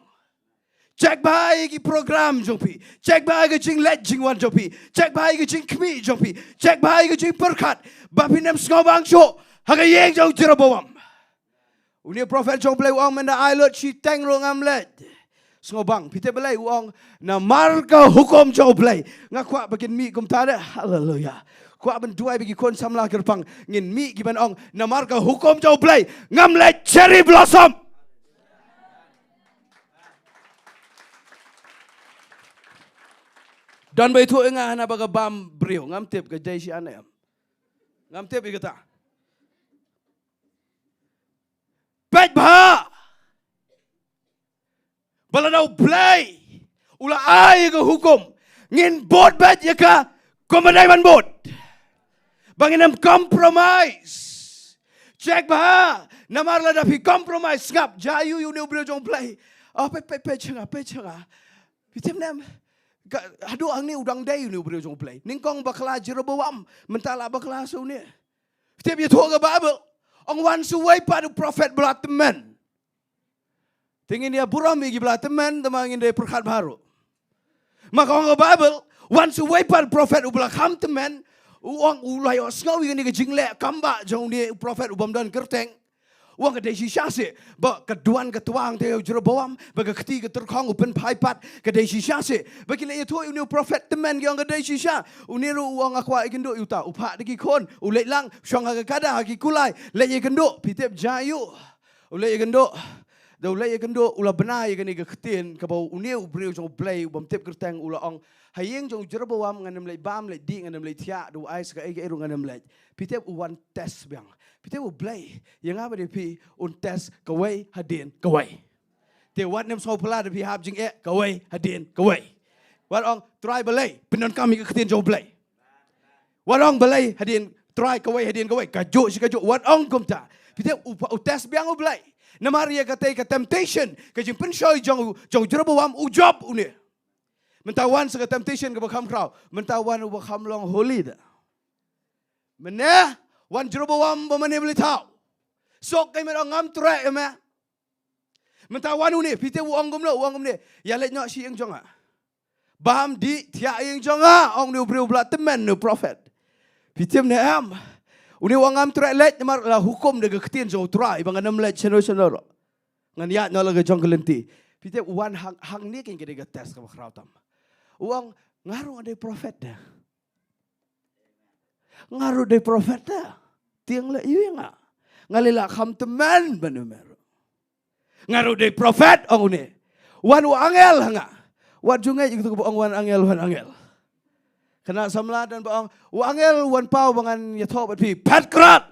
Check bahai ki program jompi. Check bahai ke jing let jingwan jompi. Check bahai ke jing kmi jompi. Check bahai ke jing perkat. Bapinem ngobang so. Haga yeng jong Jeroboam. Uni prophet U Blei uang menda ailot si teng ro ngam let. Ngobang, pite belai uang na marka hukum U Blei. Ngakwa bagian mi kum tada. Hallelujah. Kwa ben Duwai bagi kon samla gerpang ngin mi giban ong na marka hukum U Blei. Ngam le cherry blossom. Dan bai tu engah na baga bam brio ngam tip ke jai si anam. Ngam tip ikata. Pet bah. Baladau Blei. Ula ai ke hukum. Ngin bot bet ya ka. Komadai man bot. Banginam compromise. Cek bah. Namar la dapi compromise. Ngap. Jayu yu ni ubreu jong Blei. Oh pe cenga. Pitem nam. Aduh ang ni udang day yu ni ubreu jong Blei. Ningkong bakla Jeroboam. Mentala bakla so ni. Pitem ya tuwa ke Bible. Ang wan suway pa du prophet belat teman. Tingin dia buram bagi belah teman temangin dia perkat baru. Maka orang Bible once away par prophet ubelah kam teman uang ulai osngawi ni ke jinglek kamba jong dia prophet ubam dan kerteng. Uang kedai sisa se ba keduan ketuang teh Jeroboam baga keti keterkong upen paipat kedai sisa se bagi le itu uni prophet teman yang kedai sisa uniru uang akwa ikendo yuta upak degi kon ulai lang syang aga kada hagi kulai le ikendo pitep jayu ulai ikendo Dah ulai kendo ulah benar yang ni ke Ktien ke bau uniu beriu jong Blei ubam tip kerteng ulah ong hayeng jong Jeroboam nganem lei bam lei di nganem lei tia do ais ke eru nganem lei pitep uwan test biang pitep u Blei yang apa dia pi un test ke wei hadin ke wei te wat nem so pala dia pi hab jing ke wei hadin ke wei wat ong Trai Blei penon kami ke Ktien jong Blei wat ong Blei hadin Trai ke wei hadin ke wei kajuk si kajuk wat ong kumta pitep u test biang u Blei Namaria kata ke temptation ke jing pensoi jong Jeroboam ujob uni. Mentawan sega temptation ke bakam krau. Mentawan bakam long holy dah. Meneh wan Jeroboam bamane beli tahu. sok kai merong ngam Trai me mentawan ni pite uang gumne ya le nyok si yang jonga bam di tia yang jonga ong ni ubreu bla temen ni prophet pite ne am uni uang ngam Trai le mar la hukum de Ktien U Trai bang anam le cheno ngan ya nyola ge jong kelenti pite uan hang ni king ke tes ka khrawtam uang ngaru ade prophet dah ngaru de prophet dah tiang le yu nga ngalila kham teman banumer ngaru de prophet ong ni wan angel nga wat jungai gitu ong wan angel kena samla dan ong angel wan pau bangan ya thop pi pat krat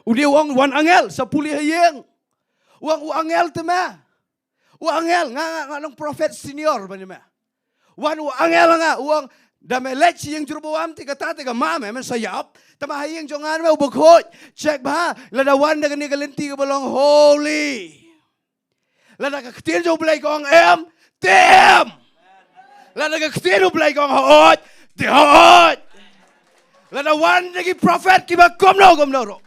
udi ong wan angel sapuli hayeng ong angel tema angel nga nong prophet senior banumer wan angel nga ong dame lech yang jurubawam tiga mame men sayap tama hayeng jongan me ubokoj check ba ladawan dengan ni galenti ke balong holy lada ka Ktien U Blei kong tem lada ka Ktien U Blei kong hot ti hot ladawan lagi prophet ki ba komno ro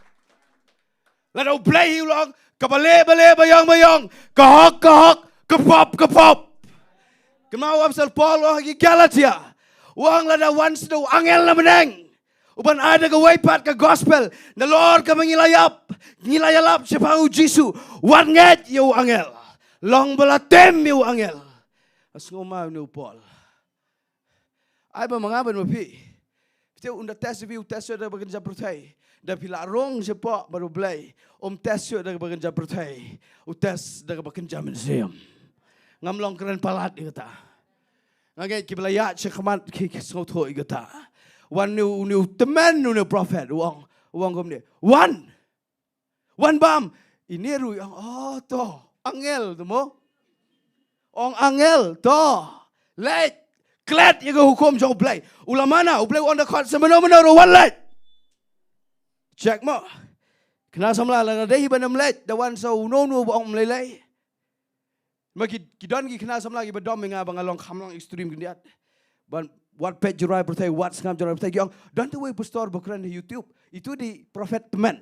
lada Blei hilong kabale bayang kahok kepop kemau absal Paul lagi Galatia Wang lada once do angel na meneng. Uban ada ke waypat ke gospel. The Lord ka ngilayalap siapa Jisu. Wan nget yu angel. Long balatem yu angel. As ngoma ni Paul. Ai ba mangaban mo pi. Pite unda tes da bagan japertai. Da pila rong siapa baru Blei. Tes da bagan japertai. Tes da bagan jaman siam. Ngamlong keren palat kata. Ngagai kiblaya cekamat Sohthri kata. Wan new teman new prophet uang komne. Wan bam ini ru yang to angel tu mo. Ong angel to let klet yang hukum jauh Blei. Ulamana Blei on the court semena wan let. Check mo. Kena samla la dei banam let the one so no ong lelai. Maki kidon ki kena samla ki badom nga bangalong khamlang extreme kindiat. Ban wat pet jurai pertai wat skam jurai pertai yang don't way pastor bokran di YouTube. Itu di prophet teman.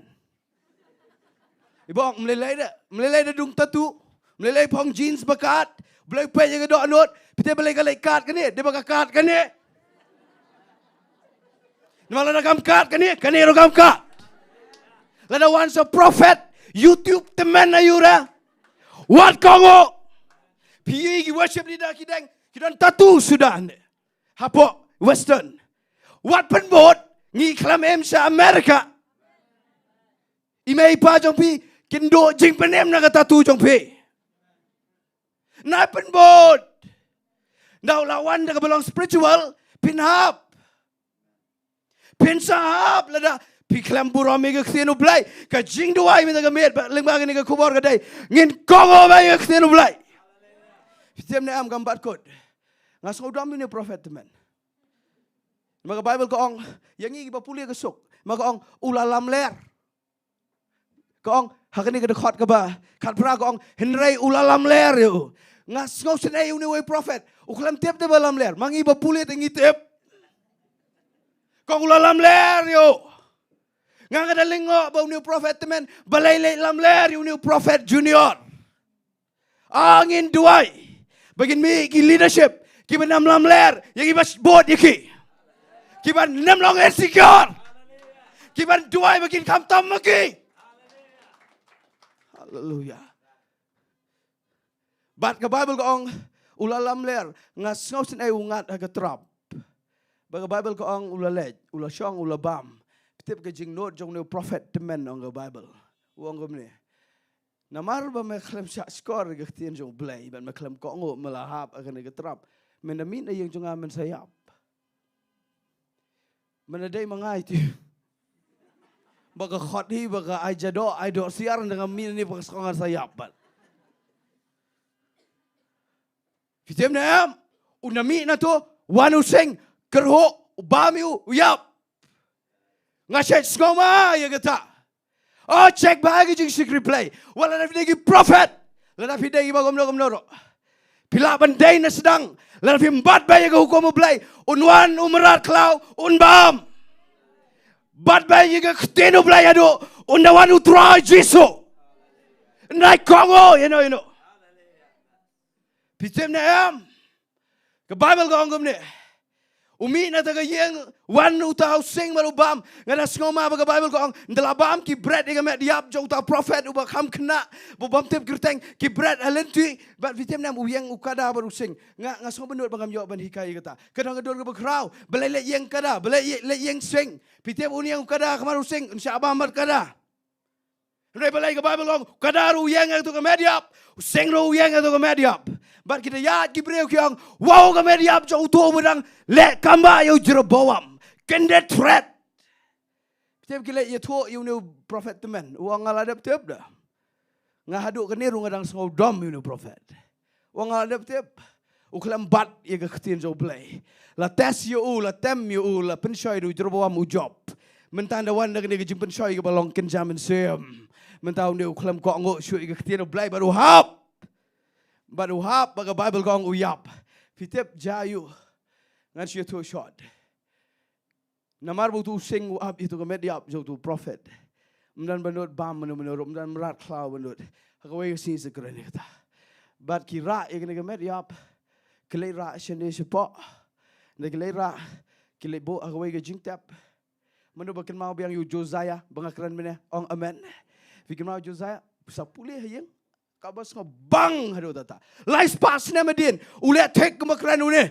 Ibong melelai da dung tatu, melelai pong jeans bakat, belai pet yang dok anot, pite belai kalai kat kan ni, dia bakal kat kan ni. Malah nak kan ni rogam kat. Lada once a prophet YouTube teman ayura. Wat kongo Pigi worship leader kidang tatu sudah ane. Hapo Western. Wat penbot ngi klam sa Amerika. Imei pa jong pi kynduh jingpenem na tatu jong pi. Na penbot. Daw lawan da belong spiritual pinhap. Pinsahap lada pi klam burame ke Ktien U Blei ka Jingduwai mi da met lyngba ni ka kubor ka dai ngin kongo ba ke Ktien U Blei. Setiap ni am gambar kod. Ngas ngudam ni prophet teman. Maka Bible ko ong yang ini bapuli ke sok. Maka ong ulalam ler. Ko ong hakani ke dekat ke ba. Kat pra ko ong henrei ulalam ler yo. Ngas ngau senai uni way prophet. Uklam tiap de balam ler. Mangi bapuli tengi tiap. Ko ulalam ler yo. Nga kada lingo ba uni prophet teman. Balai lam ler uni prophet junior. Angin duai. Bagin mi ki leadership, ki benam lam ler, yang ibas board yaki. Ki ban nam long insecure. Ki ban duai bagin kam tam maki. Hallelujah. Bat ke Bible ko ong ulalam ler, ngas ngau sin ay ungat aga trap. Baga Bible ko ong ulalej, ulasyong ulabam. Tip ke Jingduwai jong ne prophet temen ong ke Bible. Uang gomne. Namar ba meklem syak skor ke Ktien U Blei ban meklem kongo melahap akan ke trap. Menamin ay yang jonga men sayap. Menadai mangai tu. Baga khothi baga ajado aido siar dengan min ni baga sekongan sayap ban. Fitem na unami na to wanu sing kerho bamiu uyap. Ngashet skoma ya kata. Oh, check bahagi jing secret play. Wala na pinagi prophet. Lana pinagi ba gomno. Pila bandai na sedang. Lana pimbat ba yaga hukum U Blei. Unwan umerat klau unbam. But by you get Ktien U Blei ado, undawan U Trai Jisu. Nai Kongo, you know. Pitem na am. Ke Bible ko angum ni. Umi na taga yang wan utah sing marubam ngana ngoma ba Bible ko ang dalabam ki bread nga met diap jo ta prophet uba kham kena bobam tep kirteng ki bread alentui but vitem nam uyang ukada baru sing nga ngom benut bangam yo ban hikai kata kadang kadon ke bakrau belai le yang kada belai le yang sing vitem uniang ukada kamaru sing insyaallah mat kada Rai balai ke Bible ko kada ru yang tu ke mediap sing ru yang tu ke mediap But kita yat Gibril kyang wow kami diap jauh tu berang le kamba yo jerobawam kende threat. Tiap kita ye tu you know prophet teman uang ngaladap tiap dah. Ngahaduk kene rung adang sengau dom you know prophet. Uang ngaladap tiap uklam bat ye ke Ktien U Blei. La tes yo la tem yo la pensoi du jerobawam ujob. Mentanda wan dak ne ke jim pensoi ke Balang kenjamin sem. Mentau ne uklam ko ngo syui ke Ktien U Blei baru hap. Baru hap baga Bible kong uyap. Fitep jayu. Ngan siya tu shot. Namar butu sing up itu ke mediap jauh tu prophet. Mdan benut bam menurut mdan merat klau benut. Hakawai sini sekeren kata. Bat kira yang ke mediap. Kelai ra sini sepak. Nak kelai ra kelai bo hakawai ke jingtap. Manu bakin mau biang yu Josiah bangakran mana ong amen. Fikir mau Josiah sapulih yang kaba semua bang hadu tata. Lais pas nama din. Ulihat tek kemakran uni.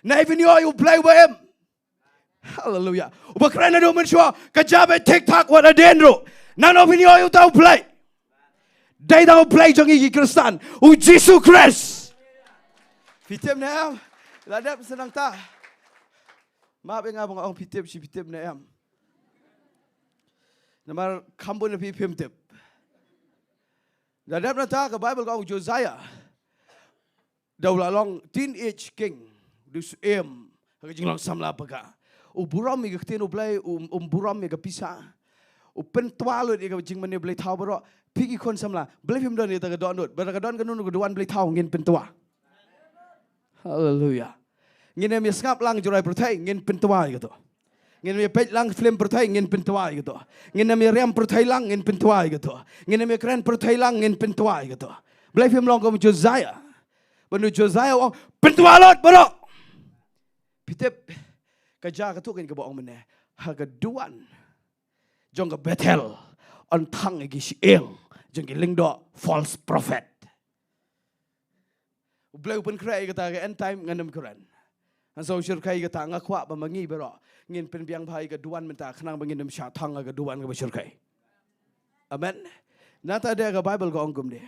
Naik video you play with him. Hallelujah. Umakran hadu mensua kajabe tek tak wada dendro. Nano video you tahu play. Day tahu play jangi Kristan. U Jesus Christ. Fitem na am. Ladap senang tak. Maaf yang abang orang fitem si fitem na am. Namar kambun lebih fitem. Dadap nata ke Bible kau Josiah. Daulah long teenage king. Dus ke Shillong samla paka. Buram ke Ktien U Blei buram ke pisah. Pentualut ke jingmane Blei tahu bro. Pigi kon samla. Blei film don itu ke donut. Berakadon ke nunu ke Duwan Blei tahu ngin pentua. Hallelujah. Ngin em skap lang Jowai pertai ngin pentua gitu. Ngin me pej lang film pertai ngin pentua gitu. Ngin me rem pertai lang ngin pentua gitu. Ngin me keren pertai lang ngin pentua gitu. Blei film long ko Josiah. Benu Josiah wong pentua lot bro. Pitep kerja ketuk kan ke baong mana. Haga Duwan. Jong ke Bethel. On tang igi Shillong. Jong ke Lyngba false prophet. Blei pun krai kata ke end time ngandam keren. Ansau syurkai kata ngakwa bamangi bro. Ngin penbiang bahai ke Duwan minta kenang bangin dem syatang ke Duwan ke syurkai. Amen. Nata dia ke Bible ke ongkum dia.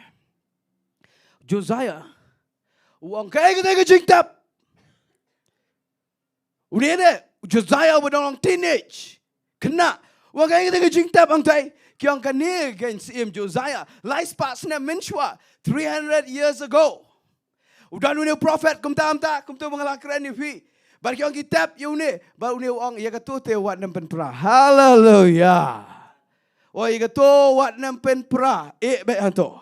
Josiah. Uang kaya kita ke jingtap. Udah ada. Josiah berdong teenage. Kena. Uang kaya kita ke jingtap ang tay. Kiang kani kan Syiemlieh Josiah. Lais pasna menshua 300 years ago. Udah nunih prophet kum tam tak. Kum tu mengalakran ni fi. Bagi orang kitab you ni. Baru ni orang ia kata tu wat nampen pra. Hallelujah. Oh ia kata wat nampen pra. Baik hantu.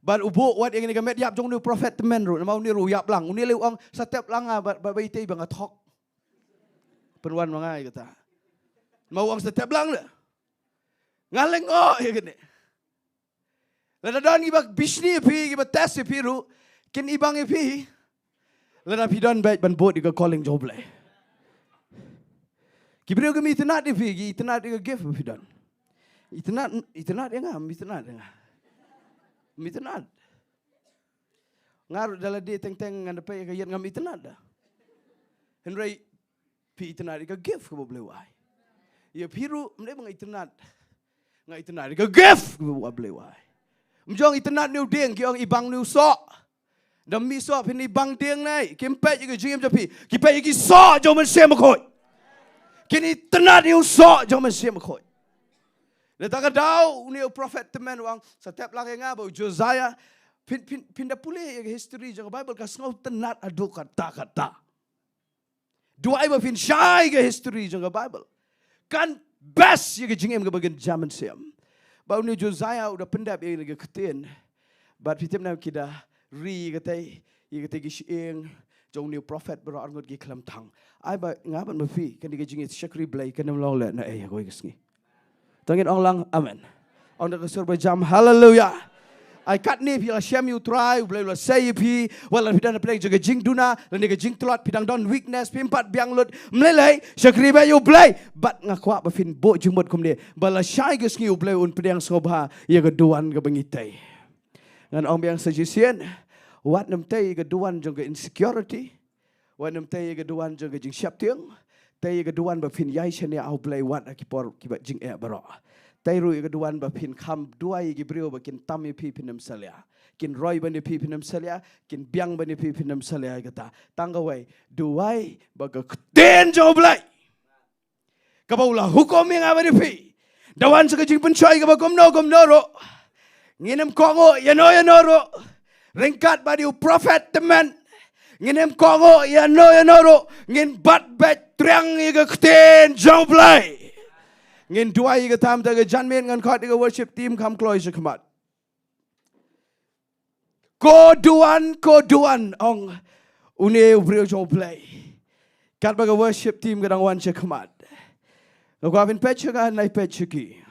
Bar ubuk wat yang ni gamet yap jong ni prophet temen ru. Mau ni ru yap lang. Uni le orang setiap langa babai tei bang atok. Peruan mangai kata. Mau orang setiap lang dah. Ngaleng oh ya gini. Lada dan ibak bisni pi ibak tes pi ru. Kin ibang pi. Lada pidon baik ban bot ika calling U Blei. Kibriu kami itnat pi itnat ika give pidon. Itnat yang ngam itnat yang. Mitnat. Ngaruh dalam dia teng-teng nganda pay kayan ngam itnat dah. Henry pi itnat ika give ke Blewai. Ya piru mende bang itnat. Ngai itnat ika give ke Blewai. Mjong itnat new ding ki ong ibang new sok. Dam mi sok pin ibang ding nai. Kimpet ika jim japi. Kimpet ika sok jom sem khoi. Kini itnat new sok jom sem khoi. Letak kadau ni prophet teman wang setiap lagi ngabau Josiah pindah pulih history jang Bible kasngau tenat adu kata-kata. Dua ibu pin syai ke history jang Bible. Kan best ye jingem ke bagian zaman siam. Bau ni Josiah udah pendap ye ke Ktien. Bat fitem na kita ri katai ye katai Shillong jong new prophet bro angot gi klam thang ai ba ngaban ma fi kan di jing Ri-Bhoi Blei kan long le na e go Sngi tongin ong lang amen on the sur ba jam hallelujah ai kat ni pi la Syiemlieh Trai Blei la say pi wala pi dan play jaga Jingduwai la ni ga jingtlot pi dang don weakness pi empat biang lut mlelai Ri-Bhoi Blei bat ngakwa ba fin bo jumot kumne bala shai ga Sngi Blei un pedang sobha ye ga Duwan ga bangitai ngan ong biang suggestion wat nam tay ga Duwan jong ga insecurity wat nam tay ga Duwan jong ga jing siap tiang tay ga Duwan ba fin yai chane au Blei wat akipor ki ba jing e baro tay ru ga Duwan ba fin kham duai gi brio ba kin tam pi pinam salia kin roi ba ni pi pinam salia kin biang ba ni pi pinam salia ga ta tangga wai duai ba ga Ktien U Blei ka ba ula hukom yang ba ni pi Dawan sa ga jing penchoi ga ba gomno ro nginem kongo yano ro ringkat ba diu prophet teman nginem kongo yano ro ngin bat bet triang ga Ktien U Blei ngin duai ga tam ta ga janmen ngan khat ga worship team kam kloi je khamat ko duan ong une ubrio U Blei kat ba ga worship team ga dangwan je khamat ga kwa bin pech ga nai pech ki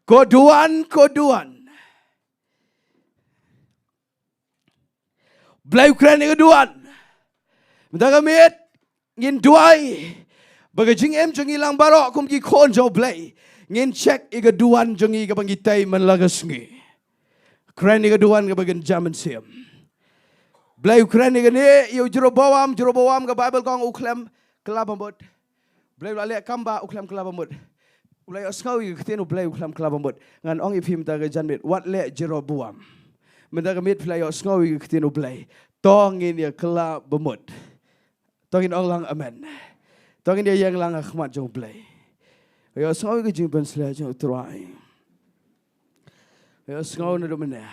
ko duan Blei Ukraine ga Duwan mdaga met ngin duai baga jing jongi lang baro kum gi khon Jo Blei ngin check iga Duwan jongi ga bangitai man laga Sngi Ukraine ga Duwan ga bagan jaman siam Blei Ukraine ga ne yo juro bawam ga Bible kong uklem kelabamut Blei la le kamba uklem kelabamut ulai osngau gi Ktien U Blei uklem kelabamut ngan ong ipim ta ga janmet wat le juro bawam mendaga mit play osngau gi Ktien U Blei tongin ya kelabamut tongin ong lang amen tongin dia yang lang akhmat Jo Blei yo osngau gi jing ban sla Jo Trai yo osngau na do mena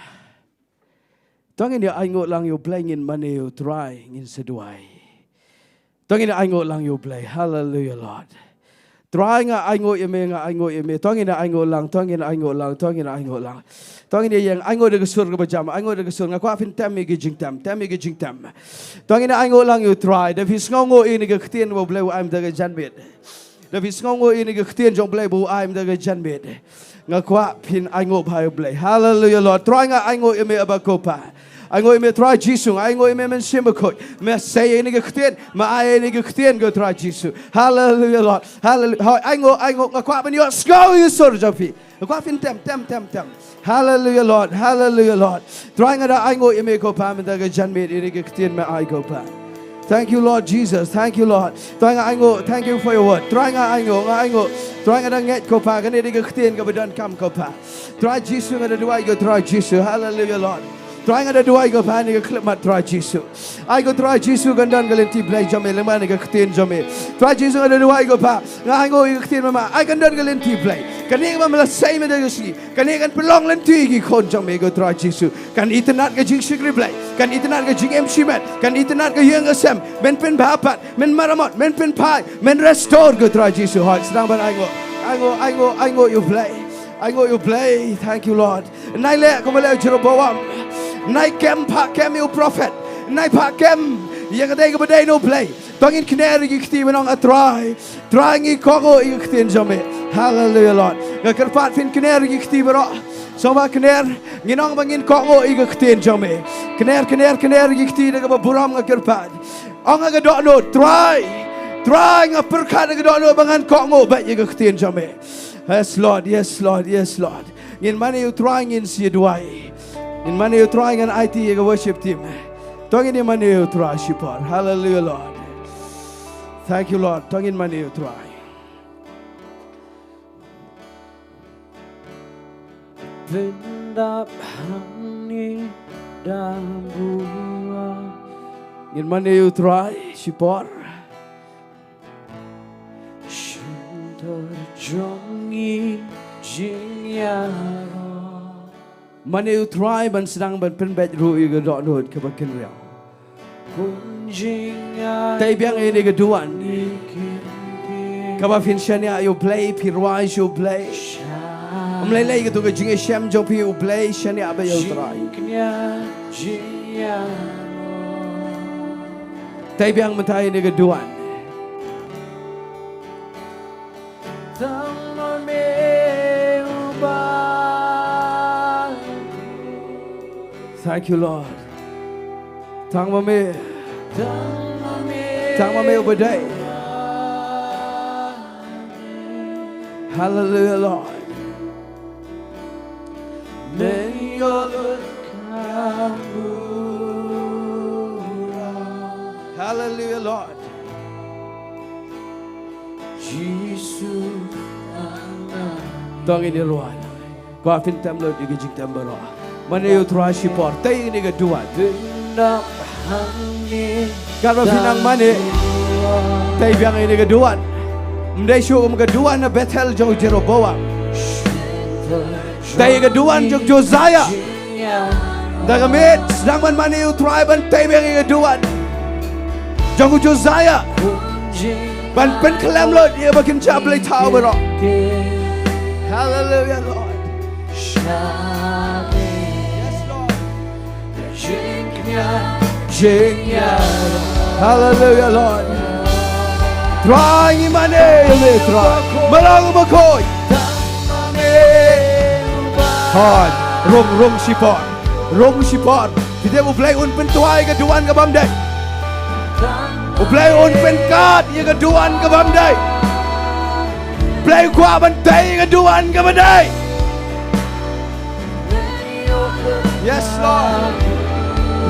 tongin dia aingo lang U Blei ngin mane U Trai ngin seduai tongin dia aingo lang U Blei hallelujah Lord Trai nga aingo yeme tongin dia aingo lang tongin dia yang aingo de gesur ga bajam aingo de gesur nga kwa fin tam mi gi jing tam tongin dia aingo lang U Trai da vis ngau ini ga Ktien U Blei am da ga janbet da vis ngau ini ga Ktien U Blei bu am da ga janbet nga kwa pin aingo bhai U Blei hallelujah Lord Trai nga aingo yeme abakopa aingo yeme Trai Jisu aingo yeme men simakoi me say ini ga Ktien ma ai ini ga Ktien go Trai Jisu hallelujah Lord hallelujah aingo nga kwa ben yo skau yu sur japi kwa fin tem hallelujah Lord Trai nga da aingo yeme ko pa men da ga janmet ini ga Ktien ma ai go pa thank you Lord Jesus thank you Lord Trai nga aingo thank you for your word Trai nga aingo Trai nga da nget ko pa ga ne ga Ktien ga bedan kam ko pa Trai Jisu nga da duai go Trai Jisu hallelujah Lord Trai nga da duai go pa ni ga klip mat Trai Jisu ai go Trai Jisu gandan galenti Blei jame lema ni ga Ktien jame Trai Jisu nga da duai go pa nga aingo ga Ktien mama ai gandan galenti Blei kani ga mala sai me da gi kani kan pelong lenti gi khon jame go Trai Jisu kan itnat ga jing Ri-Bhoi Blei kan itnat ga jing shimet kan itnat ga yang asem men pen bapat men maramot men pen pai men restore go Trai Jisu hot sedang ban aingo U Blei thank you Lord nai le ko mala jero bawam nai kem U prophet nai kem yang ada ke badai U Blei tongin kner gi Ktien menong Trai ngi kongo i Ktien jame hallelujah Lord ngakerpat fin kner gi Ktien bro soba kner nginong bangin kongo i Ktien jame kner gi Ktien ga buram ngakerpat ong ga do no Trai ngaperkat ga do no bangan kongo ba i Ktien jame yes Lord ngin mane U Trai ngin Jingduwai in mane U Trai ngan IT ga worship team tongin ni mane U Trai shipar hallelujah Lord thank you Lord tongin mane U Trai Bynta hangne dambua ngin mane U Trai shipar jongi jingiaroh mane U Trai ban sedang ban pen bet ru i ga do nut ka bakin riau tay biang ini ga Duwan ka ba fin shania U Blei pirwai U Blei amlei ga tu ga jingiasyam jo pi U Blei shania ba U Trai tay biang mentai ni Duwan. Thank you, Lord. Tang mame ubadai. Hallelujah, Lord. Hallelujah, Lord. Tong ini ruan. Kau afin temlo di gijing tembero. Mana you try shipor. Tay ini Duwan. Kalau finang mana? Tay biang ini Duwan. Mendai syuk Duwan na Bethel jauh jero bawa. Tay Duwan jauh Josiah. Dagamit sedang mana you try ban tay biang ini Duwan. Jauh Josiah. Ban pen kelam lo dia bakin cablay tahu bero. Hallelujah, Lord. Yes, Lord. Jingiaroh. Hallelujah, Lord. Trai jingmane Trai. Balang bakoi. Hard. Rong sipor. Rong sipor. Kita U Blei un pen tuai ke Duwan ke bamdai. U Blei un pen kat ye ke Duwan ke bamdai. Blei kwa bantai ke Duwan ke bamdai. Yes, Lord.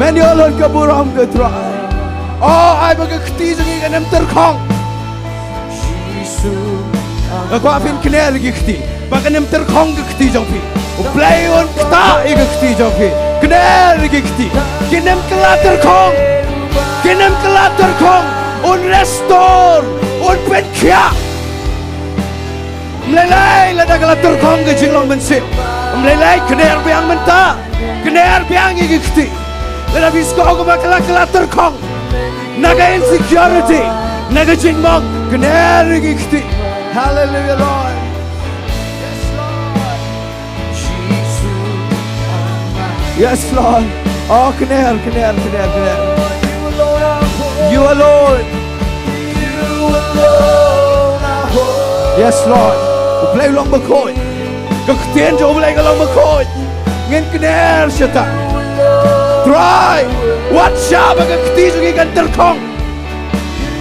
Many olon ke buram ke Trai. Oh, I bagi keti sengi ke nem terkong. Aku afin kena lagi keti. Bagi nem terkong ke keti jangpi. U Blei un kta ke keti jangpi. Kena lagi keti. Kinem kelat terkong. Kinem kelat terkong. Un restore. Un penkia. Melelai lada kelat terkong ke Shillong mensip. Melelai kena biang menta. Kena biang ke keti. Lada bisko aku bakal kelat terkong. Naga insecurity. Naga jingmong. Kena lagi keti. Hallelujah, Lord. Yes, Lord. Oh, kena. You alone. Yes, Lord. U Blei long bakoi. Ktien U Blei long bakoi. Ngin kena syata. Trai. What sha baga kti sugi kan terkong.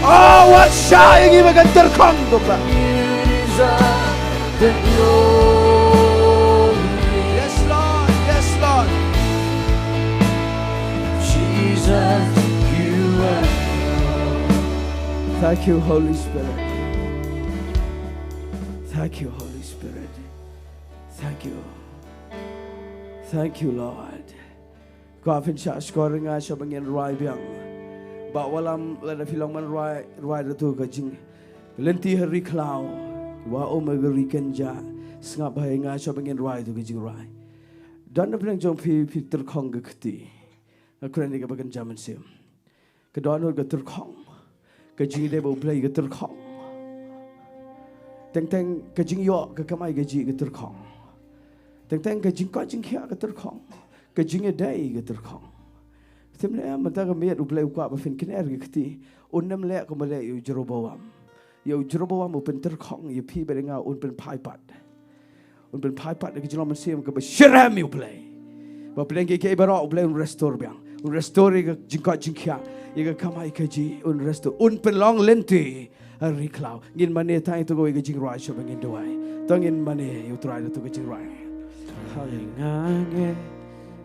Oh, what sha igi baga terkong tu pa. Yes, Lord. Yes, Lord. Jesus, you are. Thank you, Holy Spirit. Thank you, Holy Spirit. Thank you. Thank you, Lord. Kau afin syah scoring aja bangin Rai biang. Bawalam lada filong man Rai tu kajing. Lenti hari klau. Wa omegeri kenja. Sengap bahaya ngaja bangin Rai tu kajing Rai. Dan apa yang jom fi terkong ke keti. Aku ni ke bagan zaman sim. Kedua nur ke terkong. Kajing dia U Blei ke terkong. Teng kajing yo ke kamai gaji ke terkong. Teng kajing kau jingkia ke terkong. Kajing dai ke terkong. Syiemlieh mata kemit U Blei ukak bafin kiner ke keti. Unnam lek kembali u jerobawam. Ya u jerobawam u pen terkong ya pi bedenga un pen paipat. Un pen paipat ke jelom sim ke besyiram U Blei. Bapeleng ke ibara U Blei un restore biang. Un restore ke jingkia. Ya ke kamai kaji un restore. Un pen long lenti. Hari klau. Ngin mane tang itu kau ke Jingduwai siapa Jingduwai. Tangin mane you try itu ke Jingduwai.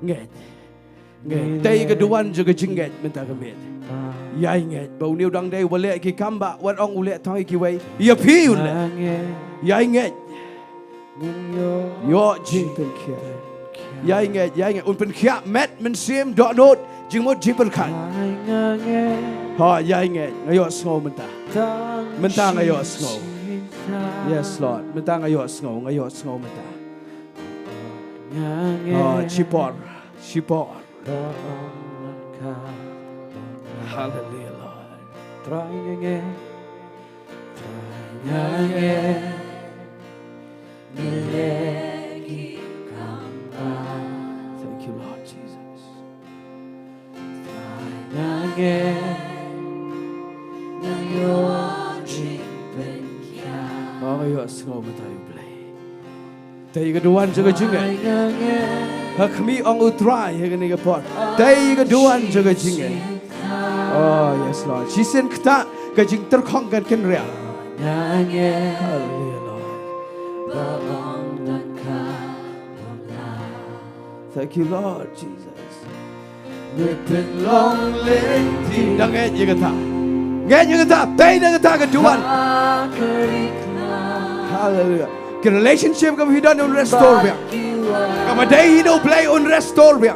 Nget. Tay ke Duwan juga jingget minta kemit. Ya inget. Bau ni udang day boleh ki kamba. Wat ong boleh tang ki wai. Ya pi ulah. Ya inget. Yo jingpen kia. Ya inget. Un pen kia met mensim dot not jingmot jiperkan. Ha ya inget. Ayo snow minta. Mentang ayo snow. Yes, Lord. Mentang ayo snow minta. Oh, chipor. Hallelujah, Lord. Trai Thank you, Lord Jesus. ngau mata U Blei. Tay ga Duwan jaga jingai. Ha kami ong U Trai he ni ga pot. Tay ga Duwan jaga jingai. Oh yes Lord. She sent kta ga jing terkhong kan ken ria. Hallelujah Lord. Thank you Lord Jesus. We've long living. Đang nghe gì ta? Nghe như ta, tay đang ta cái Duwan. Hallelujah. Cái relationship của He done restore vậy. Cái mà đây He don't play on restore vậy.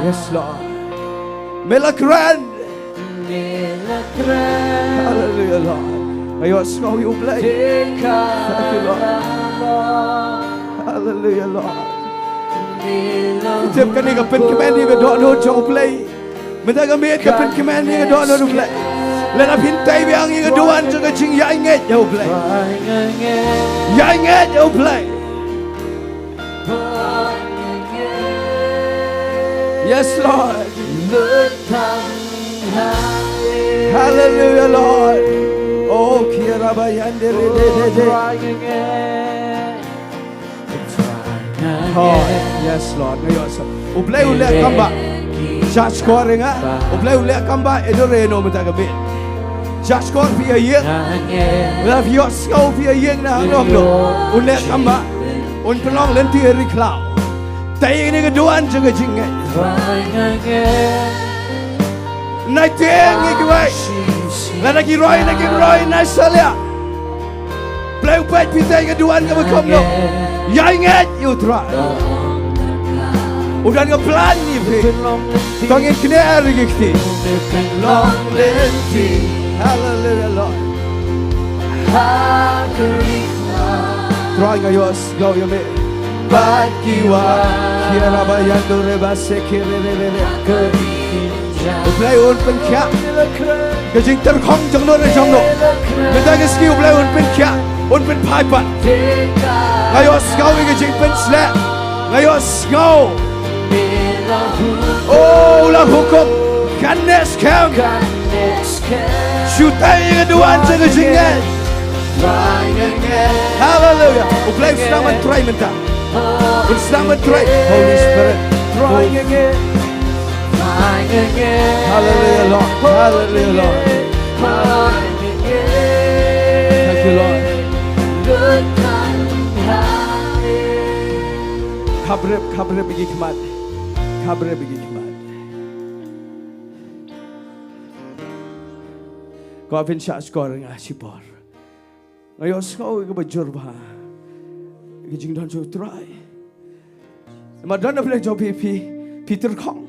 Yes Lord. Melakran. Hallelujah Lord. Ayo Sngi U Blei. Thank you Lord. Hallelujah Lord. Tiếp cái này cái bên cái bên này cái đoạn hốt trong Blei. Mình ta có biết cái bên cái bên này cái đoạn hốt trong Blei. Lên áp hình tay với anh cái Duwan cho cái chính giải nghe nhau Blei. Giải nghe nhau Blei. Yes Lord. Hallelujah Lord. Oh kira bayande de. Oh yes Lord. U Blei ule kamba. Just scoring ah. U Blei ule kamba edoreno mata gabe. Just score via yeng. Love your score via yeng na Nonglum. Ule kamba. Un pelong lenti eri cloud. Tay ni ke Duwan jaga jingai. Nai tiang ni ke wai. Lagi Ri-Bhoi nai salia. Blei upet pitai ke Duwan ke bekom no. Yang ingat U Trai. Udah nggak plan ni pi. Kau ingin kena hari kita. Long lenti. Hallelujah Lord. Trai ngayos go yo me. Bakiwa. Kira bayan do rebase kiri re. U Blei un penkia. Kejing terkong jang no re jang no. Kita keski U Blei un penkia. Un pen paipan. Ngayos go kejing pen slap. Ngayos go. Oh la hukum kanes kam Shutay ke Duwan jaga jingai. Hallelujah. U Blei selamat Trai minta. Selamat Trai Holy Spirit. Try again. Hallelujah Lord. Hallelujah Lord. Thank you Lord. Kabre pergi kemat. Kabre pergi kemat. Kau pun syak skor dengan sipor. Ngayon kau ke bajur bah. Ke Jingduwai jo Trai. Madan boleh jawab Peter Kong.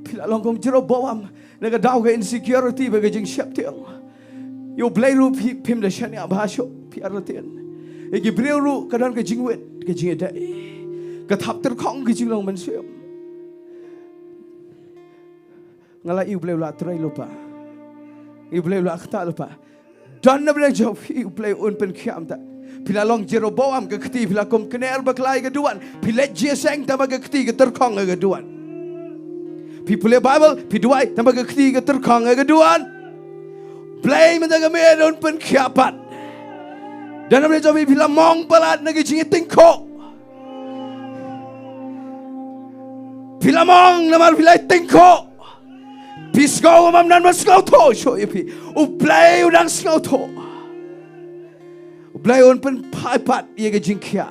Pila longkom jero bawam. Naga daw ke insecurity bagi jing siap tiang. U Blei ru pim dah shani abahasho piaratian. Egi breu ru kadang ke jingwet ke jingiaroh. Ketap terkong ke Shillong mensiam. Ngalai U Blei la Trai lupa. U Blei la kata lupa. Dan na boleh jawab U Blei un pen kiam tak. Pila long jero bawam ke keti pila kom kener berkelai ke Duwan. Pila jeseng tambah ke keti ke terkong ke Duwan. People Bible Jowai tambah ke keti ke terkong ke Duwan. Blei menjaga medon pen kiapat. Dan na boleh jawab pila mong pelat nagi jingiaroh. Pila mong namal pila tingko. Piskau mam nan maskau to show ipi. U Blei udang skau to. U Blei un pen paipat ye ke jingkia.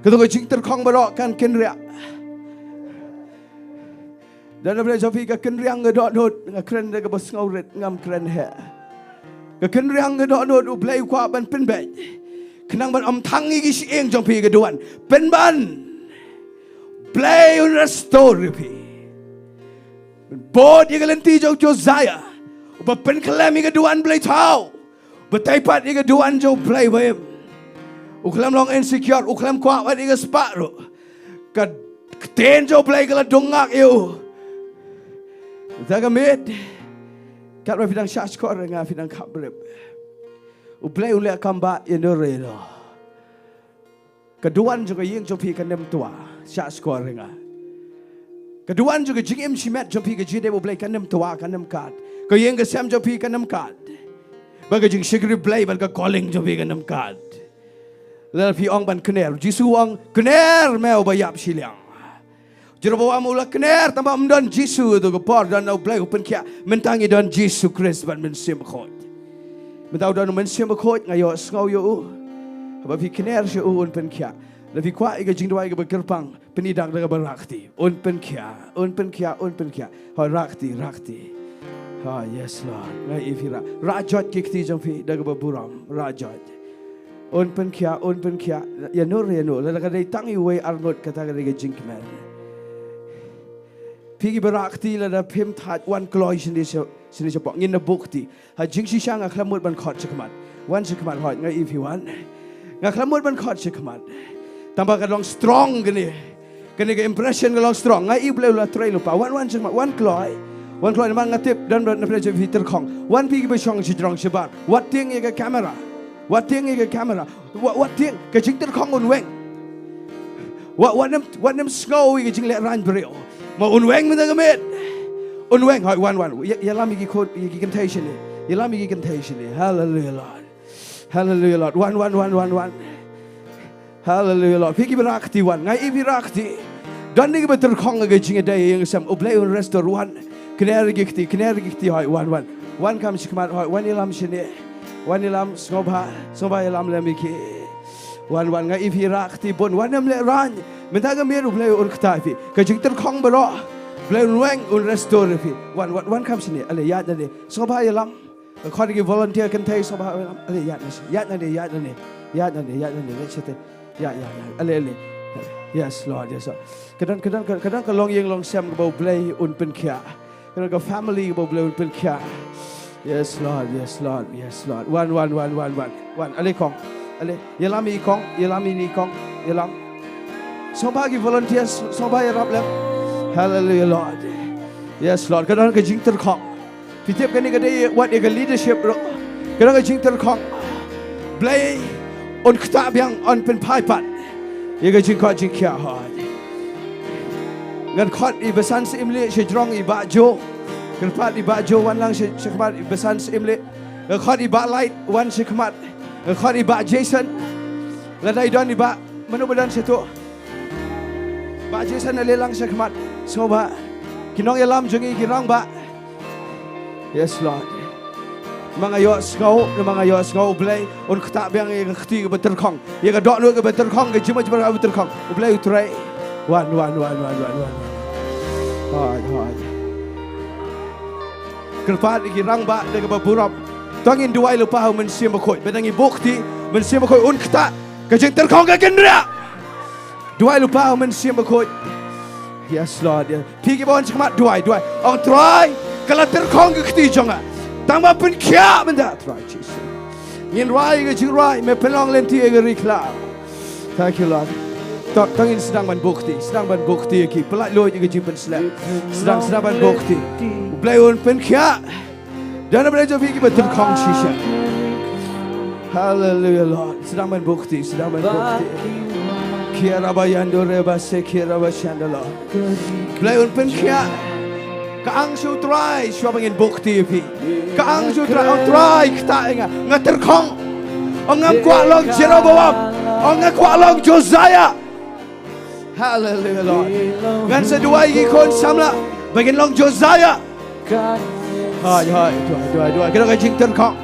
Ketu ke jing terkong berok kan kenria. Dan boleh jopi ke kenriang ke dot dot ngakren ke bos ngauret ngam kren he. Ke kenriang ke dot dot U Blei kwa ban pen bai. Kenang ban om tangi ki si eng jong pi ke Duwan. Pen ban. Blei un restore pi. Bod ye kelenti jo Josiah. Upa pen kelem ye ke Duwan Blei tau. Betaipat ye ke Duwan jo Blei bayam. Uklam long insecure. Uklam kuat wat ye ke spak ru. Ke ten jo Blei ke la dongak you. Zaga mit. Kat wa fidang syak skor dengan fidang kabrib. U Blei ulek kamba ye nore lo. Keduan juga yang jopi kanem tua. Syak skor dengan. Keduan juga jingim simet jopi ke jide U Blei kanem tua kanem kat. Ke yang ke sam jopi kanem kat. Baga jing Syiemlieh Blei ban ka calling jo bi ganam kad. Lal pi ong ban kner Jisu ong kner meu ba yap Shillong. Jero bawa mula kner tamba mdon Jisu tu ko por dan au Blei open kya mentangi don Jisu Christ ban men sim khot. Mentau don men sim khot ngayo ngau yo. Ba pi kner shu un pen kya. La pi kwa iga Jingduwai ga berkerpang penidang daga berakti. Un pen kya. Ha rakti. Ha yes Lord. Ngai ifira. Rajot kikti jampi daga buram. Rajot. Un pen kya. Ya nur. La daga dai tangi we arngot kata ga daga jingmane. Pigi berakti la da pim that one glory sini sepok ngin na bukti. Ha jingsi shang aklamut ban khot chakmat. Wan chakmat hot ngai ifiwan. Ngaklamut ban khot chakmat. Tambah kadang strong gini ke impression kadang strong. Ngai ibu la Trai lupa. One kloy memang ngatip dan bernapreje fitur kong. One pigi besong si drong sebar. What thing ke kamera? What thing ke jingter kong unweng. What nem snow ke jing let ran brio. Ma unweng minta gemit. Unweng hai one. Yalam igi kod igi contagion ni. Yalam igi contagion ni. Hallelujah Lord. One. Hallelujah Lord. Pigi berakti wan. Ngai ibi rakti. Dan ni betul kong ke jinga day yang sam. Ublei un restoran. Kner gikti hai one. One kam shikmat hai. One ilam shini. One ilam snoba ilam lemiki. One ngai ibi rakti bon. One nam le ran. Minta gamir ublei un ktafi. Ke jing ter kong bero. Ublei un weng un restoran fi. One kam shini. Ale yad nade. Snoba ilam. Kau di volunteer kentai snoba ilam. Ale yad nade. Let's sit. Ya. Ale. Yes, Lord. Kadang kalong yang long sam ke bau Blei un pen kya. Kadang ke family ke bau Blei un pen kya. Yes, Lord. One. Ale kong. Ale. Yelami ni kong. Yelam. Somba ki volunteer somba yarap lem. Hallelujah, Lord. Yes, Lord. Kadang ke jingter kong. Fitip kani kadai what ega leadership bro. Kadang ke jingter kong. Blei un ktab yang on pen paipat. Ia jingkot jingkia hot. Ngan kot I besan Syiemlieh Syiemlieh I bajo. Kerpat I bajo wan lang Syiemlieh I besan Syiemlieh. Ngan kot I light wan Syiemlieh. Ngan kot I Jason. Ladai don I manu badan situ. Jason lelang Syiemlieh. Soba kinong yalam jungi kirang ba. Yes Lord. Mga yos ngau Blei un kta biang ye khti ke betul kong ye ke dok lu ke betul kong ke jima betul kong Blei Trai one hoi kerpat iki rang ba de ke burap tangin Duwai lupa men sim khoi benangi bukti men sim khoi un kta ke jing ter kong ke kendra Duwai lupa men sim khoi. Yes Lord. Pigi bon chmat Duwai ong Trai kalau ter kong ke khti jonga Tangma pen kya benda Trai Jesus. Ngin rai ke jirai me pelong lenti ke rikla. Thank you Lord. Tangin sedang ban bukti ki pelak loy ke jipen slap. Sedang ban bukti. Blei un pen kya. Dan boleh jadi betul kong shisha. Hallelujah Lord. Sedang ban bukti. Kira bayando reba se kira bashandala. Blei un pen kya. Kaang su Trai siapa ingin bukti pi. Kaang su Trai kita ingat ngater kong. Ongam kuat long Jeroboam. Ongam kuat long Josiah. Hallelujah Lord. Ngan sedua ikon samla bagian long Josiah. Hai. Kita kajing terkong.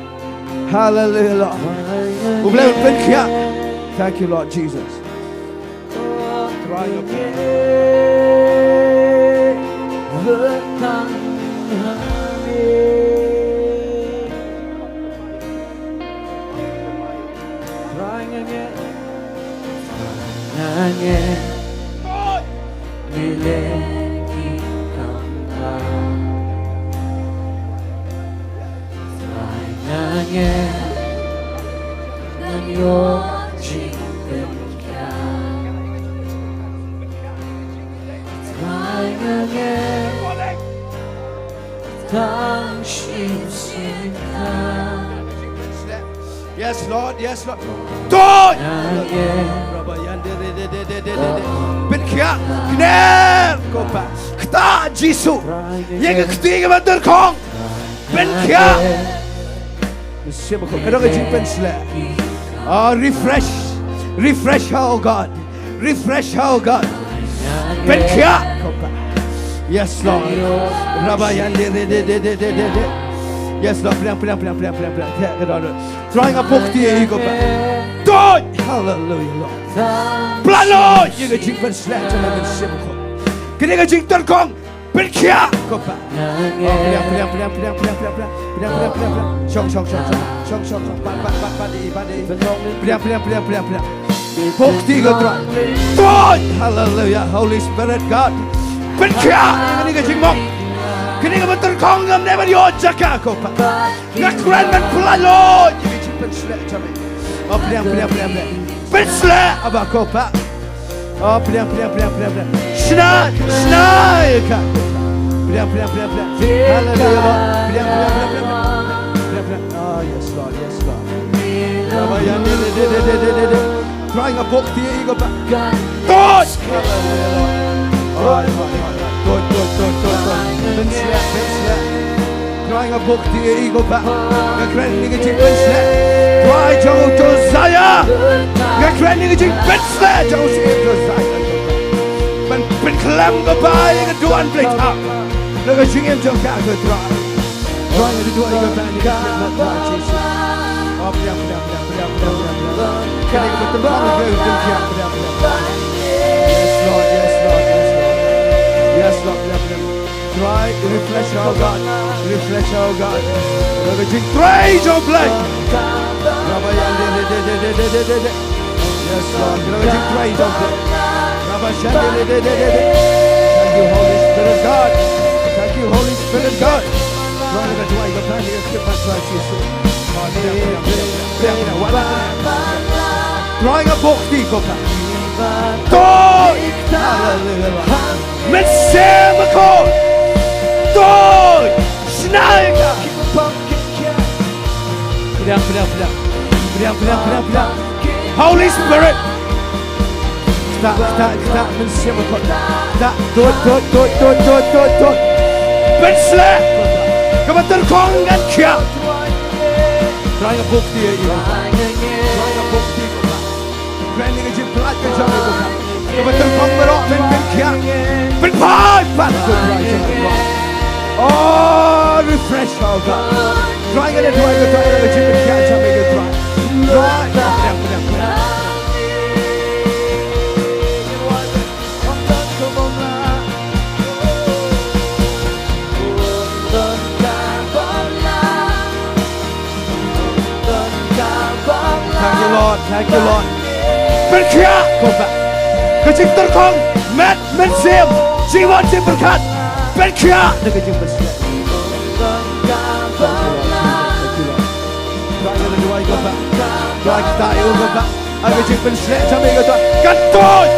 Hallelujah Lord. Ublei un kia. Thank you Lord Jesus. Try Betang hari Trai nge miliki kamba Trai nge nanyo jingkyrkhu Trai nge Yes Lord. Toy. Ben kia kner kopa. Kta Jisu. Ye ke kti ke betul kong. Ben kia. Siemako. Kado ka jing pen slap. Oh, refresh her, oh God. Refresh her, oh God. Pen kia. Yes, Lord. Rabayande de. Yes, Lord. Plang. Trying a book to you, go back. God! Hallelujah, Lord. Plan, Lord! You can drink and slap to them in Siemako. Can you drink that kong? Pen kia. Go back. Plang. Shong. Plang. Bukti go try. God! Hallelujah, Holy Spirit, God. Pen kia. Can you drink more? Can you betul kong ngam never yo Jaka ko pa. Nak kran man plan Lord. You can pen slap to me. Oh, plang. Pen slap aba ko pa. Oh, plang. Snai ka. Plang. Hallelujah, Lord. Plang. Oh, yes, Lord. Trying a book to you go back. God! Hallelujah, Lord. Good. Pen slap. Trying a book to you go back. Gakren pen slap. Try to Zaya. Gakren pen slap. To Zaya. Pen klam go by. Duwan plate up. Look at Jaka go try. Trying to do it go back. Jesus. Oh, plang. Can you put the ball go? Yes, Lord. Try to refresh our God. Trai U Blei. Yes, Lord. Trai U Blei. Thank you, Holy Spirit God. Try to do it. Trying a book to go back. God! Hallelujah. Messiamako! God! Sngi! Holy Spirit! Stop, Messiamako. Do. Ben slap! Come on, kong and kia! Trying a book to you. Granny a jip like a jump. But the conqueror of men can't. But oh, refresh our God. Trying it to a jip and catch and make it dry. Thank you, Lord. Ben kia. Go back. Kajik terkong. Men sim. Jiwan sim berkat. Ben kia. Kajik berkat. Try go back. Try kita go back. Kajik berkat. Kami go back. Kantut.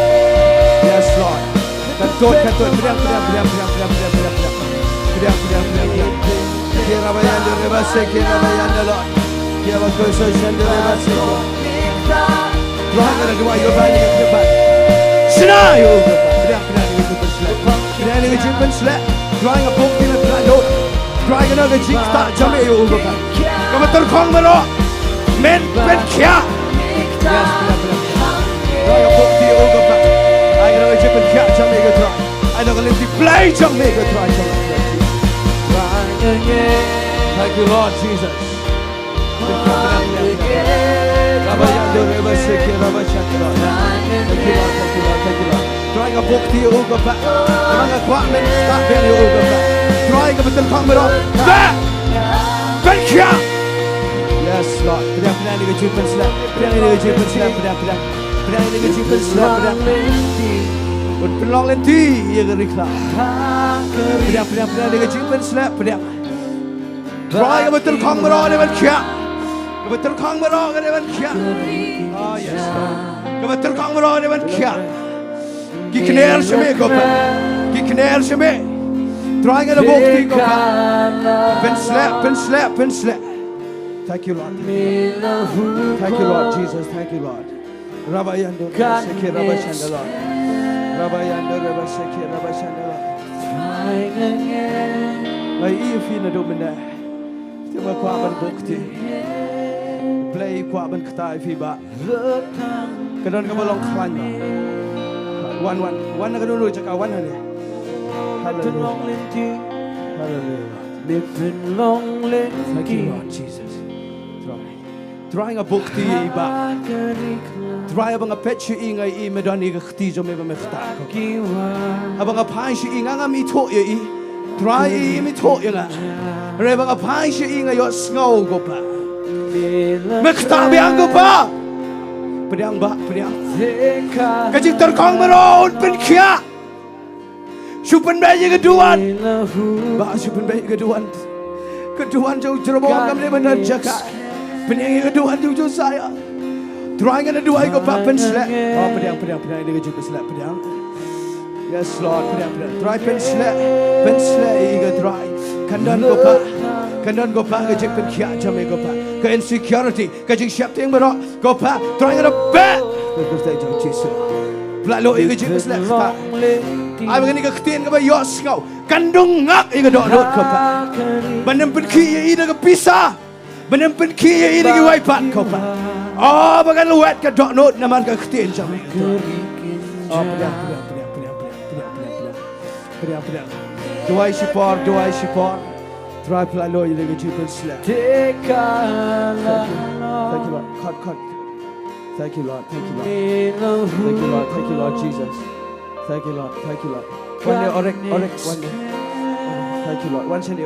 Yes, Lord. Kantut. Beriang. Kira bayan de rebase. Kira bayan de Lord. Kira bakoy de rebase. Trying to do it, you're finding it back. Sngi! Trying a book in a plan. Trying another jig start jumping over back. Come at the Congo. Men, kia. Yes, trying a book to you over back. I know a chip and catch and make a try. I know a little play to make a try. Thank you, Lord Jesus. Trying a book to you over back. Trying a quackman start being you over back. Trying a little combat on back. Bencha. Yes, Lord. Playing a chip and slap. But belong in tea, you recline. Playing a chip and slap. Trying a little combat on even cap. Betul kong berong ada kia. Oh yes. Betul kong berong ada kia. Gikner shme kopa. Trying at a book to kopa. Pen slap. Thank you, Lord. Thank you, Lord Jesus. Thank you, Lord. Rabayando seke rabashanda Lord. Rabayando seke rabashanda Lord. Ay ifina domina. Tema kwa man bukti. play kwa ban ktai fi ba. เลิศทาง Kadon ka balong klan ba. One na kadon Jaka one ha ni. เป็นลองเล่นที่ Hallelujah. ไม่เป็นลองเล่น Thank ที่ you Lord Jesus. Try nga bukti ba. Try abang apet shi ingay I medani ka khti jo me ba me khta ko. กี่วัน Abang apai shi inga nga mi tho ye I. Try I mi tho ye nga. Re bang apai shi inga yo sngaw ko pa. มีละ Me khta biang ko pa. Pediang ba, pediang. เทคา Kajik terkong meron pen kia. Supen bayi ke Duwan. มีละหู Ba supen bayi ke Duwan. Ke Duwan jauh jerobong kami benar Jaka. Penyang ke Duwan jauh saya. Try nga na Duwai ko pa pen slap. Oh pediang ini ke juga slap pediang. Yes Lord pediang. Try pen slap iga try. Kandan ko pa ke jik pen kia jame ko pa. Ke insecurity ke jik siap ting berok ko pa. Try nga na bet. Kita jauh Jesus. Pelalo iga jik slap ลอ pa. งเล่นที่ Ay mga ni Ktien ka ba yos ngau. Kandung ngak iga dok ko pa. Banem pen ki ye ida ka pisa. Banem pen ki ye ida ki waipat ko pa. Oh bagan luwet ka dok not naman ka Ktien jame. Oh pediang. Jowai sipor. Try pelalo iga jik pen slap. เทคาลา Thank you Lord. Cut. Thank you Lord. มีละหู Thank you Lord Jesus. Thank you Lord. One day orek one day. Thank you Lord. One chili.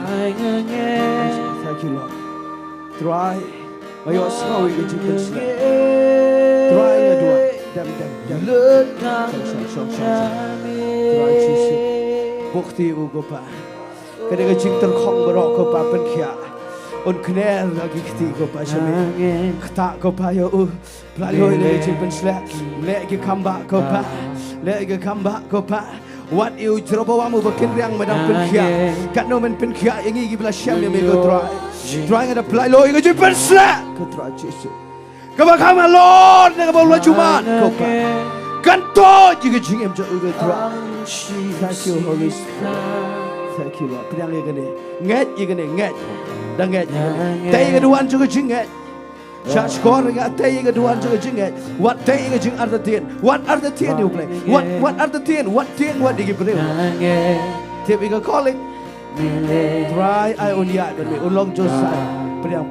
ไอ้เงี้ย Thank you Lord. Try. Ayo snow you just Try nga dua. Dam. เลิศทาง Try Jesus. Bukti u ko pa. Kada ka jing terkong berok ko pa pen kia. Un kner lagi kti ko pa shame. Kta ko pa yo u. Plaloy le jing pen slap. Le ki kamba ko pa. What you jerobowamu bakin riang madam pen kia. Kat no men pen kia yang igi bela syam ni me ko try. Try ngada plaloy ke jing pen slap. Ko try Jesus. Kabakama Lord na kabawla juman ko pa. Kanto jiga jing em jo u ko try. Thank you Holy Spirit. Thank you Lord. Pediang ye gane. Nget ye gane nget. Dang nget. Tay ke duan jo ke jing nget. Church kor nga tay ke duan jo ke jing nget. What tay ke jing are the ten. What are the ten you play? What are the ten? What ten what digi play? Tip ika calling. Try I on yat but me ulong jo sai. Pediang.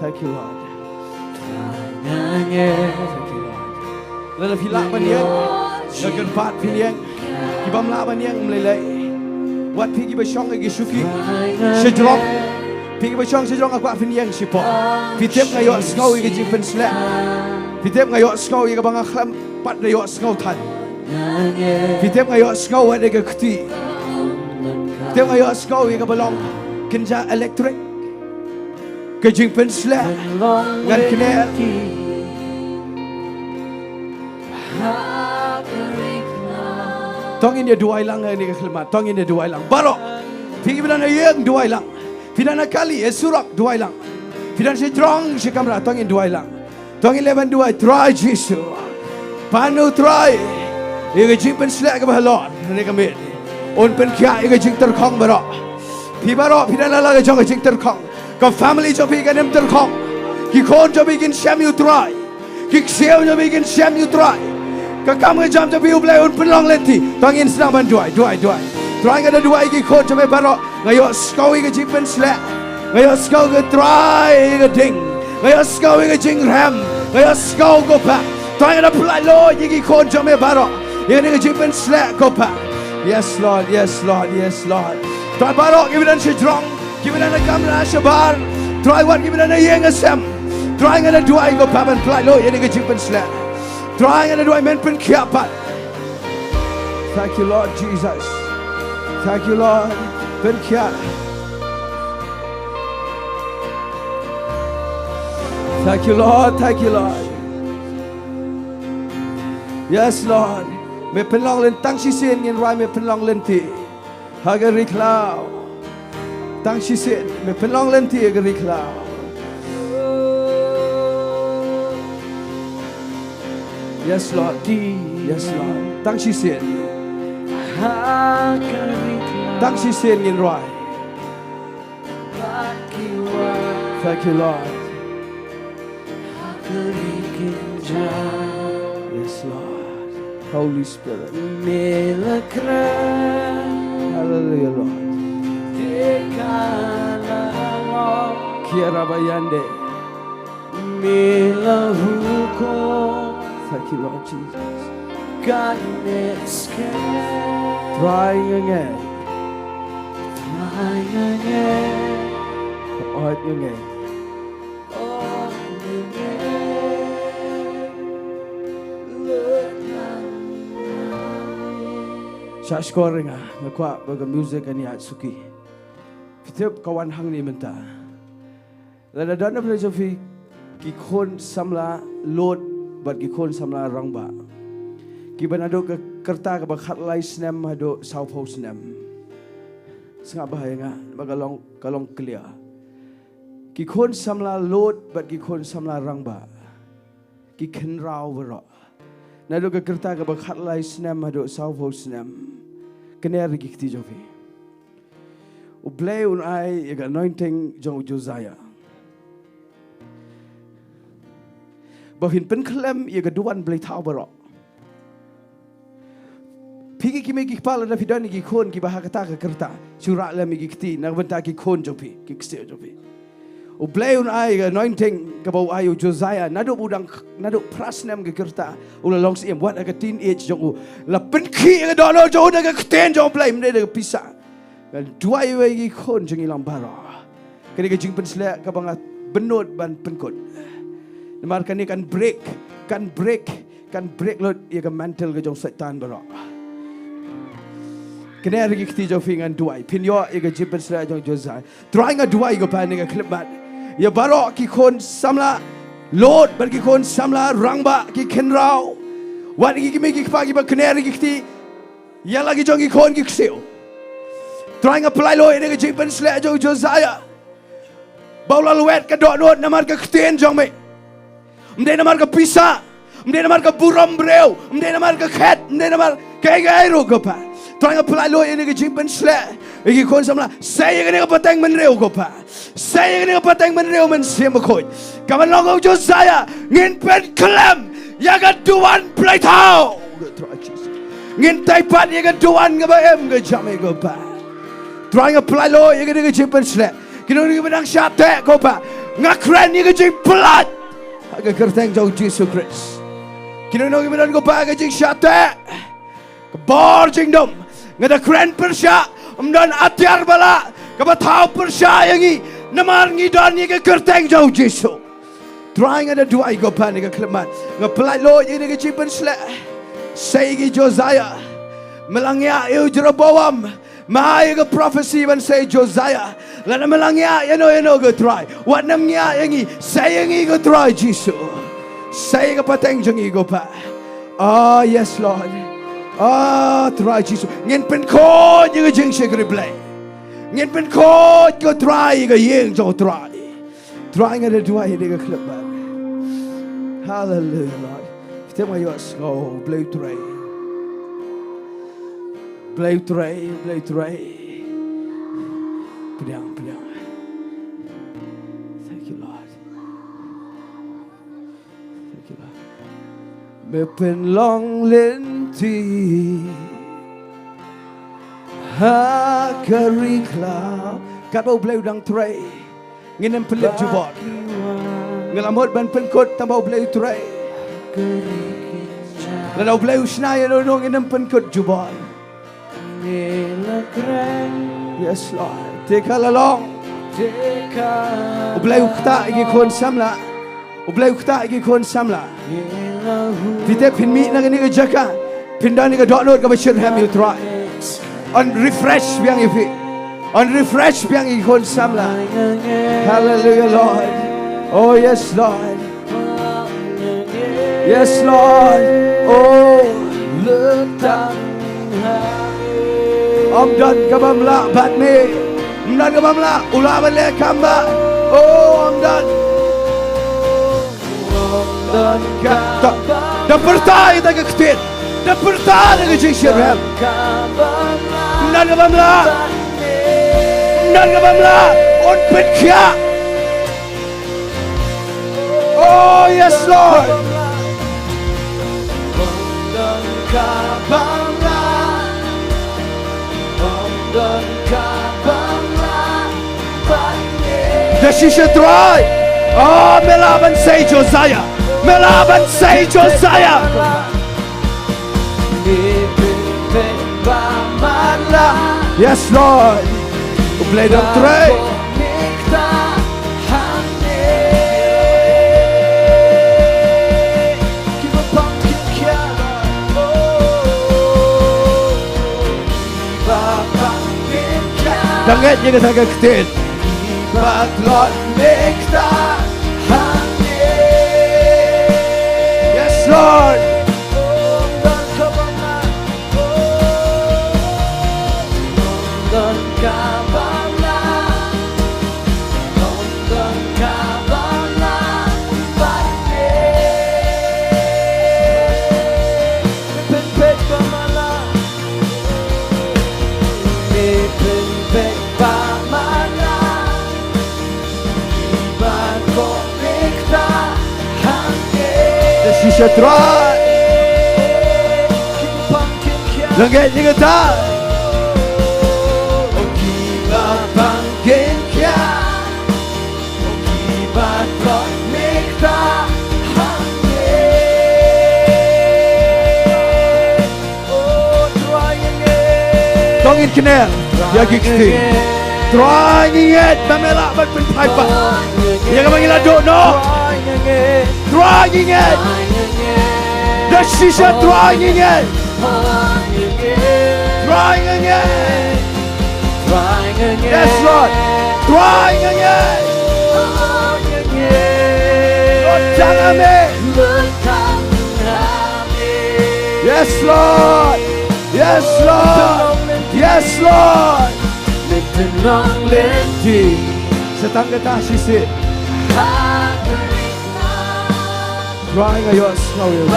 Thank you Lord. Thank you Lord. Lalu hilak paniang. Lagan pat paniang. Kibam la paniang melelai. What pigi bashong igi shuki. Shijrong. Pigi bashong aku paniang sipo. Pitep ngayo snow igi jipen slap. Pitep ngayo snow igi bang akhlam pat ngayo snow tan. Pitep ngayo snow ada igi kti. Pitep ngayo snow igi balong kinja elektrik. Ke jipen slap. Ngan kner. Tongin dia Duwai lang ni kekhlemat. Tongin dia Duwai lang. Barok. Pigi bidana yeng Duwai lang. Pidana kali surak Duwai lang. Pidana strong si kamera tongin Duwai lang. Tongin leban Duwai try Jesus. Panu try. Iga jing pen slak ke bahalon. Ni kami. On pen kia iga jing terkong barok. Pi barok pidana laga jong jing terkong. Ka family jo pi ganem terkong. Ki kon jo bikin syam you try. Ki kseo jo bikin syam you try. Kakam ke jam jabi ublai un penlong lenti. Tongin senang ban Duwai. Try ngada Duwai ki khot jame barok. Ngayo skau ke jing pen slap. Ngayo skau ke try ke ding. Ngayo skau ke jing ram. Ngayo skau ko pa. Try ngada pulai lo ki khot jame barok. Yang ke jing pen slap ko pa. Yes Lord. Try barok ki bidan strong. Ki bidan kamera shabar. Try wat ki bidan yeng asam. Try ngada Duwai ko pa ban pulai lo yang ke jing pen slap. Trying and do I meant pen kiapat. Thank you Lord Jesus. Thank you Lord. Pen kiat. Thank you Lord. Yes Lord. Me penlong len tang sisin ngin rai me penlong lenti. Hagari klau. Tang sisin me penlong lenti hagari klau. Yes Lord. Tang sisin. Tang sisin ngin rai. Thank you, Lord. Yes, Lord. Holy Spirit. Hallelujah, Lord. Kiara bayande. Thank you, Lord Jesus. Trai again. Art again. Syaskoring ngakwa baga music ani atsuki. Fitip kawan hangne Bynta. Lada dana filosofi kikon samla lot bat kikon samla rangba. Kiban ado ke kerta ke bakhat lai snem ado Sohthri snem. Sangat bahaya ngah bagalong kalong clear. Kikon samla lot bat kikon samla rangba. Kiken rau bero. Nado ke kerta ke bakhat lai snem ado Sohthri snem. Kena rigi kiti jovi. U Blei un ai yaga anointing jong Josiah. Bahin penklem yaga Duwan Blei tau bero. Pigi kimi kipala na fidani kikon ki bahakata ke kerta. Surat lem kiti nak Bynta kikon jovi kikse jovi. U Blei un ai yaga anointing ke bau ayu Josiah. Nado budang nado prasnem ke kerta. Ula long siem buat aga teenage jong u. La penki yaga dono jong daga Ktien jong Blei mde daga pisah. Dua iwi kon jingilang bara. Kini ke jing penslek ke bangat benut ban penkot. Namar kani kan break lot ia ke mental ke jong setan bara. Kini hari kiti jong fingan Duwai. Pinyo ia ke jing penslek jong Josiah. Trai nga Duwai ke pan dengan klip bat. Ya bara ki kon samla lot ban ki kon samla rangba ki kenrau. Wat ki kimi ki pagi ba kini hari kiti. Ya lagi jong ki kon ki kseu. Trai nga pelai lo ini ke jimpen selek jong Josiah. Baula luet ke dok not namar ke Ktien jong me. Mde namar ke pisah. Mde namar ke buram breu. Mde namar ke khet. Mde namar ke gairu ke pa. Trai nga pelai lo ini ke jimpen selek. Iki kon samla. Saya ini ke pateng menreu ke pa. Saya ini ke pateng menreu men Syiemlieh. Kaman longo Josiah. Ngin pen kelam. Yaga Duwan Blei tau. Ngin taipat yaga Duwan ke baem ke jame ke pa. Trai nga pelai lo yang kena jimpen selek. Kena ni benang syatek kau pa. Ngakren yang kena pelat. Agak kerteng jauh Yesus Kristus. Kena ni benang kau pa kena syatek. Kebor Jingduwai. Ngada kren persyak. Mdan atiar bala. Kaba tahu persyak yang ni. Namar ngidon yang kena kerteng jauh Yesus. Trai nga ada dua kau pa ni kena kelemat. Ngapelai lo yang kena jimpen selek. Saigi Josiah. Melangya iu Jeroboam. Mahaya ke profesi ban saya Josiah. Lana melangya yano ke Trai. Wat namnya yangi saya yangi ke Trai Yesus. Saya ke pateng jangi ke pa. Ah yes Lord. Ah Trai Yesus. Ngin pen ko je ke jing Ri-Bhoi. Ngin pen ko ke Trai ke yeng jo Trai. Trai ngada dua ini ke klub ban. Hallelujah Lord. Kita mau yos go Blei Trai. Blei Trai. Pedang. Thank you, Lord. Mepen long lenti ha karikla kat bau Blei udang Trai nginem pelip jubot ngelamot ban penkot tambau Blei Trai lalau Blei usnai no nginem penkot jubot. Yes Lord. Teka lalong. U Blei ukta igi kon samla. U Blei ukta igi kon samla. Vite pinmi na gani ke Jaka. Pindani ke dok not ke Bashirham you try. On refresh biang ifi. On refresh biang igi kon samla. Hallelujah Lord. Oh yes Lord. Yes Lord. Oh letak Omdan kabamla batme. Omdan kabamla ula bale kamba. Oh omdan. Omdan kamba. Dan pertai tak Ktien. Dan pertai tak Jingiasyllok. Omdan kabamla. Omdan kabamla. On petkia. Oh yes Lord. Decision Trai. Oh melaban say Josiah. Melaban say Josiah. Yes Lord. U Blei dan Trai. Danget je kata Ktien. Batlot nekta hangne. Yes Lord. Shisha Trai. Danget je kata. Tongin kenal ya Ktien. Trai ingat memelak berpentai pak. Ya kamu ingat dok no. Trai ingat. The shisha Trai ingat. Trai ingat. Yes Lord. Trai ingat. Lord jangan Yes Lord. Yes Lord. Yes Lord. Setang kata sisi. Crying ayo slow you.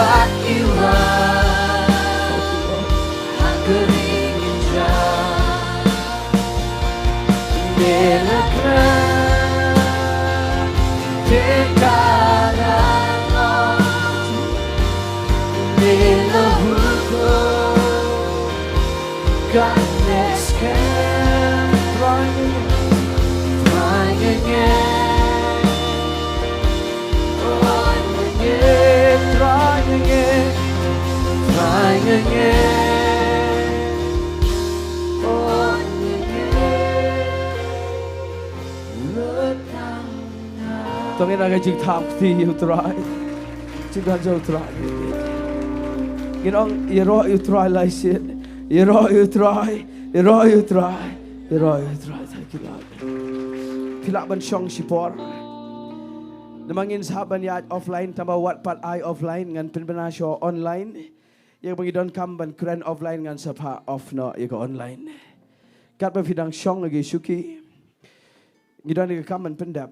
Tongin agak jing thap ti U Trai. Jingiasyllok Trai. Ginong jinggiaroh U Trai lai sit. Jinggiaroh U Trai. Jinggiaroh U Trai. Jinggiaroh U Trai. Thank you Lord. Pilak ban syong sipor. Namangin sahaban ya offline tambah wat pat I offline ngan penbena show online. Yang bagi don kam ban keren offline ngan sapa off no ya online. Kat ba fidang syong lagi syuki. Ngidon ni kam ban pendap.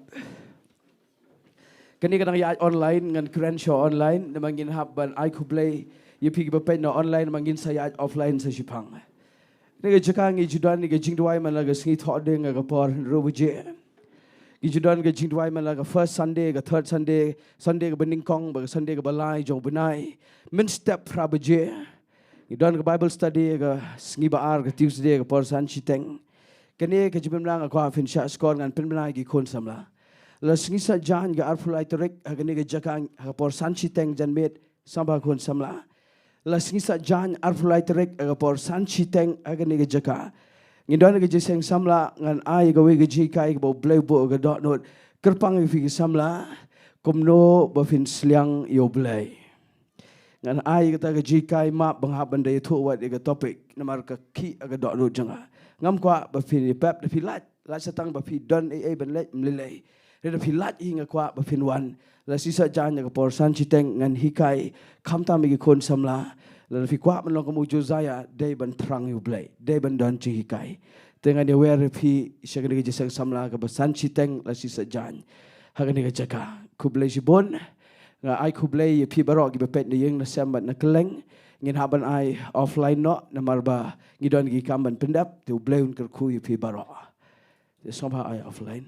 Kani kadang ya online ngan keren show online namangin hab ban I U Blei ya pigi ba pen no online namangin saya offline sa sipang. Ni Jaka ngi judan ni Jingduwai man laga Sngi thode nga por robuje. Gijudan ke Jingduwai man laga first Sunday ke third Sunday Sunday ke beningkong ba Sunday ke balai jong benai min step frabaje. Gidan ke Bible study ke Sngi baar ke Tuesday ke por san chiteng. Kani ke jibem lang ko afin sha skor ngan pen benai ki kon samla. La Sngi sa jan ke arfulai terek kani ke Jaka ke por san chiteng janmet samba kon samla. La Sngi sa jan arfulai terek ke por san chiteng kani ke Jaka. Ngidon ke jiseng samla ngan ai gawe ke jikai ke Blei bo ke dot not kerpang fi ke samla kumno bafin Syiemlieh U Blei. Ngan ai kata ke jikai map banghap benda itu wat ke topik namar ke ki ke dot not janga. Ngam kwa bafin pep de filat la setang bafi don ben le mlelei. Re de filat hinga kwa bafin wan la sisa jan ke por san chiteng ngan hikai khamta me ke kon samla. Lalu fikwa menolak kamu Josiah day ban terang U Blei day ban don cihikai tengah dia wear pi syakir ke jasa samla ke besan citeng lasi sejan hagan ke Jaka U Blei sibon ai U Blei pi barok ki bepet ni yang nasambat na keleng ngin haban ai offline no namarba ngidon ki kamban pendap tu U Blei un kerku pi barok sompa ai offline